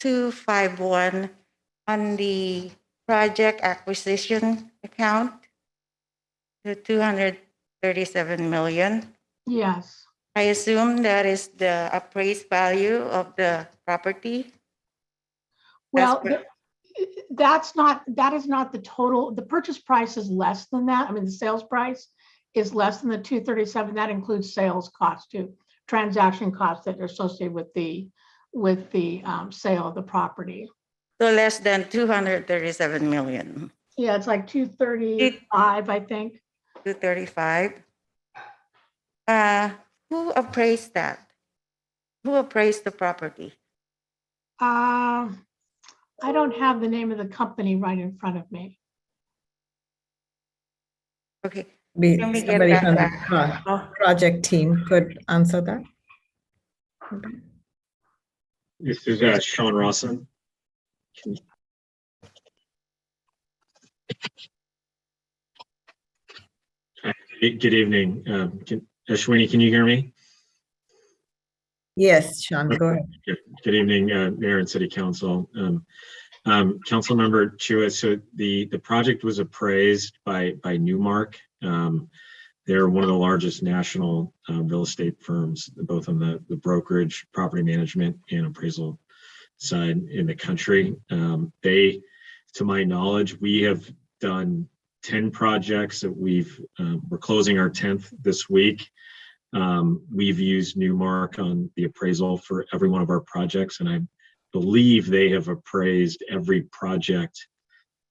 251, on the project acquisition account, the 237 million. Yes. I assume that is the appraised value of the property. Well, that is not the total. The purchase price is less than that. I mean, the sales price is less than the 237. That includes sales costs too, transaction costs that are associated with the sale of the property. So less than 237 million. Yeah, it's like 235, I think. 235. Who appraised that? Who appraised the property? I don't have the name of the company right in front of me. Okay. Somebody from the project team could answer that. This is Sean Rawson. Good evening. Ashwini, can you hear me? Yes, Sean, go ahead. Good evening, Mayor and City Council. Council Member Chua, so the project was appraised by Newmark. They're one of the largest national real estate firms, both on the brokerage, property management, and appraisal side in the country. To my knowledge, we have done 10 projects that we're closing our 10th this week. We've used Newmark on the appraisal for every one of our projects, and I believe they have appraised every project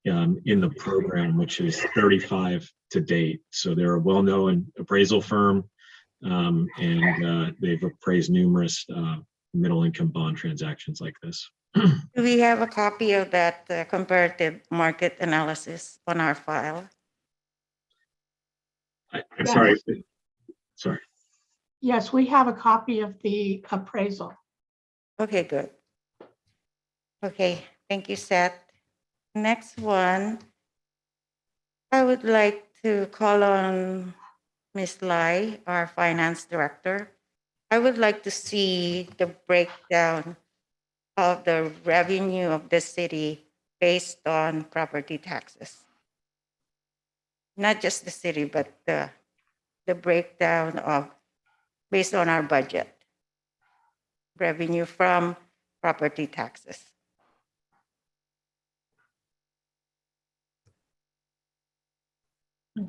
in the program, which is 35 to date. So they're a well-known appraisal firm, and they've appraised numerous middle-income bond transactions like this. Do we have a copy of that comparative market analysis on our file? I'm sorry. Sorry. Yes, we have a copy of the appraisal. Okay, good. Okay, thank you, Seth. Next one, I would like to call on Ms. Lai, our finance director. I would like to see the breakdown of the revenue of the city based on property taxes. Not just the city, but the breakdown of based on our budget, revenue from property taxes.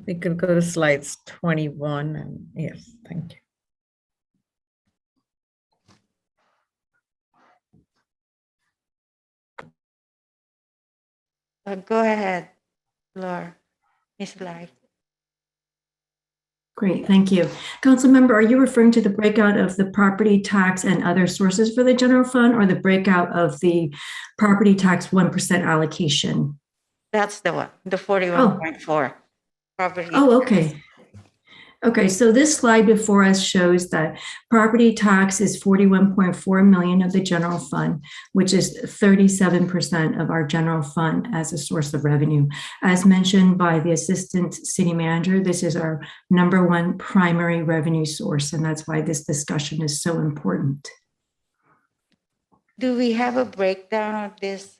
We could go to slides 21 and yes, thank you. Go ahead, Laura, Ms. Lai. Great, thank you. Councilmember, are you referring to the breakout of the property tax and other sources for the general fund, or the breakout of the property tax 1% allocation? That's the one, the 41.4 property. Oh, okay. Okay, so this slide before us shows that property tax is 41.4 million of the general fund, which is 37% of our general fund as a source of revenue. As mentioned by the assistant city manager, this is our #1 primary revenue source, and that's why this discussion is so important. Do we have a breakdown of this?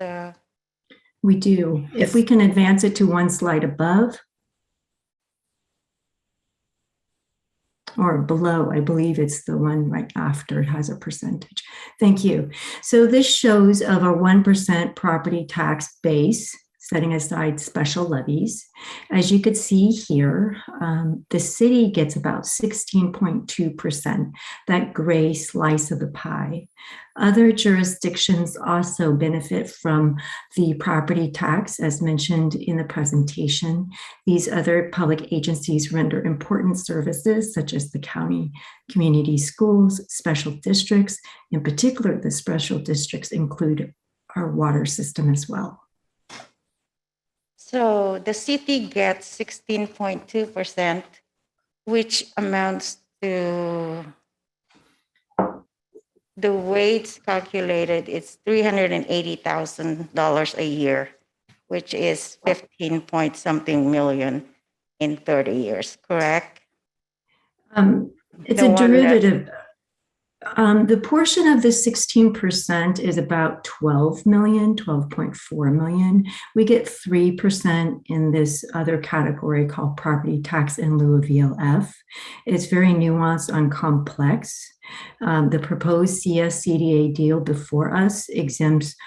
We do. If we can advance it to one slide above. Or below, I believe it's the one right after it has a percentage. Thank you. So this shows of a 1% property tax base, setting aside special levies. As you could see here, the city gets about 16.2%, that gray slice of the pie. Other jurisdictions also benefit from the property tax, as mentioned in the presentation. These other public agencies render important services, such as the county community schools, special districts. In particular, the special districts include our water system as well. So the city gets 16.2%, which amounts to, the way it's calculated, it's $380,000 a year, which is 15 point something million in 30 years, correct? It's a derivative. The portion of the 16% is about 12 million, 12.4 million. We get 3% in this other category called property tax in lieu of VLF. It's very nuanced and complex. The proposed CSCDA deal before us exempts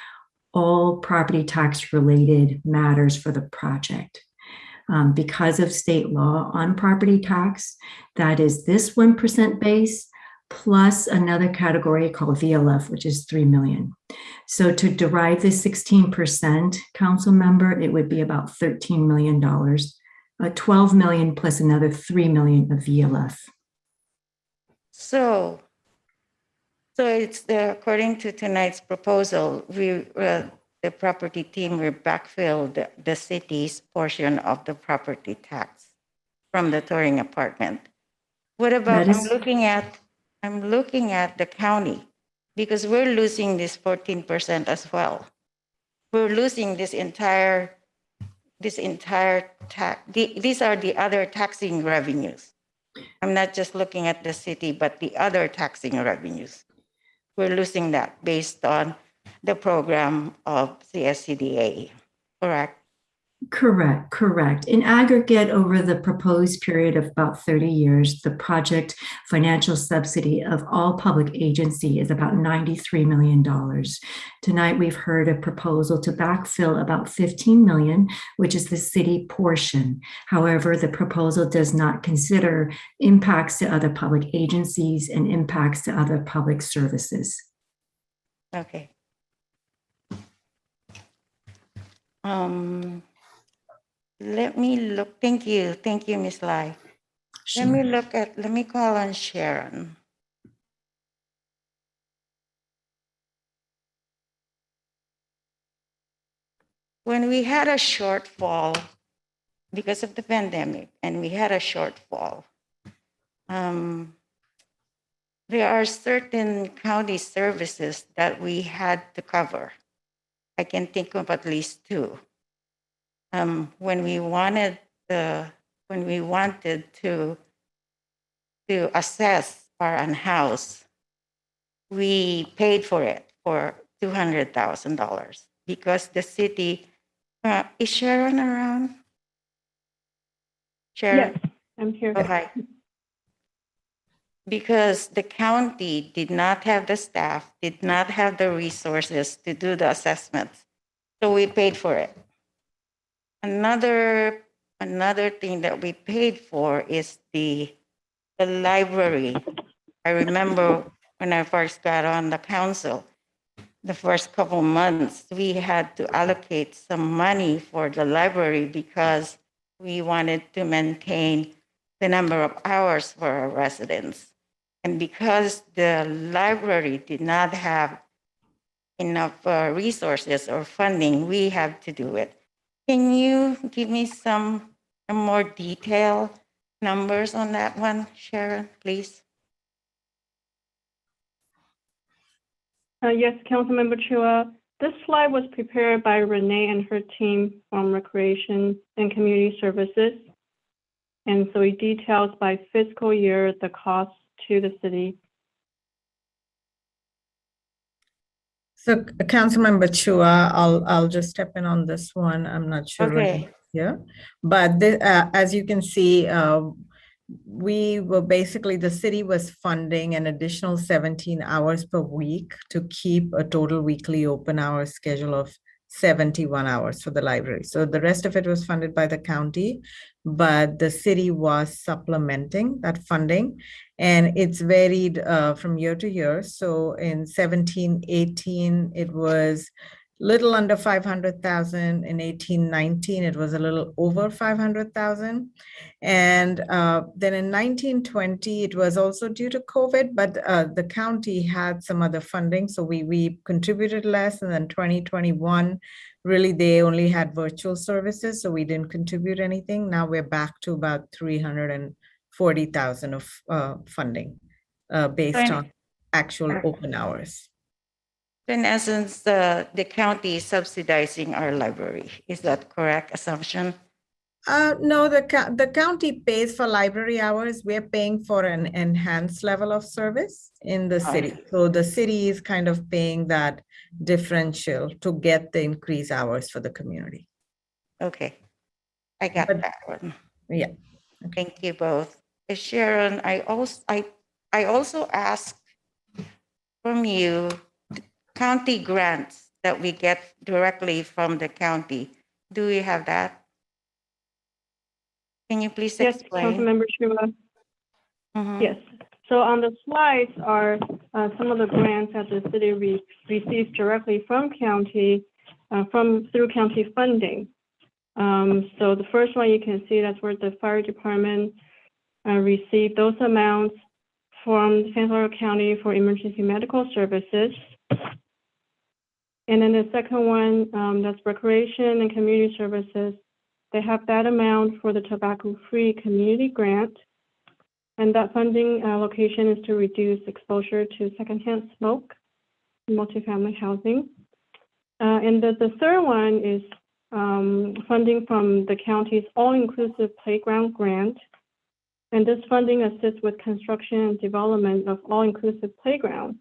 all property tax related matters for the project. Because of state law on property tax, that is this 1% base, plus another category called VLF, which is 3 million. So to derive the 16%, council member, it would be about $13 million, 12 million plus another 3 million of VLF. So it's according to tonight's proposal, the property team will backfill the city's portion of the property tax from the touring apartment. What about, I'm looking at the county, because we're losing this 14% as well. We're losing this entire tax. These are the other taxing revenues. I'm not just looking at the city, but the other taxing revenues. We're losing that based on the program of CSCDA, correct? Correct. In aggregate, over the proposed period of about 30 years, the project financial subsidy of all public agency is about $93 million. Tonight, we've heard a proposal to backfill about 15 million, which is the city portion. However, the proposal does not consider impacts to other public agencies and impacts to other public services. Okay. Let me look. Thank you, Ms. Lai. Sure. Let me call on Sharon. When we had a shortfall because of the pandemic, and we had a shortfall, there are certain county services that we had to cover. I can think of at least two. When we wanted to assess our own house, we paid for it for $200,000 because the city. Is Sharon around? Sharon? Yes, I'm here. Oh, hi. Because the county did not have the staff, did not have the resources to do the assessments, so we paid for it. Another thing that we paid for is the library. I remember when I first got on the council, the first couple months, we had to allocate some money for the library because we wanted to maintain the number of hours for our residents. And because the library did not have enough resources or funding, we have to do it. Can you give me some more detailed numbers on that one, Sharon, please? Yes, Councilmember Chua. This slide was prepared by Renee and her team from Recreation and Community Services. And so it details by fiscal year the cost to the city. So Councilmember Chua, I'll just step in on this one. I'm not sure. Okay. Yeah, but as you can see, we were basically, the city was funding an additional 17 hours per week to keep a total weekly open hour schedule of 71 hours for the library. So the rest of it was funded by the county, but the city was supplementing that funding, and it's varied from year to year. So in 17-18, it was little under 500,000. In 18-19, it was a little over 500,000. And then in 19-20, it was also due to COVID, but the county had some other funding. So we contributed less. And then 2021, really, they only had virtual services. So we didn't contribute anything. Now we're back to about 340,000 of funding based on actual open hours. In essence, the county is subsidizing our library. Is that correct assumption? No, the county pays for library hours. We're paying for an enhanced level of service in the city. So the city is kind of paying that differential to get the increased hours for the community. Okay, I got that one. Yeah. Okay. Thank you both. Sharon, I also asked from you county grants that we get directly from the county. Do we have that? Can you please explain? Yes, Councilmember Chua. Yes. So on the slides are some of the grants that the city receives directly from county, through county funding. So the first one you can see, that's where the fire department received those amounts from Santa Clara County for emergency medical services. And then the second one, that's Recreation and Community Services. They have that amount for the tobacco-free community grant. And that funding allocation is to reduce exposure to secondhand smoke in multifamily housing. And the third one is funding from the county's all-inclusive playground grant. And this funding assists with construction and development of all-inclusive playground.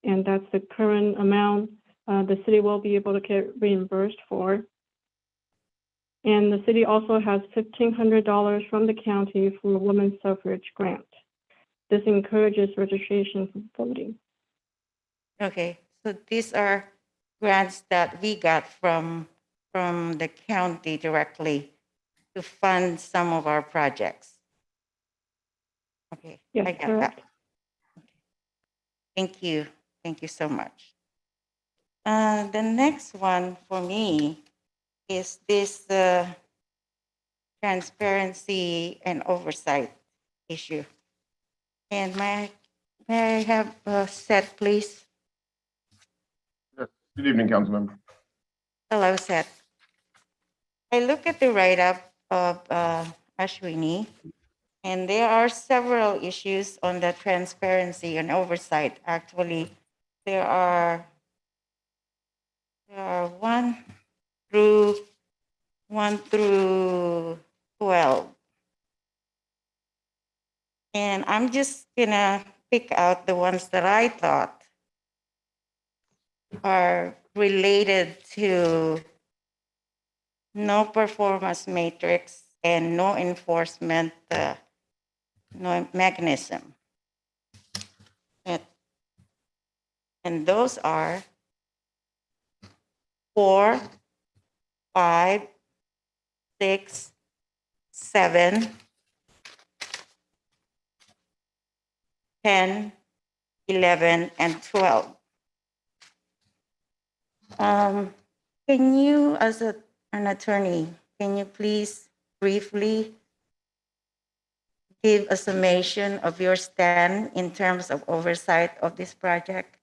And that's the current amount the city will be able to get reimbursed for. And the city also has $1,500 from the county for a women's suffrage grant. This encourages registration for voting. Okay, so these are grants that we got from the county directly to fund some of our projects. Okay, yes, I got that. Okay. Thank you. Thank you so much. The next one for me is this transparency and oversight issue. And may I have Seth, please? Yes. Good evening, Councilmember. Hello, Seth. I look at the write-up of Ashwini, and there are several issues on the transparency and oversight. Actually, there are 1 through 12. And I'm just gonna pick out the ones that I thought are related to no performance matrix and no enforcement no mechanism. And those are 4, 5, 6, 7, 10, 11, and 12. Can you, as an attorney, can you please briefly give a summation of your stand in terms of oversight of this project?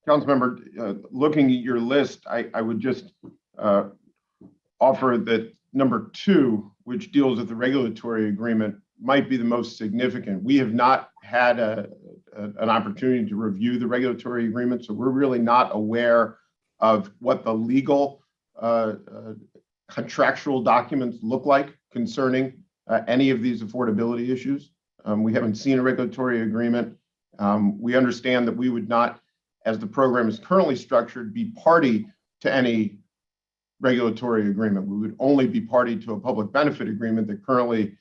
Councilmember, looking at your list, I would just offer that number 2, which deals with the regulatory agreement, might be the most significant. We have not had an opportunity to review the regulatory agreement, so we're really not aware of what the legal contractual documents look like concerning any of these affordability issues. We haven't seen a regulatory agreement. We understand that we would not, as the program is currently structured, be party to any regulatory agreement. We would only be party to a public benefit agreement that currently,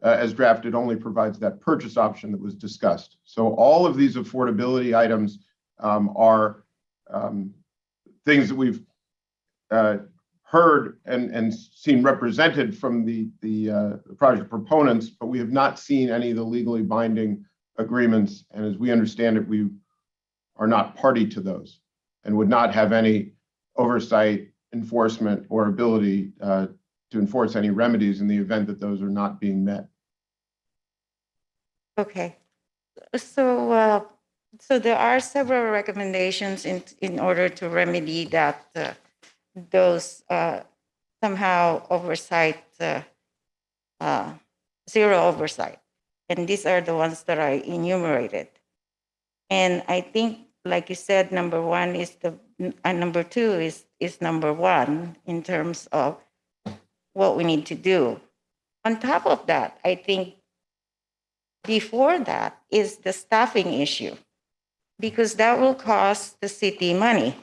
as drafted, only provides that purchase option that was discussed. So all of these affordability items are things that we've heard and seen represented from the project proponents, but we have not seen any of the legally binding agreements. And as we understand it, we are not party to those and would not have any oversight, enforcement, or ability to enforce any remedies in the event that those are not being met. Okay. So there are several recommendations in order to remedy that those somehow oversight, zero oversight. And these are the ones that I enumerated. And I think, like you said, number 1 is number 2 is number 1 in terms of what we need to do. On top of that, I think before that is the staffing issue, because that will cost the city money.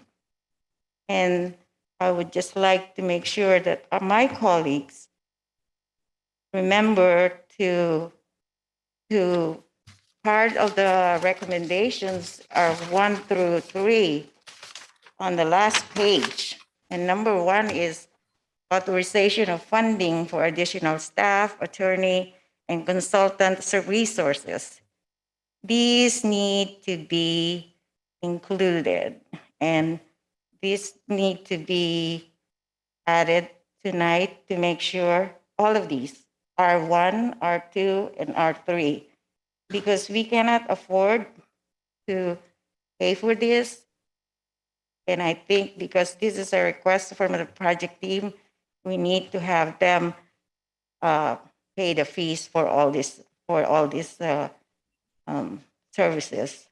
And I would just like to make sure that my colleagues remember to part of the recommendations are 1 through 3 on the last page. And number 1 is authorization of funding for additional staff, attorney, and consultant resources. These need to be included, and these need to be added tonight to make sure all of these R1, R2, and R3, because we cannot afford to pay for this. And I think because this is a request from the project team, we need to have them pay the fees for all these services,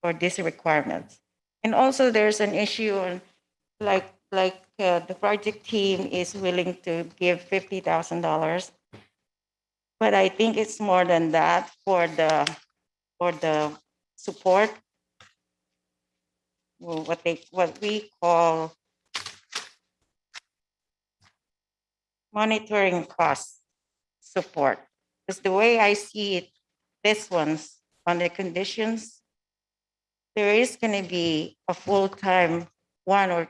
for these requirements. And also there's an issue on the project team is willing to give $50,000, but I think it's more than that for the support, what we call monitoring cost support. Because the way I see it, this one's on the conditions, there is going to be a full-time one, or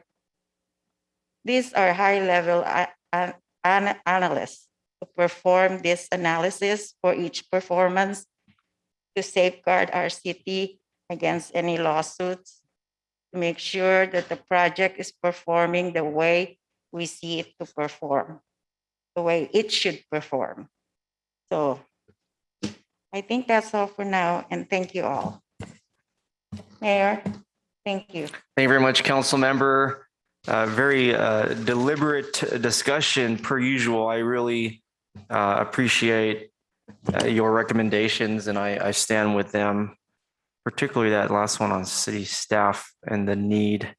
these are high-level analysts to perform this analysis for each performance to safeguard our city against any lawsuits, to make sure that the project is performing the way we see it to perform, the way it should perform. So I think that's all for now, and thank you all. Mayor, thank you. Thank you very much, Council Member. Very deliberate discussion per usual. I really appreciate your recommendations, and I stand with them, particularly that last one on city staff and the need.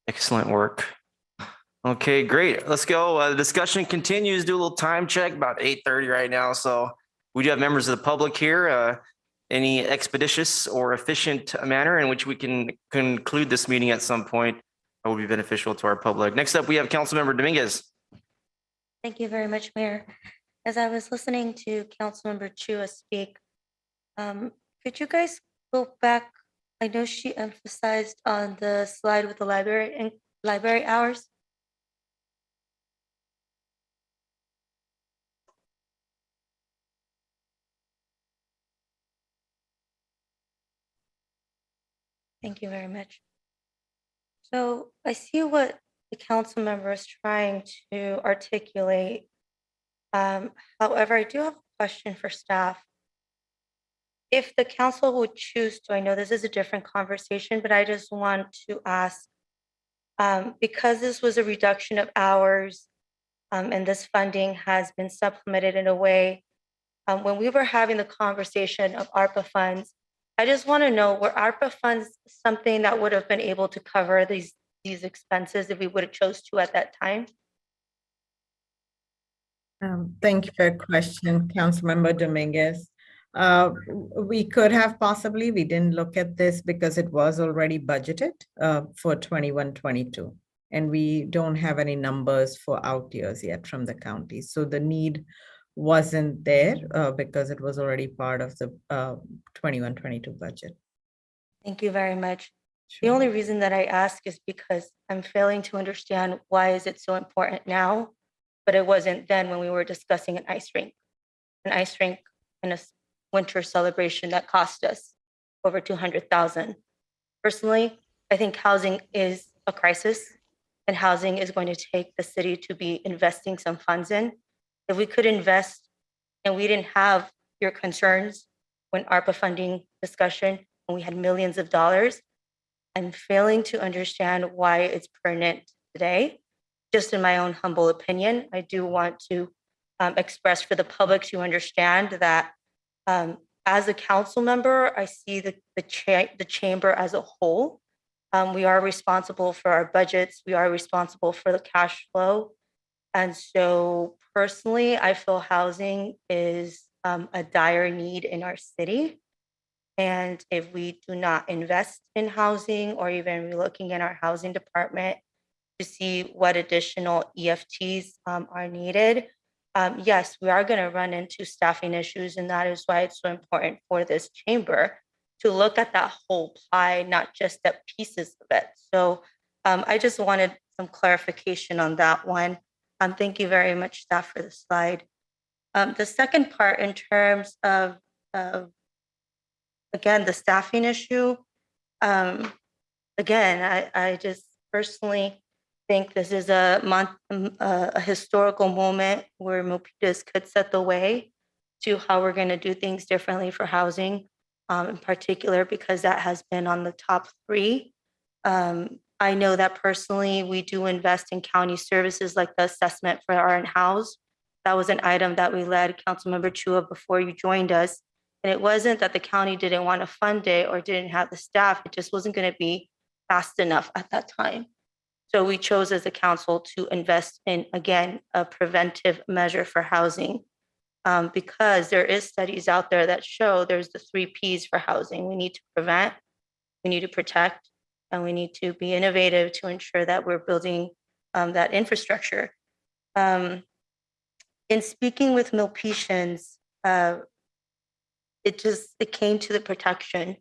Excellent work. Okay, great. Let's go. The discussion continues. Do a little time check, about 8:30 right now. So we do have members of the public here. Any expeditious or efficient manner in which we can conclude this meeting at some point that will be beneficial to our public. Next up, we have Councilmember Dominguez. Thank you very much, Mayor. As I was listening to Councilmember Chua speak, could you guys go back? I know she emphasized on the slide with the library and library hours. Thank you very much. So I see what the council member is trying to articulate. However, I do have a question for staff. If the council would choose to, I know this is a different conversation, but I just want to ask, because this was a reduction of hours and this funding has been supplemented in a way, when we were having the conversation of ARPA funds, I just want to know, were ARPA funds something that would have been able to cover these expenses if we would have chose to at that time? Thank you for your question, Councilmember Dominguez. We could have possibly, we didn't look at this because it was already budgeted for 21-22. And we don't have any numbers for out years yet from the county. So the need wasn't there because it was already part of the 21-22 budget. Thank you very much. Sure. The only reason that I ask is because I'm failing to understand why is it so important now, but it wasn't then when we were discussing an ice rink in a winter celebration that cost us over $200,000. Personally, I think housing is a crisis and housing is going to take the city to be investing some funds in. If we could invest and we didn't have your concerns when ARPA funding discussion, when we had millions of dollars, I'm failing to understand why it's pertinent today. Just in my own humble opinion, I do want to express for the public to understand that as a council member, I see the chamber as a whole. We are responsible for our budgets. We are responsible for the cash flow. And so personally, I feel housing is a dire need in our city. And if we do not invest in housing or even looking in our housing department to see what additional EFTs are needed, yes, we are going to run into staffing issues. And that is why it's so important for this chamber to look at that whole pie, not just at pieces of it. So I just wanted some clarification on that one. Thank you very much, staff, for the slide. The second part in terms of again, the staffing issue, again, I just personally think this is a historical moment where Milpitas could set the way to how we're going to do things differently for housing, in particular, because that has been on the top 3. I know that personally, we do invest in county services like the assessment for our in-house. That was an item that we led, Councilmember Chua, before you joined us. And it wasn't that the county didn't want to fund it or didn't have the staff. It just wasn't going to be fast enough at that time. So we chose as a council to invest in, again, a preventive measure for housing because there is studies out there that show there's the 3 Ps for housing. We need to prevent, we need to protect, and we need to be innovative to ensure that we're building that infrastructure. In speaking with Milpitians, it came to the protection.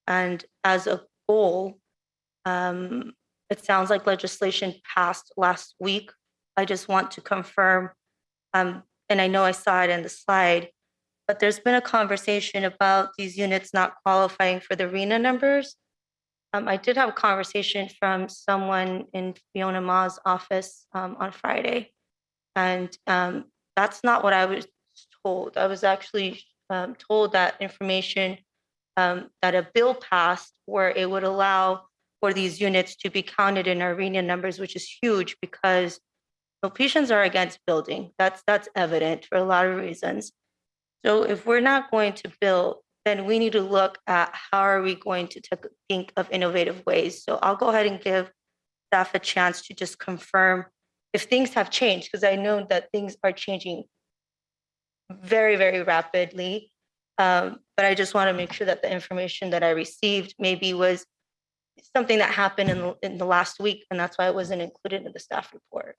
And as a goal, it sounds like legislation passed last week. I just want to confirm, and I know I saw it in the slide, but there's been a conversation about these units not qualifying for the RENA numbers. I did have a conversation from someone in Fiona Ma's office on Friday, and that's not what I was told. I was actually told that information, that a bill passed where it would allow for these units to be counted in our RENA numbers, which is huge because Milpitians are against building. That's evident for a lot of reasons. So if we're not going to build, then we need to look at how are we going to think of innovative ways. So I'll go ahead and give staff a chance to just confirm if things have changed, because I know that things are changing very, very rapidly. But I just want to make sure that the information that I received maybe was something that happened in the last week, and that's why it wasn't included in the staff report.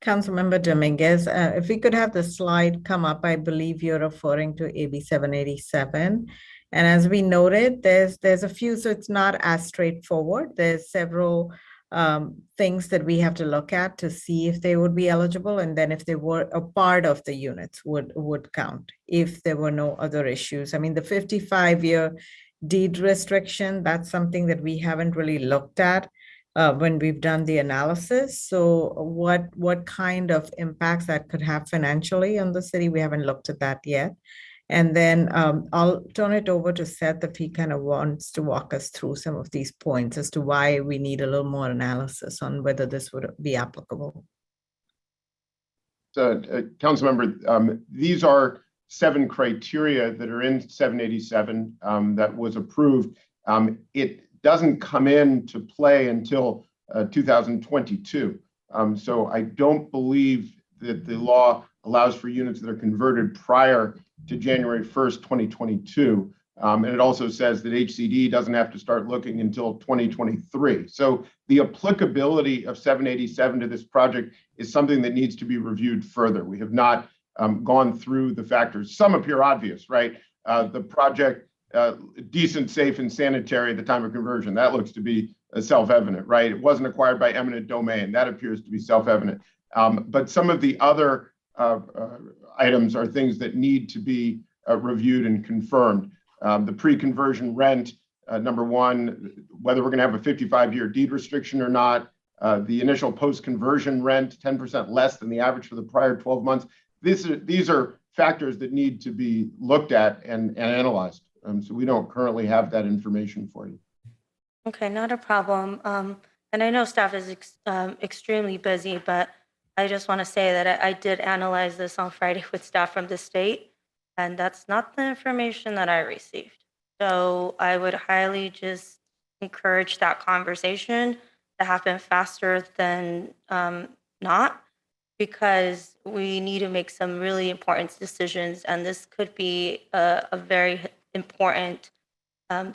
Councilmember Dominguez, if we could have the slide come up, I believe you're referring to AB 787. And as we noted, there's a few, so it's not as straightforward. There's several things that we have to look at to see if they would be eligible, and then if they were a part of the units would count if there were no other issues. I mean, the 55-year deed restriction, that's something that we haven't really looked at when we've done the analysis. So what kind of impacts that could have financially on the city? We haven't looked at that yet. And then I'll turn it over to Seth if he kind of wants to walk us through some of these points as to why we need a little more analysis on whether this would be applicable. So, Councilmember, these are 7 criteria that are in 787 that was approved. It doesn't come into play until 2022. So I don't believe that the law allows for units that are converted prior to January 1st, 2022. And it also says that HCD doesn't have to start looking until 2023. So the applicability of 787 to this project is something that needs to be reviewed further. We have not gone through the factors. Some appear obvious, right? The project, decent, safe, and sanitary at the time of conversion, that looks to be self-evident, right? It wasn't acquired by eminent domain. That appears to be self-evident. But some of the other items are things that need to be reviewed and confirmed. The pre-conversion rent, number one, whether we're going to have a 55-year deed restriction or not, the initial post-conversion rent, 10% less than the average for the prior 12 months. These are factors that need to be looked at and analyzed. So we don't currently have that information for you. Okay, not a problem. And I know staff is extremely busy, but I just want to say that I did analyze this on Friday with staff from the state, and that's not the information that I received. So I would highly just encourage that conversation to happen faster than not, because we need to make some really important decisions, and this could be a very important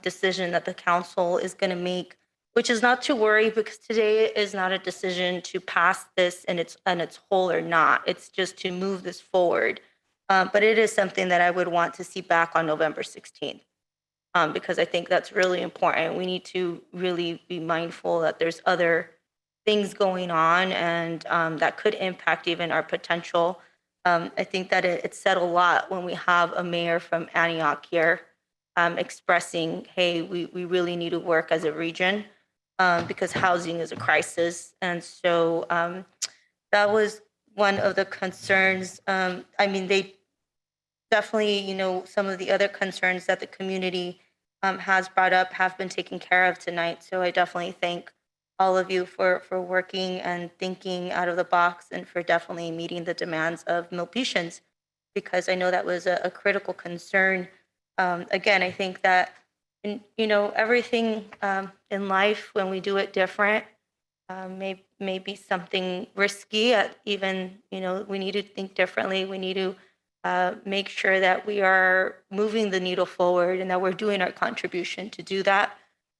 decision that the council is going to make, which is not to worry, because today is not a decision to pass this in its whole or not. It's just to move this forward. But it is something that I would want to see back on November 16th, because I think that's really important. We need to really be mindful that there's other things going on, and that could impact even our potential. I think that it said a lot when we have a mayor from Antioch here expressing, hey, we really need to work as a region because housing is a crisis. And so that was one of the concerns. I mean, they definitely, some of the other concerns that the community has brought up have been taken care of tonight. So I definitely thank all of you for working and thinking out of the box, and for definitely meeting the demands of Milpitians, because I know that was a critical concern. Again, I think that, everything in life, when we do it different, may be something risky. Even, we need to think differently. We need to make sure that we are moving the needle forward and that we're doing our contribution to do that.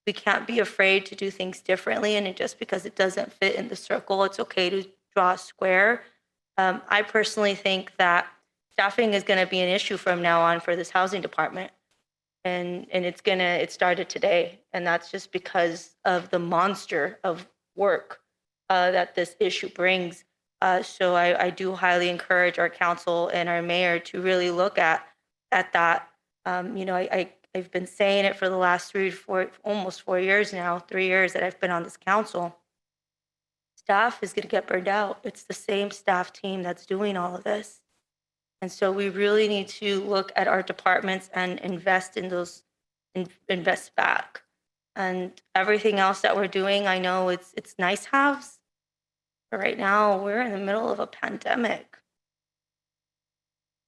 We can't be afraid to do things differently. And just because it doesn't fit in the circle, it's okay to draw a square. I personally think that staffing is going to be an issue from now on for this housing department. And it started today. And that's just because of the monster of work that this issue brings. So I do highly encourage our council and our mayor to really look at that. I've been saying it for the last almost 4 years now, 3 years that I've been on this council. Staff is going to get burned out. It's the same staff team that's doing all of this. And so we really need to look at our departments and invest in those, invest back. And everything else that we're doing, I know it's nice haves, but right now we're in the middle of a pandemic.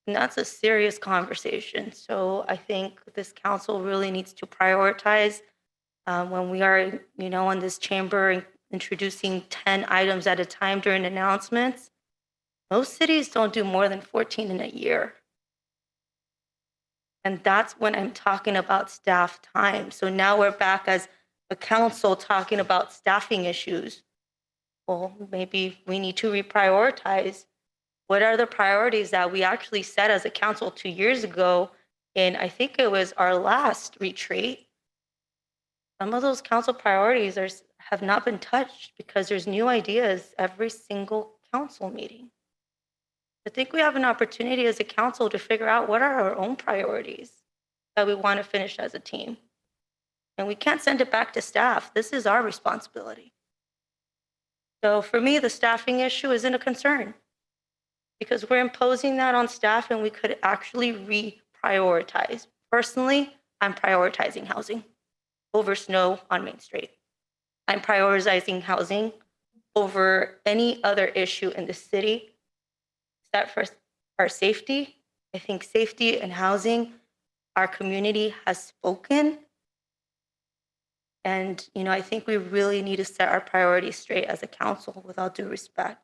And that's a serious conversation. So I think this council really needs to prioritize when we are, in this chamber introducing 10 items at a time during announcements. Most cities don't do more than 14 in a year. And that's when I'm talking about staff time. So now we're back as a council talking about staffing issues. Well, maybe we need to reprioritize. What are the priorities that we actually set as a council 2 years ago? And I think it was our last retreat. Some of those council priorities have not been touched because there's new ideas every single council meeting. I think we have an opportunity as a council to figure out what are our own priorities that we want to finish as a team. And we can't send it back to staff. This is our responsibility. So for me, the staffing issue isn't a concern because we're imposing that on staff and we could actually reprioritize. Personally, I'm prioritizing housing over snow on Main Street. I'm prioritizing housing over any other issue in the city. Except for our safety. I think safety and housing, our community has spoken. And, I think we really need to set our priorities straight as a council with all due respect.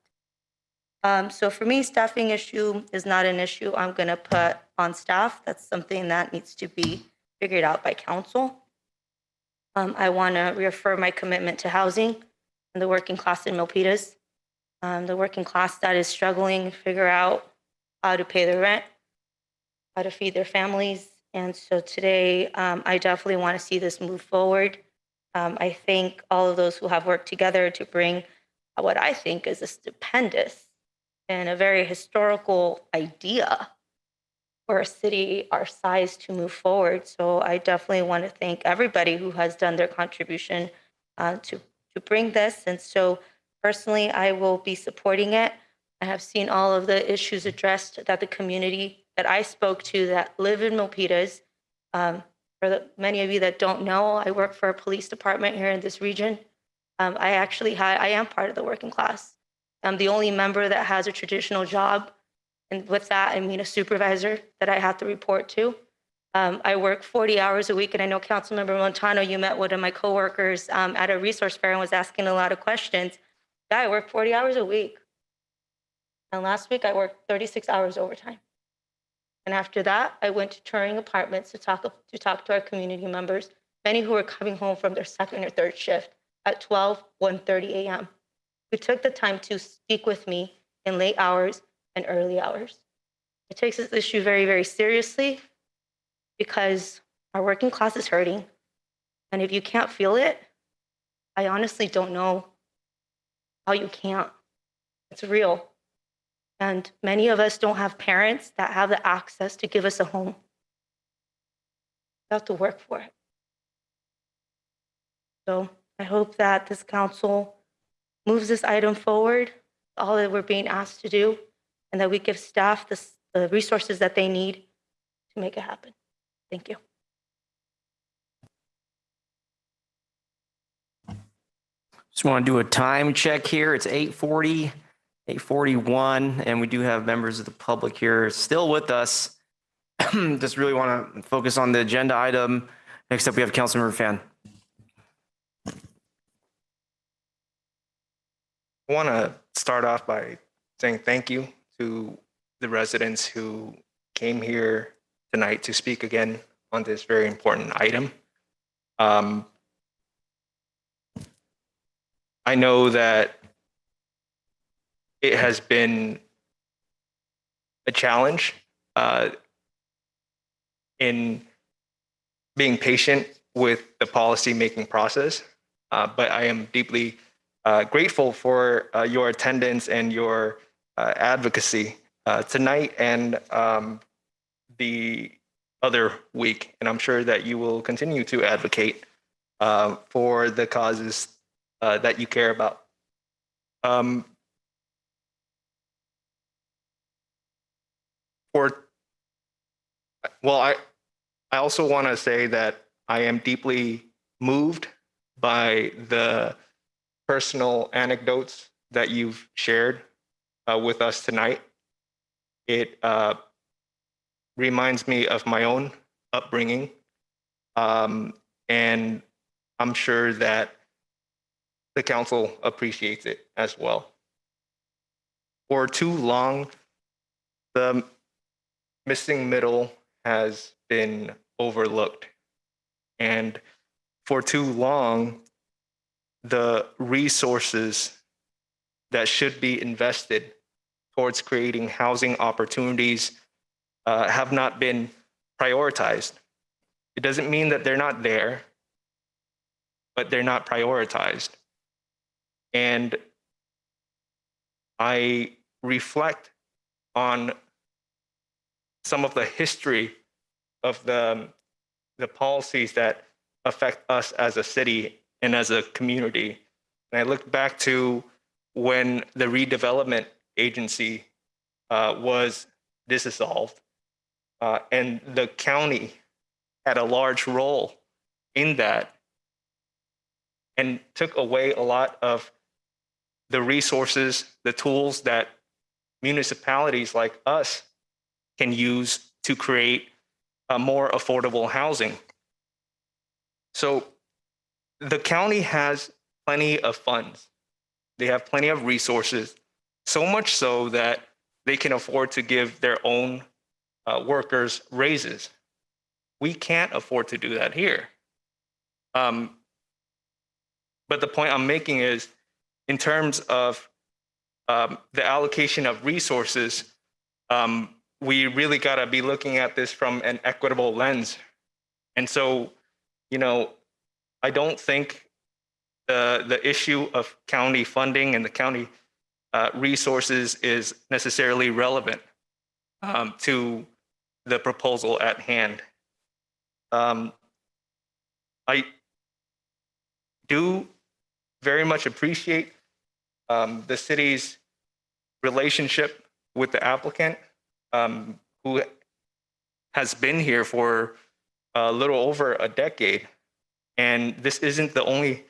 So for me, staffing issue is not an issue I'm going to put on staff. That's something that needs to be figured out by council. I want to reaffirm my commitment to housing and the working class in Milpitas. The working class that is struggling to figure out how to pay their rent, how to feed their families. And so today, I definitely want to see this move forward. I thank all of those who have worked together to bring what I think is a stupendous and a very historical idea for a city our size to move forward. So I definitely want to thank everybody who has done their contribution to bring this. And so personally, I will be supporting it. I have seen all of the issues addressed that the community that I spoke to that live in Milpitas. Many of you that don't know, I work for a police department here in this region. I am part of the working class. I'm the only member that has a traditional job. And with that, I mean a supervisor that I have to report to. I work 40 hours a week, and I know Councilmember Montano, you met one of my coworkers at a resource fair and was asking a lot of questions. Yeah, I work 40 hours a week. And last week, I worked 36 hours overtime. And after that, I went to touring apartments to talk to our community members, many who were coming home from their second or third shift at 1:30 a.m. Who took the time to speak with me in late hours and early hours. It takes this issue very, very seriously because our working class is hurting. And if you can't feel it, I honestly don't know how you can't. It's real. And many of us don't have parents that have the access to give us a home. We have to work for it. So I hope that this council moves this item forward, all that we're being asked to do, and that we give staff the resources that they need to make it happen. Thank you. Just want to do a time check here. It's 8:40, 8:41, and we do have members of the public here still with us. Just really want to focus on the agenda item. Next up, we have Councilmember Fan. I want to start off by saying thank you to the residents who came here tonight to speak again on this very important item. I know that it has been a challenge in being patient with the policy-making process, but I am deeply grateful for your attendance and your advocacy tonight and the other week. And I'm sure that you will continue to advocate for the causes that you care about. I also want to say that I am deeply moved by the personal anecdotes that you've shared with us tonight. It reminds me of my own upbringing, and I'm sure that the council appreciates it as well. For too long, the missing middle has been overlooked, and for too long, the resources that should be invested towards creating housing opportunities have not been prioritized. It doesn't mean that they're not there, but they're not prioritized. And I reflect on some of the history of the policies that affect us as a city and as a community. And I look back to when the redevelopment agency was dissolved, and the county had a large role in that and took away a lot of the resources, the tools that municipalities like us can use to create more affordable housing. So the county has plenty of funds. They have plenty of resources, so much so that they can afford to give their own workers raises. We can't afford to do that here. But the point I'm making is, in terms of the allocation of resources, we really got to be looking at this from an equitable lens. And so, you know, I don't think the issue of county funding and the county resources is necessarily relevant to the proposal at hand. I do very much appreciate the city's relationship with the applicant, who has been here for a little over a decade. And this isn't the only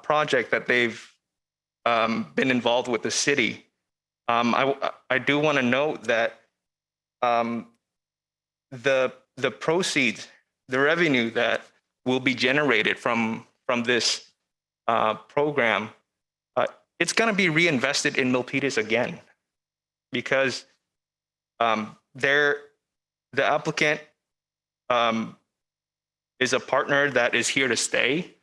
project that they've been involved with the city. I do want to note that the proceeds, the revenue that will be generated from this program, it's going to be reinvested in Milpitas again, because the applicant is a partner that is here to stay.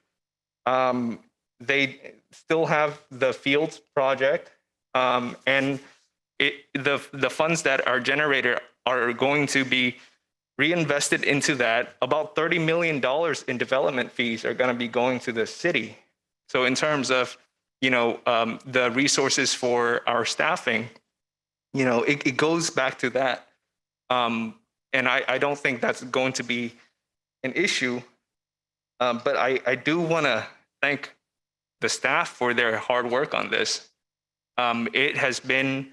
They still have the Fields project, and the funds that are generated are going to be reinvested into that. About $30 million in development fees are going to be going to the city. So in terms of, you know, the resources for our staffing, you know, it goes back to that. And I don't think that's going to be an issue. But I do want to thank the staff for their hard work on this. It has been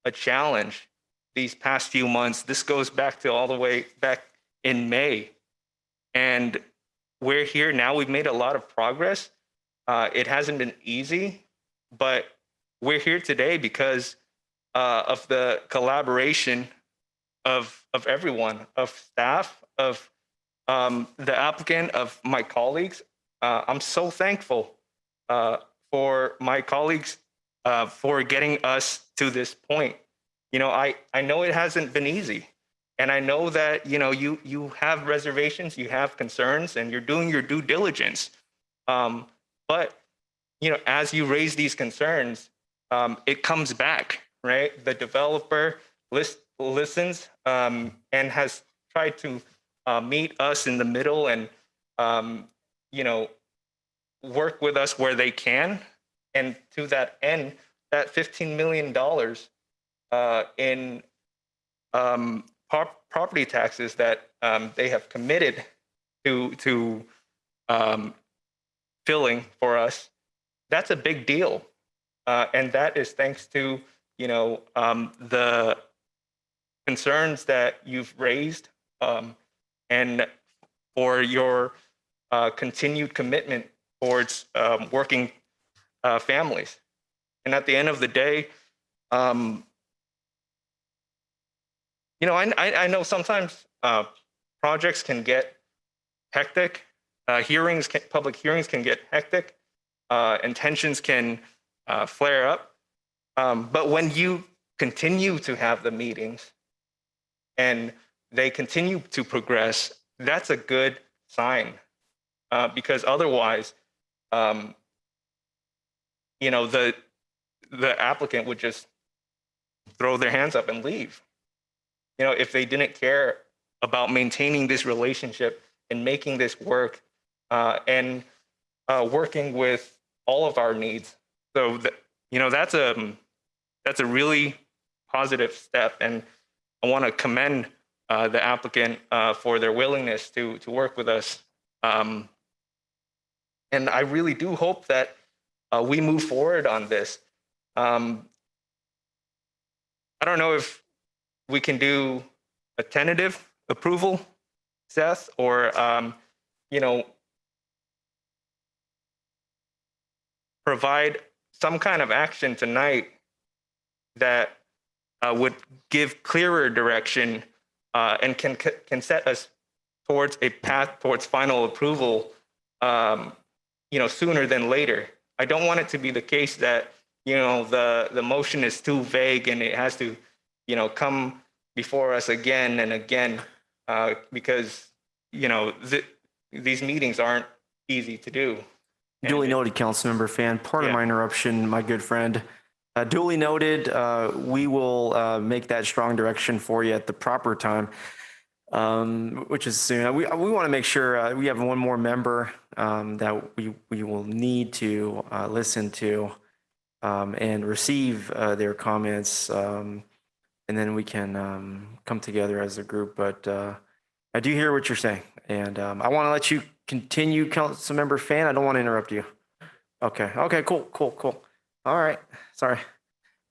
a challenge these past few months. This goes back to all the way back in May. And we're here now. We've made a lot of progress. It hasn't been easy, but we're here today because of the collaboration of everyone, of staff, of the applicant, of my colleagues. I'm so thankful for my colleagues for getting us to this point. You know, I know it hasn't been easy, and I know that, you know, you have reservations, you have concerns, and you're doing your due diligence. But, you know, as you raise these concerns, it comes back, right? The developer listens and has tried to meet us in the middle and, you know, work with us where they can. And to that end, that $15 million in property taxes that they have committed to filling for us, that's a big deal. And that is thanks to, you know, the concerns that you've raised, and for your continued commitment towards working families. And at the end of the day, you know, I know sometimes projects can get hectic. Public hearings can get hectic, and tensions can flare up. But when you continue to have the meetings and they continue to progress, that's a good sign, because otherwise, you know, the applicant would just throw their hands up and leave. You know, if they didn't care about maintaining this relationship and making this work, and working with all of our needs. So, you know, that's a really positive step, and I want to commend the applicant for their willingness to work with us. And I really do hope that we move forward on this. I don't know if we can do a tentative approval, Seth, or, provide some kind of action tonight that would give clearer direction and can set us towards a path towards final approval, sooner than later. I don't want it to be the case that, the motion is too vague and it has to, come before us again and again, because, these meetings aren't easy to do. Duly noted, Councilmember Fan. Part of my interruption, my good friend. Duly noted. We will make that strong direction for you at the proper time, which is soon. We want to make sure we have one more member that we will need to listen to and receive their comments, and then we can come together as a group. But I do hear what you're saying, and I want to let you continue, Councilmember Fan. I don't want to interrupt you. Okay, cool. All right, sorry,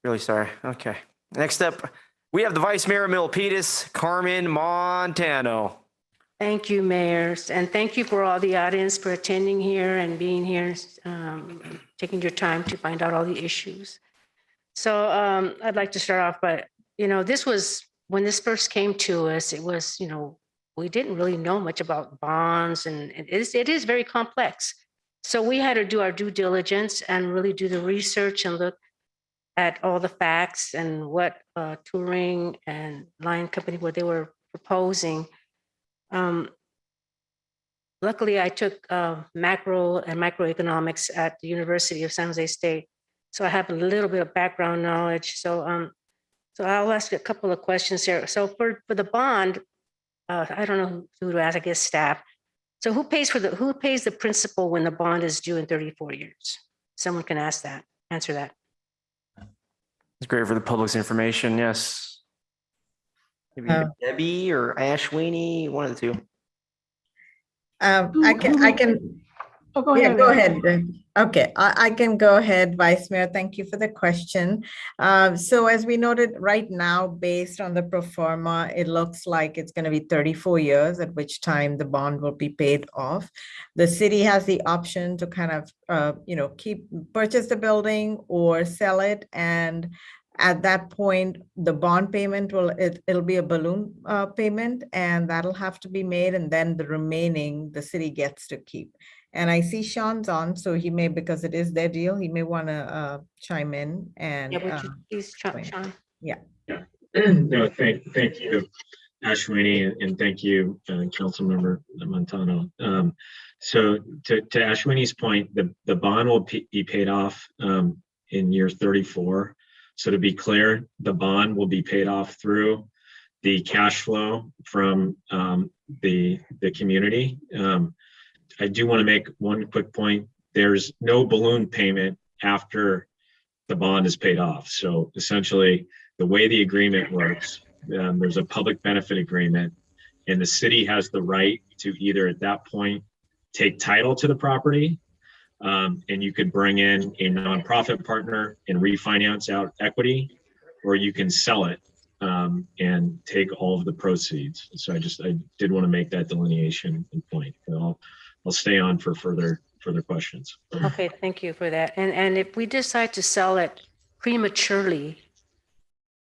really sorry. Okay, next up, we have the Vice Mayor of Milpitas, Carmen Montano. Thank you, mayors, and thank you for all the audience for attending here and being here, taking your time to find out all the issues. So I'd like to start off by, this was, when this first came to us, it was, we didn't really know much about bonds, and it is very complex. So we had to do our due diligence and really do the research and look at all the facts and what Turing and Lion Company, what they were proposing. Luckily, I took macro and microeconomics at the University of San Jose State, so I have a little bit of background knowledge. So I'll ask a couple of questions here. So for the bond, I don't know who to ask, I guess staff. So who pays the principal when the bond is due in 34 years? Someone can answer that. It's great for the public's information. Yes. Maybe Debbie or Ash Weenie, one of the two. I can. Oh, go Yeah, ahead. go ahead. Okay, I can go ahead, Vice Mayor. Thank you for the question. So as we noted right now, based on the pro forma, it looks like it's going to be 34 years, at which time the bond will be paid off. The city has the option to kind of, purchase the building or sell it. And at that point, the bond payment it'll be a balloon payment, and that'll have to be made. And then the remaining, the city gets to keep. And I see Sean's on, so he may, because it is their deal, he may want to chime in and. Yeah, would you please, Sean? Yeah. No, thank you, Ashwini, and thank you, Councilmember Montano. So to Ashwini's point, the bond will be paid off in year 34. So to be clear, the bond will be paid off through the cash flow from the community. I do want to make one quick point. There's no balloon payment after the bond is paid off. So essentially, the way the agreement works, there's a public benefit agreement, and the city has the right to either at that point take title to the property, and you could bring in a nonprofit partner and refinance out equity, or you can sell it and take all of the proceeds. So I did want to make that delineation and point. I'll stay on for further questions. Okay, thank you for that. And if we decide to sell it prematurely,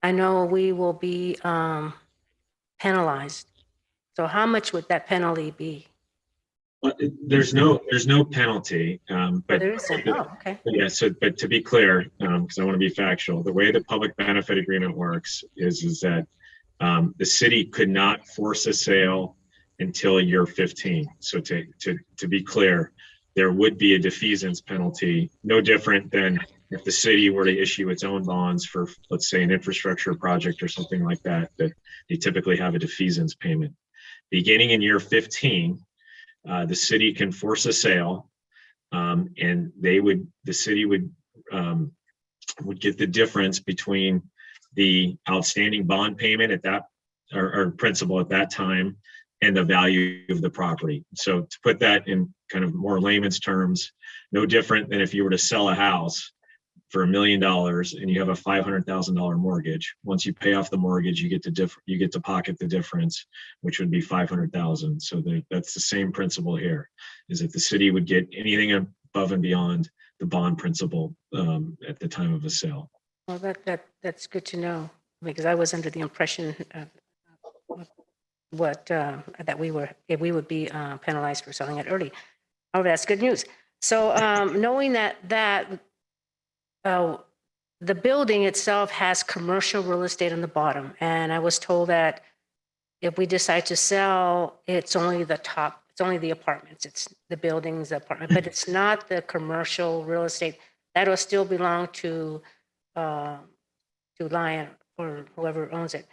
I know we will be penalized. So how much would that penalty be? There's no penalty, but there isn't. Oh, okay. Yeah. So, but to be clear, because I want to be factual, the way the public benefit agreement works is that the city could not force a sale until year 15. So to be clear, there would be a defeasance penalty, no different than if the city were to issue its own bonds for, let's say, an infrastructure project or something like that, that they typically have a defeasance payment. Beginning in year 15, the city can force a sale, and the city would get the difference between the outstanding bond payment at that or principal at that time and the value of the property. So to put that in kind of more layman's terms, no different than if you were to sell a house, for $1 million and you have a $500,000 mortgage. Once you pay off the mortgage, you get to pocket the difference, which would be $500,000. So that's the same principle here, is that the city would get anything above and beyond the bond principal at the time of a sale. Well, that's good to know, because I was under the impression that we would be penalized for selling it early. Oh, that's good news. So knowing that the building itself has commercial real estate on the bottom, and I was told that if we decide to sell, it's only the top, it's only the apartments, it's the buildings, the apartment, but it's not the commercial real estate. That'll still belong to Lion or whoever owns it.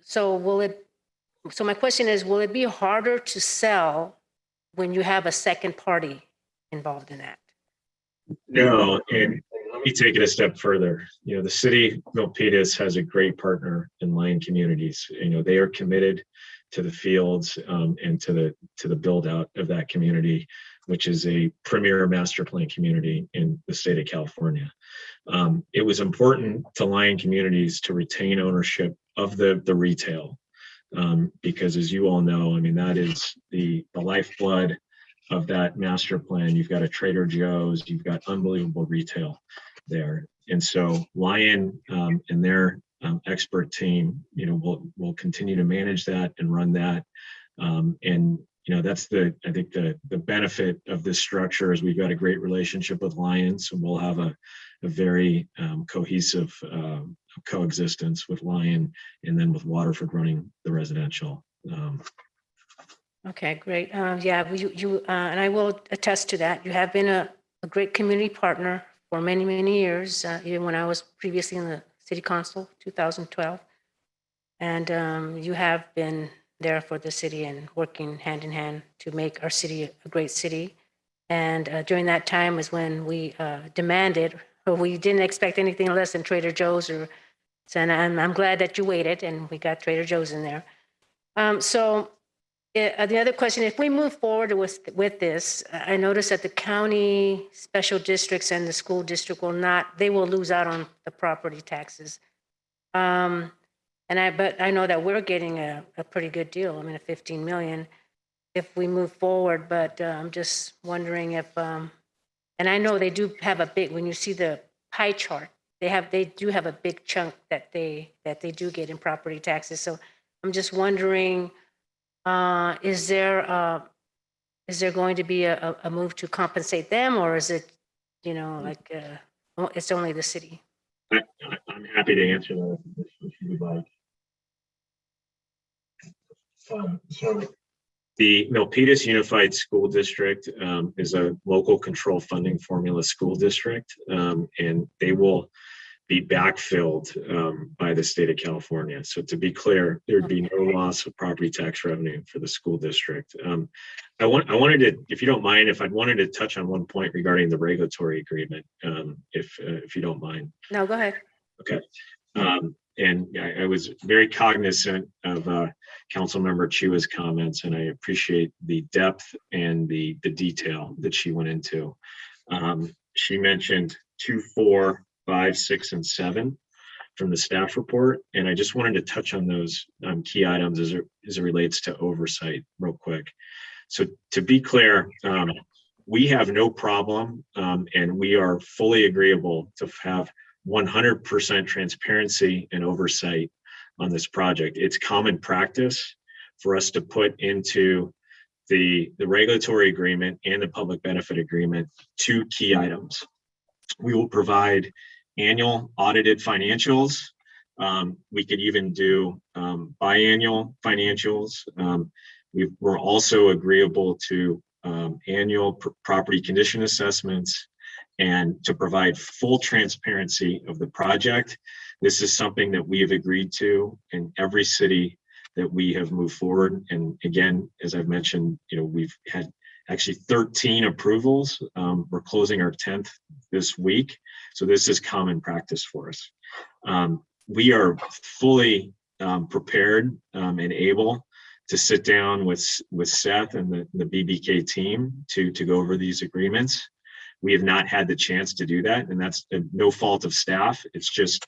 So my question is, will it be harder to sell when you have a second party involved in that? No, and let me take it a step further. You know, the city of Milpitas has a great partner in Lion Communities. You know, they are committed to the fields and to the build out of that community, which is a premier master plan community in the state of California. It was important to Lion Communities to retain ownership of the retail because, as you all know, I mean, that is the lifeblood of that master plan. You've got a Trader Joe's, you've got unbelievable retail there. And so Lion and their expert team, you know, will continue to manage that and run that. And, you know, that's I think the benefit of this structure is we've got a great relationship with Lion. So we'll have a very cohesive coexistence with Lion and then with Waterford running the residential. Okay, great. Yeah, you and I will attest to that. You have been a great community partner for many, many years, even when I was previously in the city council, 2012. And you have been there for the city and working hand in hand to make our city a great city. And during that time was when we demanded, or we didn't expect anything less than Trader Joe's. And I'm glad that you waited and we got Trader Joe's in there. The other question, if we move forward with this, I noticed that the county special districts and the school district they will lose out on the property taxes. But I know that we're getting a pretty good deal. I mean, a 15 million if we move forward, but I'm just wondering if, and I know they do have when you see the pie chart, they do have a big chunk that they do get in property taxes. So I'm just wondering, is there going to be a move to compensate them, or is it, you know, like it's only the city? I'm happy to answer that if you would like. So the Milpitas Unified School District is a local control funding formula school district, and they will be backfilled by the state of California. So to be clear, there would be no loss of property tax revenue for the school district. I wanted to, if you don't mind, I wanted to touch on one point regarding the regulatory agreement, if you don't mind. No, go ahead. Okay. And I was very cognizant of Councilmember Chua's comments, and I appreciate the depth and the detail that she went into. She mentioned 2, 4, 5, 6, and 7 from the staff report, and I just wanted to touch on those key items as it relates to oversight real quick. So to be clear, we have no problem, and we are fully agreeable to have 100% transparency and oversight on this project. It's common practice for us to put into the regulatory agreement and the public benefit agreement 2 key items. We will provide annual audited financials. We could even do biannual financials. We're also agreeable to annual property condition assessments and to provide full transparency of the project. This is something that we have agreed to in every city that we have moved forward. And again, as I've mentioned, you know, we've had actually 13 approvals. We're closing our 10th this week. So this is common practice for us. We are fully prepared and able to sit down with Seth and the BBK team to go over these agreements. we have not had the chance to do that. And that's no fault of staff. It's just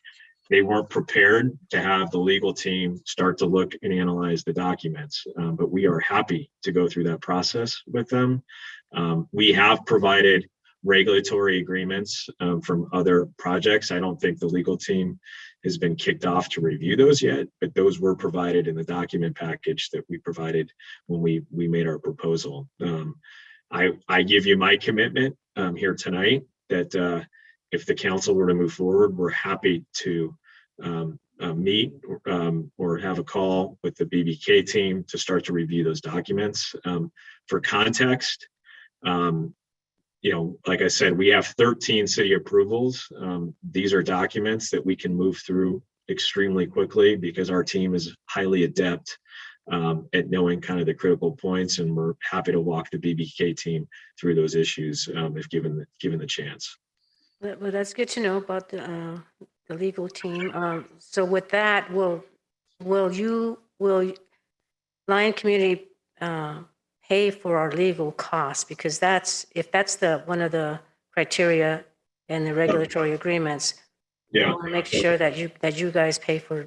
they weren't prepared to have the legal team start to look and analyze the documents. But we are happy to go through that process with them. We have provided regulatory agreements from other projects. I don't think the legal team has been kicked off to review those yet, but those were provided in the document package that we provided when we made our proposal. I give you my commitment here tonight that if the council were to move forward, we're happy to meet or have a call with the BBK team to start to review those documents. For context, like I said, we have 13 city approvals. These are documents that we can move through extremely quickly because our team is highly adept at knowing kind of the critical points, and we're happy to walk the BBK team through those issues if given the chance. Well, that's good to know about the legal team. So with that, will Lion Community pay for our legal costs? Because if that's one of the criteria in the regulatory agreements, yeah, we want to make sure that you guys pay for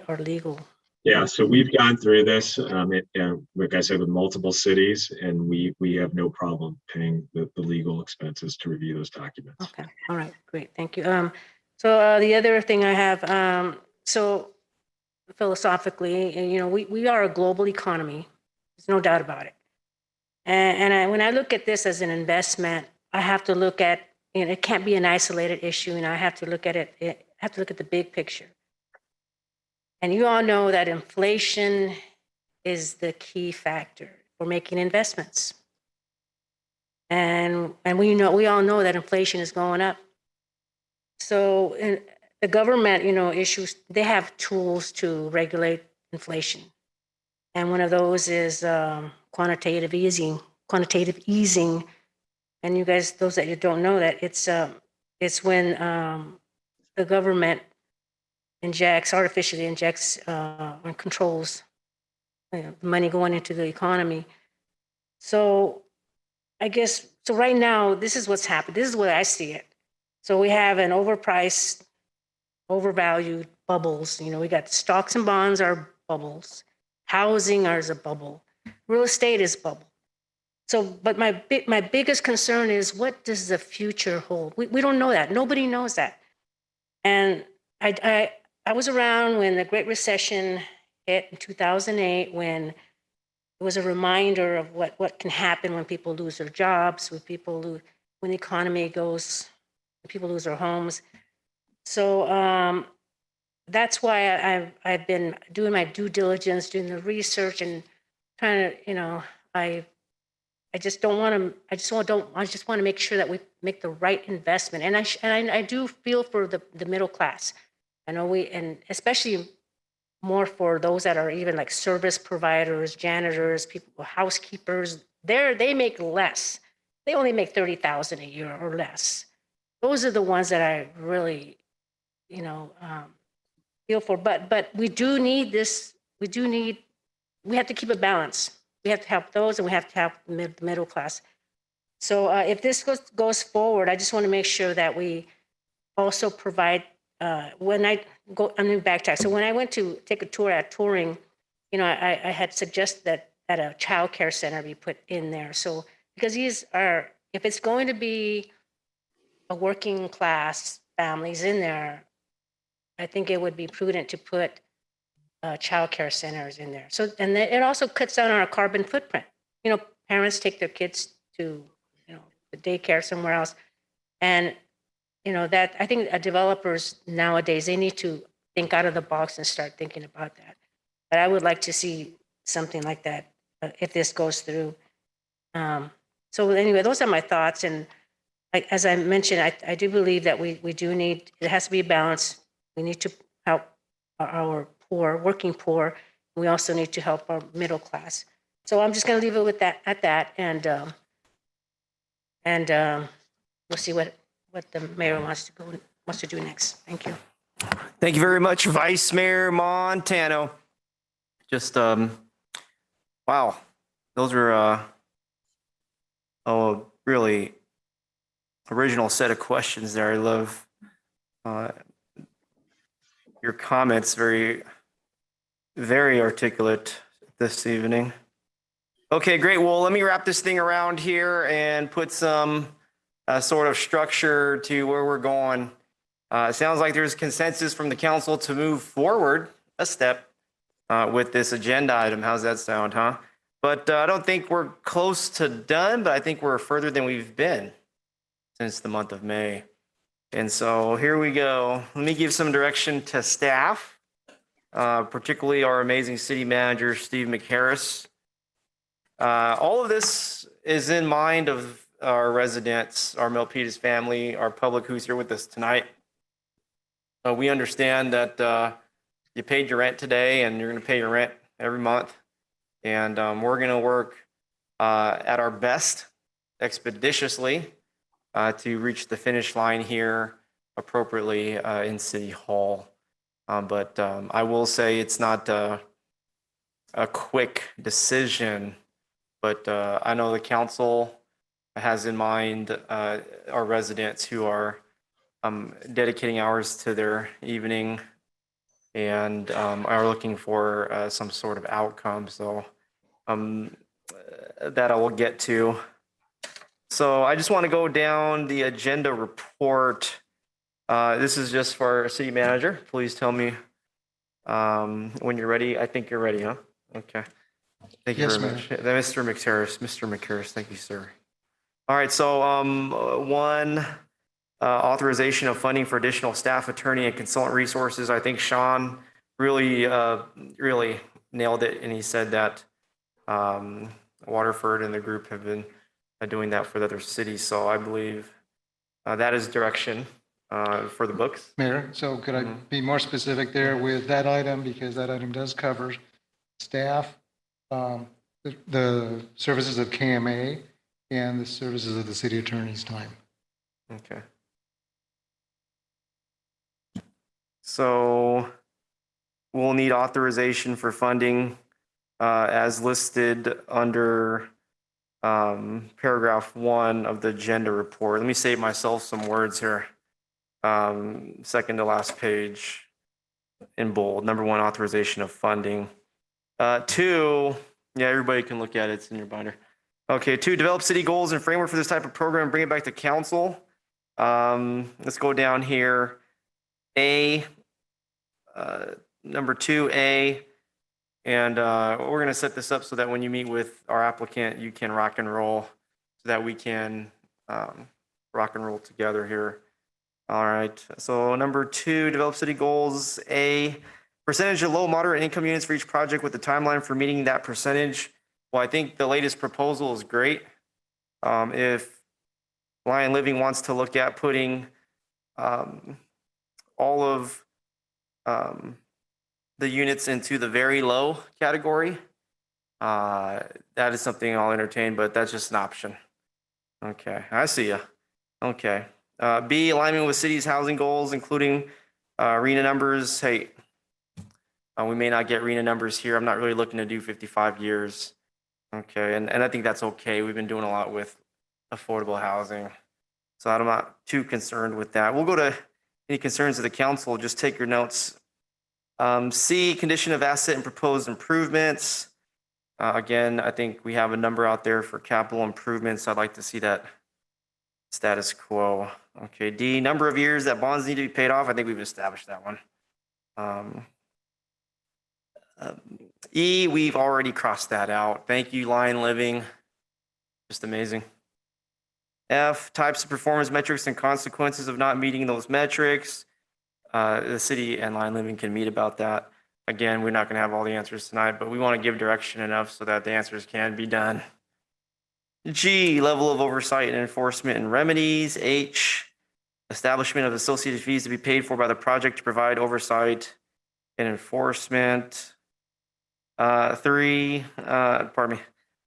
our legal. Yeah, so we've gone through this, like I said, with multiple cities, and we have no problem paying the legal expenses to review those documents. Okay, all right, great, thank you. So the other thing I have, so philosophically, we are a global economy. There's no doubt about it. And when I look at this as an investment, I have to look at, it can't be an isolated issue, and I have to look at it. I have to look at the big picture. And you all know that inflation is the key factor for making investments. And we all know that inflation is going up. So the government, issues, they have tools to regulate inflation. And one of those is quantitative easing. And you guys, those that you don't know that, it's when the government artificially injects and controls money going into the economy. So I guess, so right now, this is what's happened. This is where I see it. So we have an overpriced, overvalued bubbles. We got stocks and bonds are bubbles. Housing is a bubble. Real estate is bubble. So, but my biggest concern is, what does the future hold? We don't know that. Nobody knows that. And I was around when the Great Recession hit in 2008, when it was a reminder of what can happen when people lose their jobs, when the economy goes, when people lose their homes. So that's why I've been doing my due diligence, doing the research, and trying to, I just want to make sure that we make the right investment. And I do feel for the middle class. I know and especially more for those that are even like service providers, janitors, people, housekeepers. They make less. They only make $30,000 a year or less. Those are the ones that I really, feel for. But we do need this. We have to keep a balance. We have to help those, and we have to help the middle class. So if this goes forward, I just want to make sure that we also provide. When I go, I'm going to backtrack. So when I went to take a tour at Touring, I had suggested that a child care center be put in there. So because if it's going to be a working class families in there, I think it would be prudent to put child care centers in there. So, and then it also cuts down on our carbon footprint. Parents take their kids to, the daycare somewhere else. And that I think developers nowadays, they need to think out of the box and start thinking about that. But I would like to see something like that if this goes through. So anyway, those are my thoughts. And as I mentioned, I do believe that we do need, it has to be a balance. We need to help our working poor. We also need to help our middle class. So I'm just going to leave it with that at that, and we'll see what the mayor wants to do next. Thank you. Thank you very much, Vice Mayor Montano. Just wow, those are really original set of questions there. I love your comments, very, very articulate this evening. Okay, great. Well, let me wrap this thing around here and put some sort of structure to where we're going. It sounds like there's consensus from the council to move forward a step with this agenda item. How's that sound, huh? But I don't think we're close to done, but I think we're further than we've been since the month of May. And so here we go. Let me give some direction to staff, particularly our amazing city manager, Steve McHarris. All of this is in mind of our residents, our Milpitas family, our public who's here with us tonight. We understand that you paid your rent today and you're going to pay your rent every month. And we're going to work at our best expeditiously to reach the finish line here appropriately in City Hall. But I will say it's not a quick decision, but I know the council has in mind our residents who are dedicating hours to their evening and are looking for some sort of outcome. So that I will get to. So I just want to go down the agenda report. This is just for our city manager. Please tell me when you're ready. I think you're ready, huh? Okay. Thank you very much. Mr. McHarris, thank you, sir. All right, so one, authorization of funding for additional staff, attorney, and consultant resources. I think Sean really nailed it, and he said that Waterford and the group have been doing that for the other cities. So I believe that is direction for the books. Mayor, so could I be more specific there with that item, because that item does cover staff, the services of KMA, and the services of the city attorney's time. Okay. So we'll need authorization for funding as listed under paragraph 1 of the agenda report. Let me save myself some words here. Second to last page in bold. Number 1, authorization of funding. 2, yeah, everybody can look at it. It's in your binder. Okay, 2, develop city goals and framework for this type of program and bring it back to council. Let's go down here. Number 2A, and we're going to set this up so that when you meet with our applicant, you can rock and roll, so that we can rock and roll together here. All right, so number 2, develop city goals. A, percentage of low, moderate income units for each project with the timeline for meeting that percentage. Well, I think the latest proposal is great. If Lion Living wants to look at putting all of the units into the very low category, that is something I'll entertain, but that's just an option. Okay, I see you. Okay. B, alignment with city's housing goals, including RENA numbers. Hey, we may not get RENA numbers here. I'm not really looking to do 55 years. Okay, and I think that's okay. We've been doing a lot with affordable housing, so I'm not too concerned with that. We'll go to any concerns of the council. Just take your notes. C, condition of asset and proposed improvements. Again, I think we have a number out there for capital improvements. I'd like to see that status quo. Okay, D, number of years that bonds need to be paid off. I think we've established that one. E, we've already crossed that out. Thank you, Lion Living. Just amazing. F, types of performance metrics and consequences of not meeting those metrics. The city and Lion Living can meet about that. Again, we're not going to have all the answers tonight, but we want to give direction enough so that the answers can be done. G, level of oversight and enforcement and remedies. H, establishment of associated fees to be paid for by the project to provide oversight and enforcement. 3, pardon me.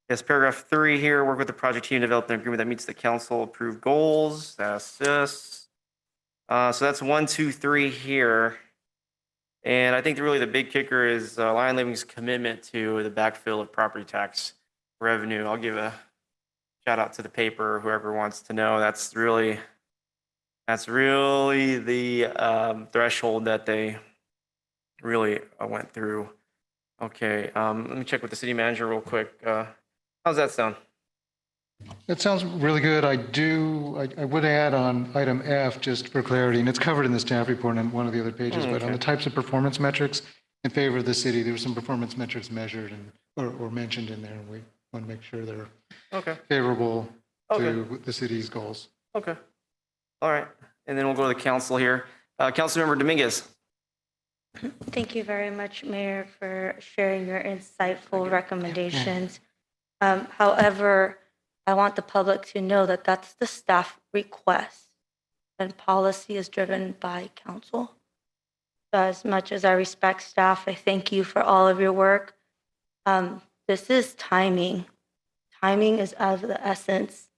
Yes, paragraph 3 here, work with the project team to develop an agreement that meets the council approved goals. That's this. So that's 1, 2, 3 here. And I think really the big kicker is Lion Living's commitment to the backfill of property tax revenue. I'll give a shout out to the paper, whoever wants to know. That's really the threshold that they really went through. Okay, let me check with the city manager real quick. How's that sound? That sounds really good. I would add on item F, just for clarity, and it's covered in the staff report on one of the other pages, but on the types of performance metrics in favor of the city, there were some performance metrics measured or mentioned in there, and we want to make sure they're favorable to the city's goals. Okay. All right. And then we'll go to the council here. Councilmember Dominguez. Thank you very much, Mayor, for sharing your insightful recommendations. However, I want the public to know that that's the staff request, and policy is driven by council. So as much as I respect staff, I thank you for all of your work. This is timing. Timing is of the essence.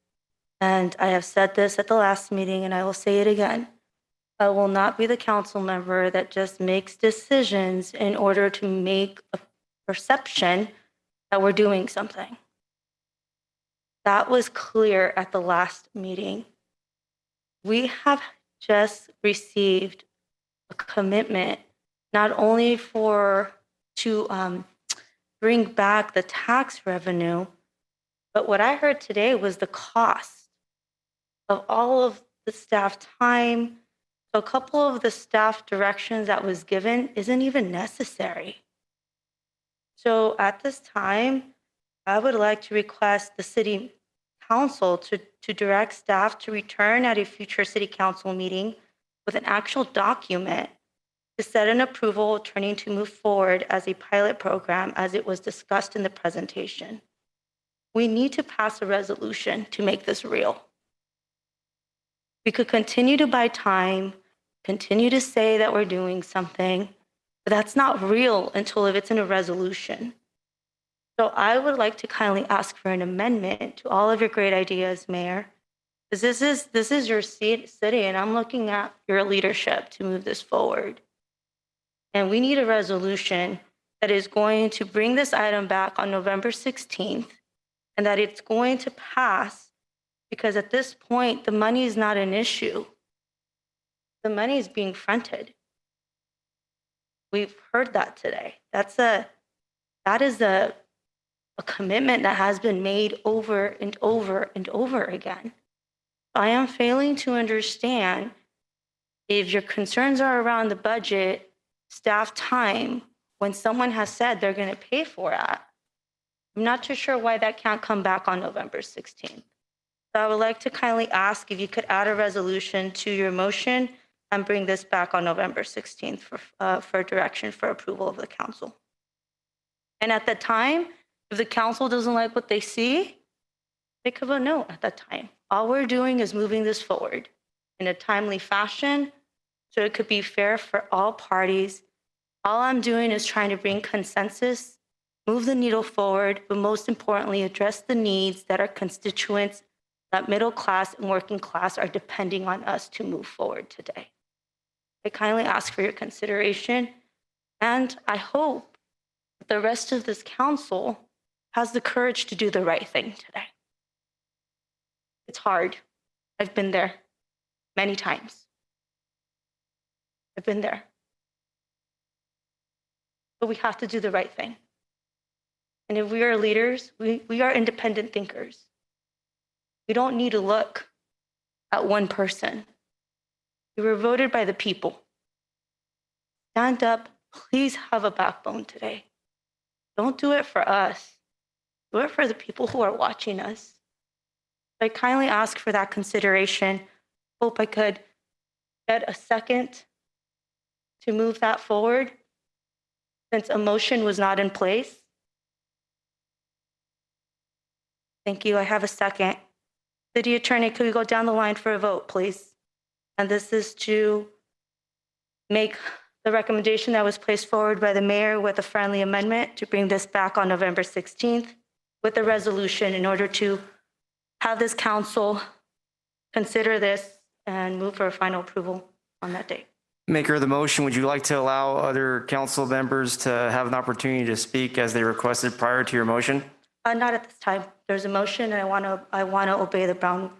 And I have said this at the last meeting, and I will say it again. I will not be the council member that just makes decisions in order to make a perception that we're doing something. That was clear at the last meeting. We have just received a commitment not only to bring back the tax revenue, but what I heard today was the cost of all of the staff time. So a couple of the staff directions that was given isn't even necessary. So at this time, I would like to request the city council to direct staff to return at a future city council meeting with an actual document to set an approval turning to move forward as a pilot program as it was discussed in the presentation. We need to pass a resolution to make this real. We could continue to buy time, continue to say that we're doing something, but that's not real until if it's in a resolution. So I would like to kindly ask for an amendment to all of your great ideas, Mayor, because this is your city, and I'm looking at your leadership to move this forward. And we need a resolution that is going to bring this item back on November 16th, and that it's going to pass, because at this point, the money is not an issue. The money is being fronted. We've heard that today. That is a commitment that has been made over and over and over again. I am failing to understand if your concerns are around the budget, staff time, when someone has said they're going to pay for it. I'm not too sure why that can't come back on November 16th. So I would like to kindly ask if you could add a resolution to your motion and bring this back on November 16th for direction for approval of the council. And at the time, if the council doesn't like what they see, they could vote no at that time. All we're doing is moving this forward in a timely fashion so it could be fair for all parties. All I'm doing is trying to bring consensus, move the needle forward, but most importantly, address the needs that our constituents, that middle class and working class are depending on us to move forward today. I kindly ask for your consideration, and I hope that the rest of this council has the courage to do the right thing today. It's hard. I've been there many times. I've been there. But we have to do the right thing. And if we are leaders, we are independent thinkers. We don't need to look at one person. We were voted by the people. Stand up. Please have a backbone today. Don't do it for us. Do it for the people who are watching us. I kindly ask for that consideration. Hope I could get a second to move that forward since a motion was not in place. Thank you. I have a second. City Attorney, could we go down the line for a vote, please? And this is to make the recommendation that was placed forward by the mayor with a friendly amendment to bring this back on November 16th with a resolution in order to have this council consider this and move for a final approval on that date. Maker of the motion, would you like to allow other council members to have an opportunity to speak as they requested prior to your motion? Not at this time. there's a motion, and I want to obey the Brown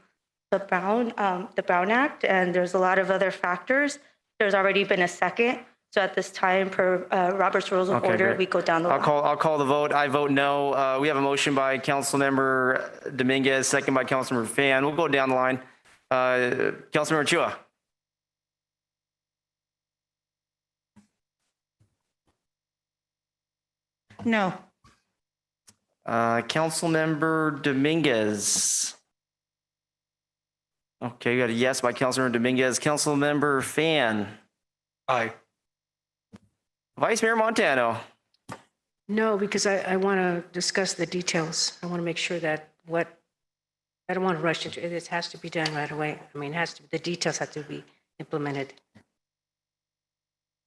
Act, and there's a lot of other factors. There's already been a second. So at this time, per Robert's Rules of Okay, Order, great. we go down the line. I'll call the vote. I vote no. We have a motion by Councilmember Dominguez, second by Councilmember Fan. We'll go down the line. Councilmember Chua. No. Councilmember Dominguez. Okay, we got a yes by Councilmember Dominguez. Councilmember Fan. Aye. Vice Mayor Montano. No, because I want to discuss the details. I want to make sure that I don't want to rush into it. It has to be done right away. I mean, the details have to be implemented.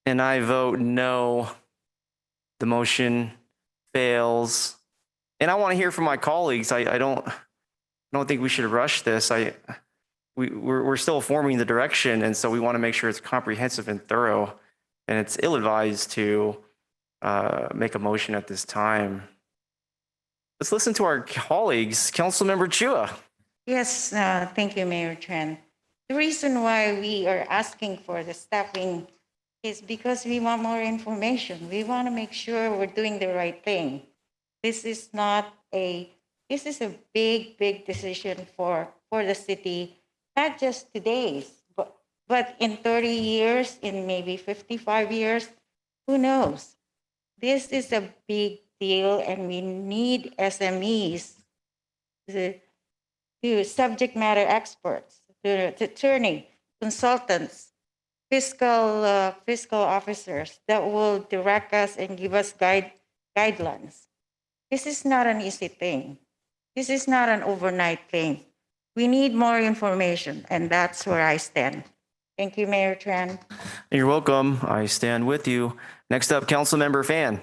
And I vote no. The motion fails. And I want to hear from my colleagues. I don't think we should rush this. We're still forming the direction, and so we want to make sure it's comprehensive and thorough. And it's ill-advised to make a motion at this time. Let's listen to our colleagues. Councilmember Chua. Yes, thank you, Mayor Tran. The reason why we are asking for the staffing is because we want more information. We want to make sure we're doing the right thing. This is a big decision for the city, not just today's, but in 30 years, in maybe 55 years, who knows? This is a big deal, and we need SMEs, the subject matter experts, the attorney, consultants, fiscal officers that will direct us and give us guidelines. This is not an easy thing. This is not an overnight thing. We need more information, and that's where I stand. Thank you, Mayor Tran. You're welcome. I stand with you. Next up, Councilmember Fan.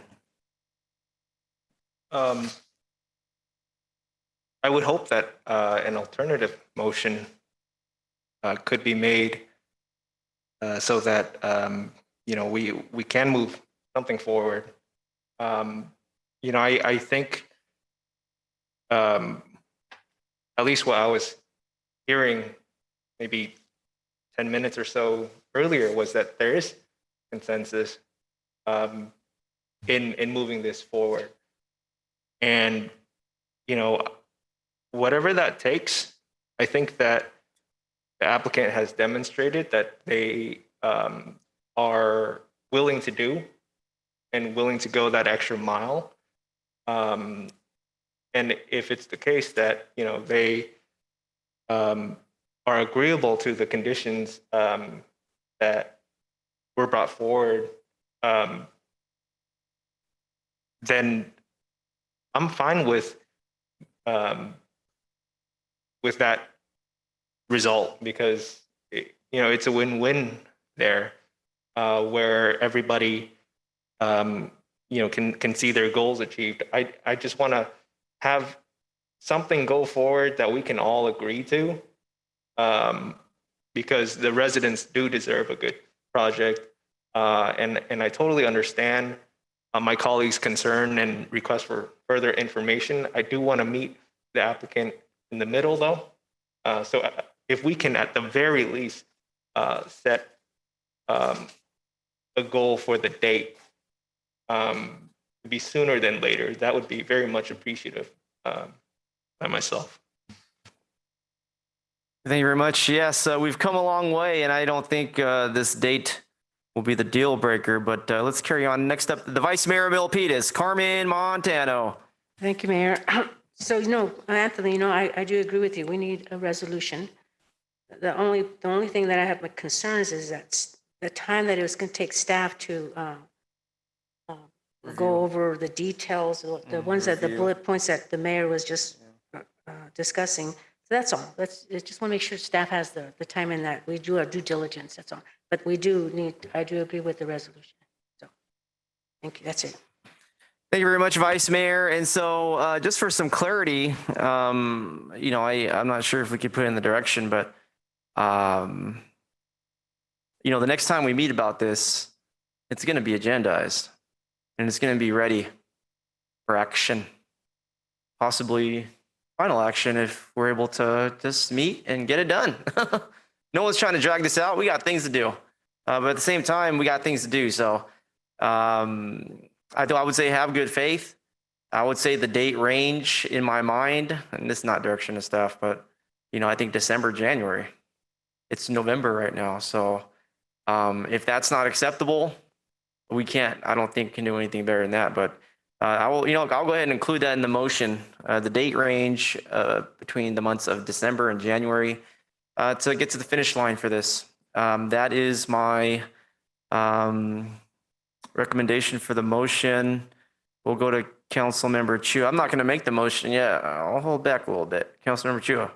I would hope that an alternative motion could be made so that we can move something forward. I think at least what I was hearing maybe 10 minutes or so earlier was that there is consensus in moving this forward. And, whatever that takes, I think that the applicant has demonstrated that they are willing to do and willing to go that extra mile. And if it's the case that, they are agreeable to the conditions that were brought forward, then I'm fine with that result, because it's a win-win there, where everybody can see their goals achieved. I just want to have something go forward that we can all agree to, because the residents do deserve a good project, and I totally understand my colleagues' concern and request for further information. I do want to meet the applicant in the middle, though. So if we can, at the very least, set a goal for the date to be sooner than later, that would be very much appreciative by myself. Thank you very much. Yes, we've come a long way, and I don't think this date will be the deal breaker, but let's carry on. Next up, the Vice Mayor of Milpitas, Carmen Montano. Thank you, Mayor. So, Anthony, I do agree with you. We need a resolution. The only thing that I have my concerns is that the time that it was going to take staff to go over the details, the ones that the bullet points that the mayor was just discussing. So that's all. I just want to make sure staff has the time in that we do our due diligence. That's all. But I do agree with the resolution. So thank you. That's it. Thank you very much, Vice Mayor. And so just for some clarity, I'm not sure if we could put it in the direction, but, the next time we meet about this, it's going to be agendized and it's going to be ready for action, possibly final action if we're able to just meet and get it done. No one's trying to drag this out. We got things to do. But at the same time, we got things to do. So I would say have good faith. I would say the date range in my mind, and this is not direction of staff, but I think December, January. It's November right now. So if that's not acceptable, I don't think can do anything better than that. But I'll go ahead and include that in the motion, the date range between the months of December and January to get to the finish line for this. That is my recommendation for the motion. We'll go to Councilmember Chua. I'm not going to make the motion yet. I'll hold back a little bit. Councilmember Chua.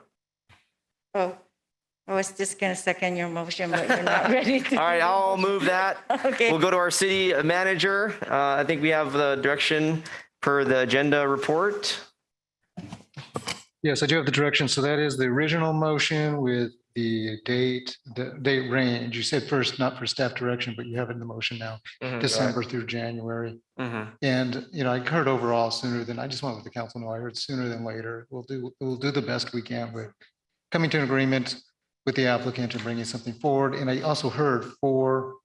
Oh, I was just going to second your motion, but you're not ready to. All right, I'll move that. Okay. We'll go to our city manager. I think we have the direction per the agenda report. Yes, I do have the direction. So that is the original motion with the date range. You said first, not for staff direction, but you have it in the motion now, December through January. And, I heard overall sooner than, I just want to let the council know, I heard sooner than later. We'll do the best we can with coming to an agreement with the applicant and bringing something forward. And I also heard for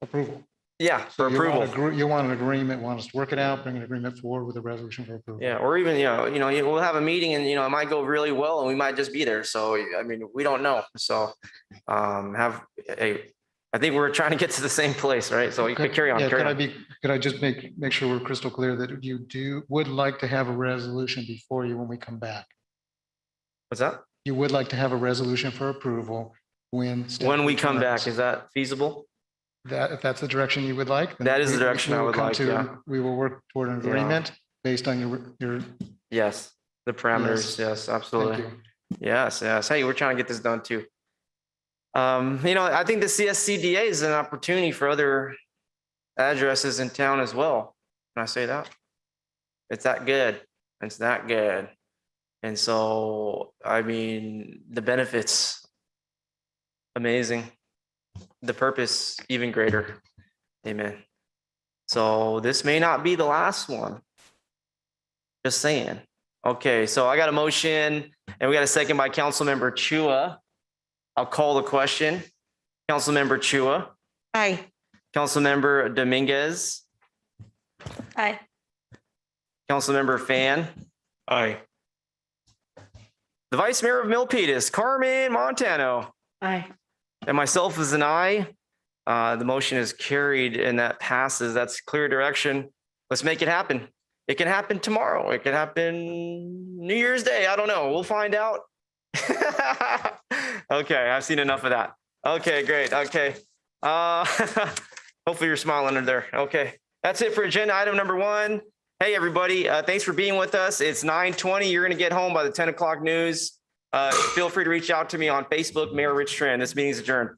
approval. Yeah, So for approval. You want an agreement, want us to work it out, bring an agreement forward with a resolution for approval. Yeah, or even, we'll have a meeting and, it might go really well and we might just be there. So, we don't know. So I think we're trying to get to the same place, right? So you could carry on. Yeah, carry on. could I just make sure we're crystal clear that you would like to have a resolution before you when we come back? What's that? You would like to have a resolution for approval when we come back. Is that feasible? If that's the direction you would like, then that is the direction I would like. We will work toward an agreement based on your. Yes, the parameters. Yes, absolutely. Yes. Hey, we're trying to get this done too. I think the CSCDA is an opportunity for other addresses in town as well. Can I say that? It's that good. It's that good. And so, the benefits, amazing. The purpose, even greater. Amen. So this may not be the last one. Just saying. Okay, so I got a motion and we got a second by Councilmember Chua. I'll call the question. Councilmember Chua. Aye. Councilmember Dominguez. Aye. Councilmember Fan. Aye. The Vice Mayor of Milpitas, Carmen Montano. Aye. And myself as an aye. The motion is carried and that passes. That's clear direction. Let's make it happen. It can happen tomorrow. It can happen New Year's Day. I don't know. We'll find out. Okay, I've seen enough of that. Okay, great. Okay. Hopefully you're smiling under there. Okay. That's it for agenda item number 1. Hey, everybody. Thanks for being with us. It's 9:20. You're going to get home by the 10 o'clock news. Feel free to reach out to me on Facebook, Mayor Rich Tran. This meeting is adjourned.